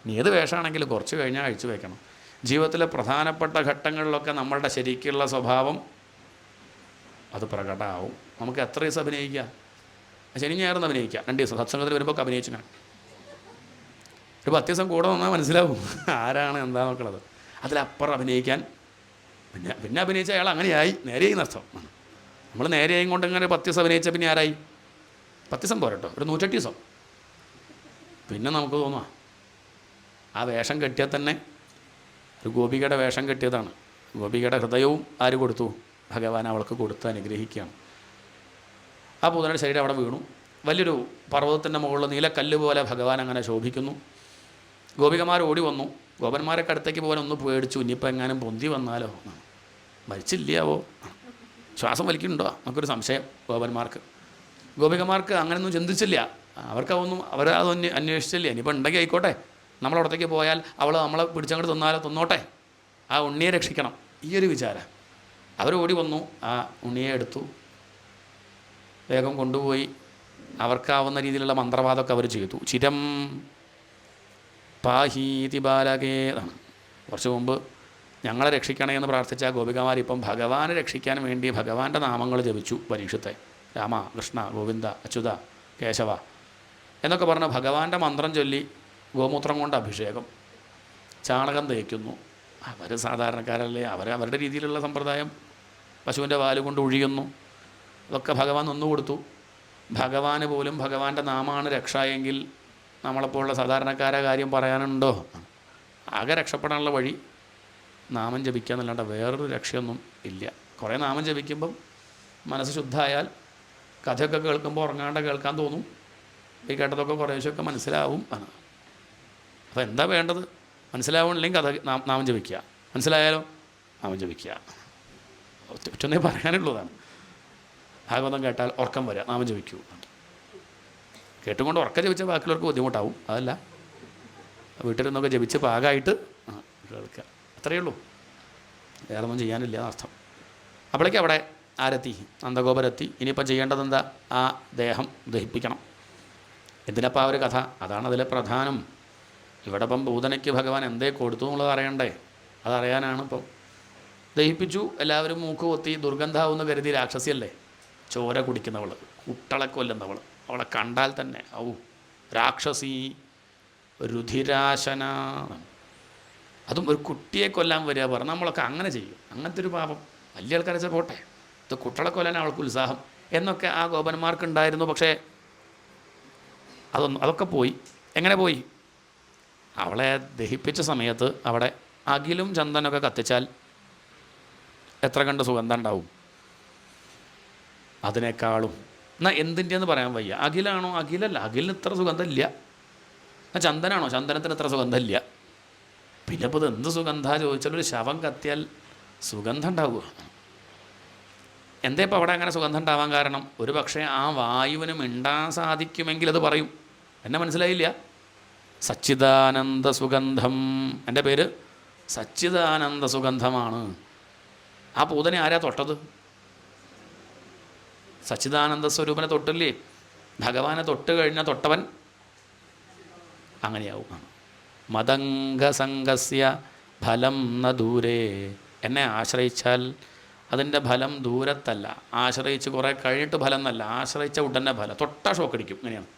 നീ ഏത് വേഷമാണെങ്കിലും കുറച്ച് കഴിഞ്ഞാൽ അഴിച്ചു വയ്ക്കണം. ജീവിതത്തിലെ പ്രധാനപ്പെട്ട ഘട്ടങ്ങളിലൊക്കെ നമ്മളുടെ ശരിക്കുള്ള സ്വഭാവം അത് പ്രകടമാവും. നമുക്ക് എത്ര ദിവസം അഭിനയിക്കുക? ശനി ഞായറും അഭിനയിക്കുക, 2 ദിവസം സത്സംഗത്തിൽ വരുമ്പോൾ അഭിനയിച്ചു. ഞാൻ ഒരു 10 ദിവസം കൂടെ വന്നാൽ മനസ്സിലാവും ആരാണ് എന്താണെന്നുള്ളത്. അതിലപ്പുറം അഭിനയിക്കാൻ പിന്നെ അഭിനയിച്ച അയാൾ അങ്ങനെയായി, നേരെയായി എന്നർത്ഥം. നമ്മൾ നേരെയായും കൊണ്ട് ഇങ്ങനെ 10 ദിവസം അഭിനയിച്ച പിന്നെ ആരായി? 10 ദിവസം പോരട്ടോ, ഒരു 108 ദിവസം. പിന്നെ നമുക്ക് തോന്നുക ആ വേഷം കെട്ടിയാൽ തന്നെ ഒരു ഗോപികയുടെ വേഷം കെട്ടിയതാണ്. ഗോപികയുടെ ഹൃദയവും ആര് കൊടുത്തു? ഭഗവാൻ അവൾക്ക് കൊടുത്ത് അനുഗ്രഹിക്കുകയാണ്. ആ പൂതനയുടെ ശരീരം അവിടെ വീണു. വലിയൊരു പർവ്വതത്തിൻ്റെ മുകളിൽ നീലക്കല്ല് പോലെ ഭഗവാൻ അങ്ങനെ ശോഭിക്കുന്നു. ഗോപികമാർ ഓടി വന്നു. ഗോപന്മാരൊക്കെ അടുത്തേക്ക് പോകാൻ ഒന്ന് പേടിച്ചു, ഇനിയിപ്പോൾ എങ്ങാനും പൊന്തി വന്നാലോ, മരിച്ചില്ലാവോ, ശ്വാസം വലിക്കുന്നുണ്ടോ, നമുക്കൊരു സംശയം ഗോപന്മാർക്ക്. ഗോപികമാർക്ക് അങ്ങനെയൊന്നും ചിന്തിച്ചില്ല. അവർക്കതൊന്നും അവരതൊന്നും അന്വേഷിച്ചില്ല. ഇനിയിപ്പോൾ ഉണ്ടെങ്കിൽ ആയിക്കോട്ടെ, നമ്മളവിടത്തേക്ക് പോയാൽ അവൾ നമ്മളെ പിടിച്ചങ്ങോട്ട് തിന്നോട്ടെ, ആ ഉണ്ണിയെ രക്ഷിക്കണം, ഈ ഒരു വിചാരം. അവർ ഓടി വന്നു, ആ ഉണ്ണിയെ എടുത്തു, വേഗം കൊണ്ടുപോയി അവർക്കാവുന്ന രീതിയിലുള്ള മന്ത്രവാദമൊക്കെ അവർ ചെയ്തു. ചിരം പാഹീതി ബാലകേതാണ്. കുറച്ച് മുമ്പ് ഞങ്ങളെ രക്ഷിക്കണേ എന്ന് പ്രാർത്ഥിച്ച ഗോപികമാരിപ്പം ഭഗവാനെ രക്ഷിക്കാൻ വേണ്ടി ഭഗവാന്റെ നാമങ്ങൾ ജപിച്ചു. പരീക്ഷത്തെ രാമ, കൃഷ്ണ, ഗോവിന്ദ, അച്യുത, കേശവ എന്നൊക്കെ പറഞ്ഞ് ഭഗവാന്റെ മന്ത്രം ചൊല്ലി ഗോമൂത്രം കൊണ്ട് അഭിഷേകം, ചാണകം തേക്കുന്നു. അവർ സാധാരണക്കാരല്ലേ, അവരുടെ രീതിയിലുള്ള സമ്പ്രദായം. പശുവിൻ്റെ വാല് കൊണ്ട് ഒഴിയുന്നു. ഇതൊക്കെ ഭഗവാൻ ഒന്നു കൊടുത്തു. ഭഗവാന് പോലും ഭഗവാന്റെ നാമമാണ് രക്ഷ എങ്കിൽ നമ്മളെപ്പോലുള്ള സാധാരണക്കാരെ കാര്യം പറയാനുണ്ടോ? ആകെ രക്ഷപ്പെടാനുള്ള വഴി നാമം ജപിക്കുക എന്നല്ലാണ്ട് വേറൊരു രക്ഷയൊന്നും ഇല്ല. കുറേ നാമം ജപിക്കുമ്പം മനസ്സ് ശുദ്ധമായാൽ കഥയൊക്കെ കേൾക്കുമ്പോൾ ഉറങ്ങാണ്ട് കേൾക്കാൻ തോന്നും. ഈ കേട്ടതൊക്കെ കുറേശ്ശൊക്കെ മനസ്സിലാവും ആണ്. അപ്പോൾ എന്താ വേണ്ടത്? മനസ്സിലാവണില്ലെങ്കിൽ കഥ നാമം ജപിക്കുക, മനസ്സിലായാലോ നാമം ജപിക്കുക. ഒറ്റൊന്നേ പറയാനുള്ളതാണ്. ഭാഗവതം കേട്ടാൽ ഉറക്കം വരിക, നാമം ജപിക്കൂ. കേട്ടുകൊണ്ട് ഉറക്കം ജപിച്ച ബാക്കിയുള്ളവർക്ക് ബുദ്ധിമുട്ടാവും, അതല്ല, വീട്ടിൽ ജപിച്ച് പാകമായിട്ട് കേൾക്കുക, അത്രയേ ഉള്ളൂ, വേറെ ഒന്നും ചെയ്യാനില്ല എന്നർത്ഥം. അപ്പോഴേക്കും അവിടെ ആരെത്തി? നന്ദഗോപരെത്തി. ഇനിയിപ്പം ചെയ്യേണ്ടത് എന്താ? ആ ദേഹം ദഹിപ്പിക്കണം. എന്തിനപ്പോൾ ആ ഒരു കഥ? അതാണ് അതിലെ പ്രധാനം. ഇവിടെ ഇപ്പം പൂതനയ്ക്ക് ഭഗവാൻ എന്തേ കൊടുത്തു എന്നുള്ളത് അറിയണ്ടേ? അതറിയാനാണ് ഇപ്പം. ദഹിപ്പിച്ചു, എല്ലാവരും മൂക്ക് കൊത്തി, ദുർഗന്ധാവെന്ന് കരുതി. രാക്ഷസിയല്ലേ, ചോര കുടിക്കുന്നവൾ, കുട്ടളെ കൊല്ലുന്നവൾ, അവളെ കണ്ടാൽ തന്നെ രാക്ഷസി, രുധിരാശന. അതും ഒരു കുട്ടിയെ കൊല്ലാൻ വരിക പറഞ്ഞാൽ നമ്മളൊക്കെ അങ്ങനെ ചെയ്യും. അങ്ങനത്തെ ഒരു പാപം വലിയ ആൾക്കാരെ പോട്ടെ, ഇത് കുട്ടളെ കൊല്ലാൻ അവൾക്ക് ഉത്സാഹം എന്നൊക്കെ ആ ഗോപന്മാർക്കുണ്ടായിരുന്നു. പക്ഷേ അതൊക്കെ പോയി. എങ്ങനെ പോയി? അവളെ ദഹിപ്പിച്ച സമയത്ത് അവിടെ അകിലും ചന്ദനമൊക്കെ കത്തിച്ചാൽ എത്ര കണ്ട് സുഗന്ധം ഉണ്ടാവും? അതിനേക്കാളും. എന്നാൽ എന്തിൻ്റെയെന്ന് പറയാൻ വയ്യ. അകിലാണോ? അകിലല്ല, അകിലിന് ഇത്ര സുഗന്ധമില്ല. എന്നാൽ ചന്ദനാണോ? ചന്ദനത്തിന് ഇത്ര സുഗന്ധമില്ല. പിന്നെ ഇപ്പോൾ ഇത് എന്ത് സുഗന്ധ ചോദിച്ചാൽ ഒരു ശവം കത്തിയാൽ സുഗന്ധം ഉണ്ടാവുക. എന്തേ ഇപ്പോൾ അവിടെ അങ്ങനെ സുഗന്ധം ഉണ്ടാവാൻ കാരണം? ഒരു പക്ഷേ ആ വായുവിന് മിണ്ടാൻ സാധിക്കുമെങ്കിൽ അത് പറയും. എന്നെ മനസ്സിലായില്ല? സച്ചിദാനന്ദ സുഗന്ധം, എൻ്റെ പേര് സച്ചിദാനന്ദ സുഗന്ധമാണ്. ആ പൂതനെ ആരാ തൊട്ടത്? സച്ചിദാനന്ദ സ്വരൂപനെ തൊട്ടില്ലേ? ഭഗവാനെ തൊട്ട് കഴിഞ്ഞാൽ തൊട്ടവൻ അങ്ങനെയാവും. മദംഗസംഗസ്യ ഫലം ന ദൂരേ. എന്നെ ആശ്രയിച്ചാൽ അതിൻ്റെ ഫലം ദൂരത്തല്ല, ആശ്രയിച്ച് കുറേ കഴിഞ്ഞിട്ട് ഫലം എന്നല്ല, ആശ്രയിച്ച ഉടനെ ഫലം. തൊട്ടാൽ ഷോക്കടിക്കും. ഇങ്ങനെയാണ്,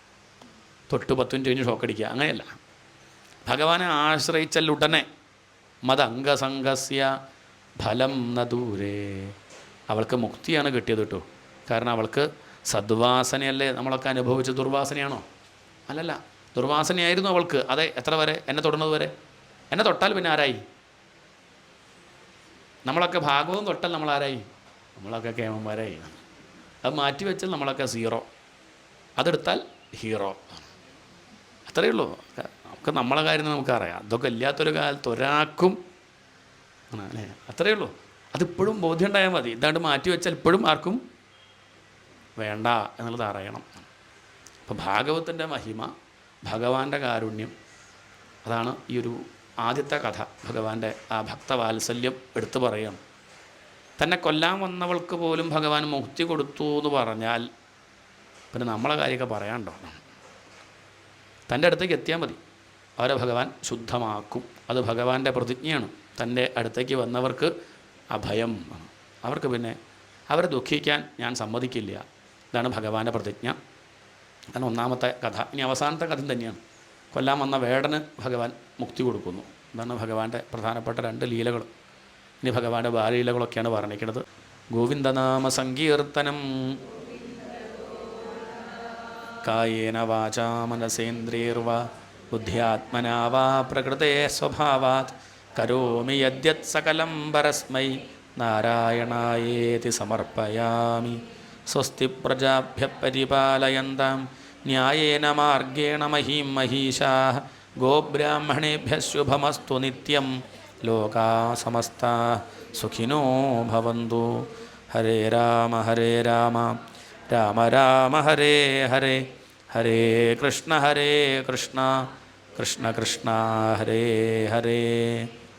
തൊട്ട് 10 മിനിറ്റ് കഴിഞ്ഞ് ഷോക്കടിക്കുക. അങ്ങനെയല്ല, ഭഗവാനെ ആശ്രയിച്ചാൽ ഉടനെ. മദംഗസംഗസ്യ ഫലം ന ദൂരേ. അവൾക്ക് മുക്തിയാണ് കിട്ടിയത് കേട്ടോ. കാരണം അവൾക്ക് സദ്വാസനയല്ലേ നമ്മളൊക്കെ അനുഭവിച്ച. ദുർവാസനയാണോ? അല്ലല്ല, ദുർവാസനയായിരുന്നു അവൾക്ക്. അതെ, എത്ര വരെ? എന്നെ തൊടുന്നത് വരെ. എന്നെ തൊട്ടാൽ പിന്നെ ആരായി? നമ്മളൊക്കെ ഭാഗവതം തൊട്ടാൽ നമ്മളാരായി? നമ്മളൊക്കെ കേമന്മാരായി. അത് മാറ്റി വെച്ചാൽ നമ്മളൊക്കെ സീറോ, അതെടുത്താൽ ഹീറോ. അത്രയേ ഉള്ളൂ. നമുക്ക് നമ്മളെ കാര്യം നമുക്കറിയാം. അതൊക്കെ ഇല്ലാത്തൊരു കാലത്ത് ഒരാൾക്കും അല്ലേ, അത്രയേ ഉള്ളൂ. അതിപ്പോഴും ബോധ്യം ഉണ്ടായാൽ മതി. ഇതാണ്ട് മാറ്റി വെച്ചാൽ ഇപ്പോഴും ആർക്കും വേണ്ട എന്നുള്ളത് അറിയണം. അപ്പോൾ ഭാഗവത്തിൻ്റെ മഹിമ, ഭഗവാന്റെ കാരുണ്യം, അതാണ് ഈ ഒരു ആദ്യത്തെ കഥ. ഭഗവാന്റെ ആ ഭക്തവാത്സല്യം എടുത്തു പറയുകയാണ്. തന്നെ കൊല്ലാൻ വന്നവൾക്ക് പോലും ഭഗവാൻ മുക്തി കൊടുത്തു എന്ന് പറഞ്ഞാൽ പിന്നെ നമ്മളെ കാര്യമൊക്കെ പറയാനുണ്ടോ? തൻ്റെ അടുത്തേക്ക് എത്തിയാൽ മതി, അവരെ ഭഗവാൻ ശുദ്ധമാക്കും. അത് ഭഗവാന്റെ പ്രതിജ്ഞയാണ്. തൻ്റെ അടുത്തേക്ക് വന്നവർക്ക് അഭയം. അവർക്ക് പിന്നെ അവരെ ദുഃഖിക്കാൻ ഞാൻ സമ്മതിക്കില്ല. ഇതാണ് ഭഗവാന്റെ പ്രതിജ്ഞ. അതാണ് ഒന്നാമത്തെ കഥ. ഇനി അവസാനത്തെ കഥ തന്നെയാണ്. കൊല്ലാൻ വന്ന വേടന് ഭഗവാൻ മുക്തി കൊടുക്കുന്നു. ഇതാണ് ഭഗവാന്റെ പ്രധാനപ്പെട്ട 2 ലീലകൾ. ഇനി ഭഗവാന്റെ ബാലലീലകളൊക്കെയാണ് വർണ്ണിക്കുന്നത്. ഗോവിന്ദനാമ സങ്കീർത്തനം കായേന വാചാ മനസേന്ദ്രിയർവാ ബുദ്ധ്യാത്മനാ വാ പ്രകൃതേ സ്വഭാവാത് കരോമി യദ്യത് സകലം പരസ്മൈ നാരായണായേതി സമർപ്പയാമി. സ്വസ്തി പ്രജാഭ്യ പരിപാലയന്താം ന്യായേന മാർഗേണ മഹീം മഹീഷാഃ. ഗോബ്രാഹ്മണേഭ്യ ശുഭമസ്തു നിത്യം. ലോകാ സമസ്താ സുഖിനോ ഭവന്തു. ഹരേ രാമ രാമ രാമ ഹരേ ഹരേ, ഹരേ കൃഷ്ണ കൃഷ്ണ കൃഷ്ണ ഹരേ ഹരേ.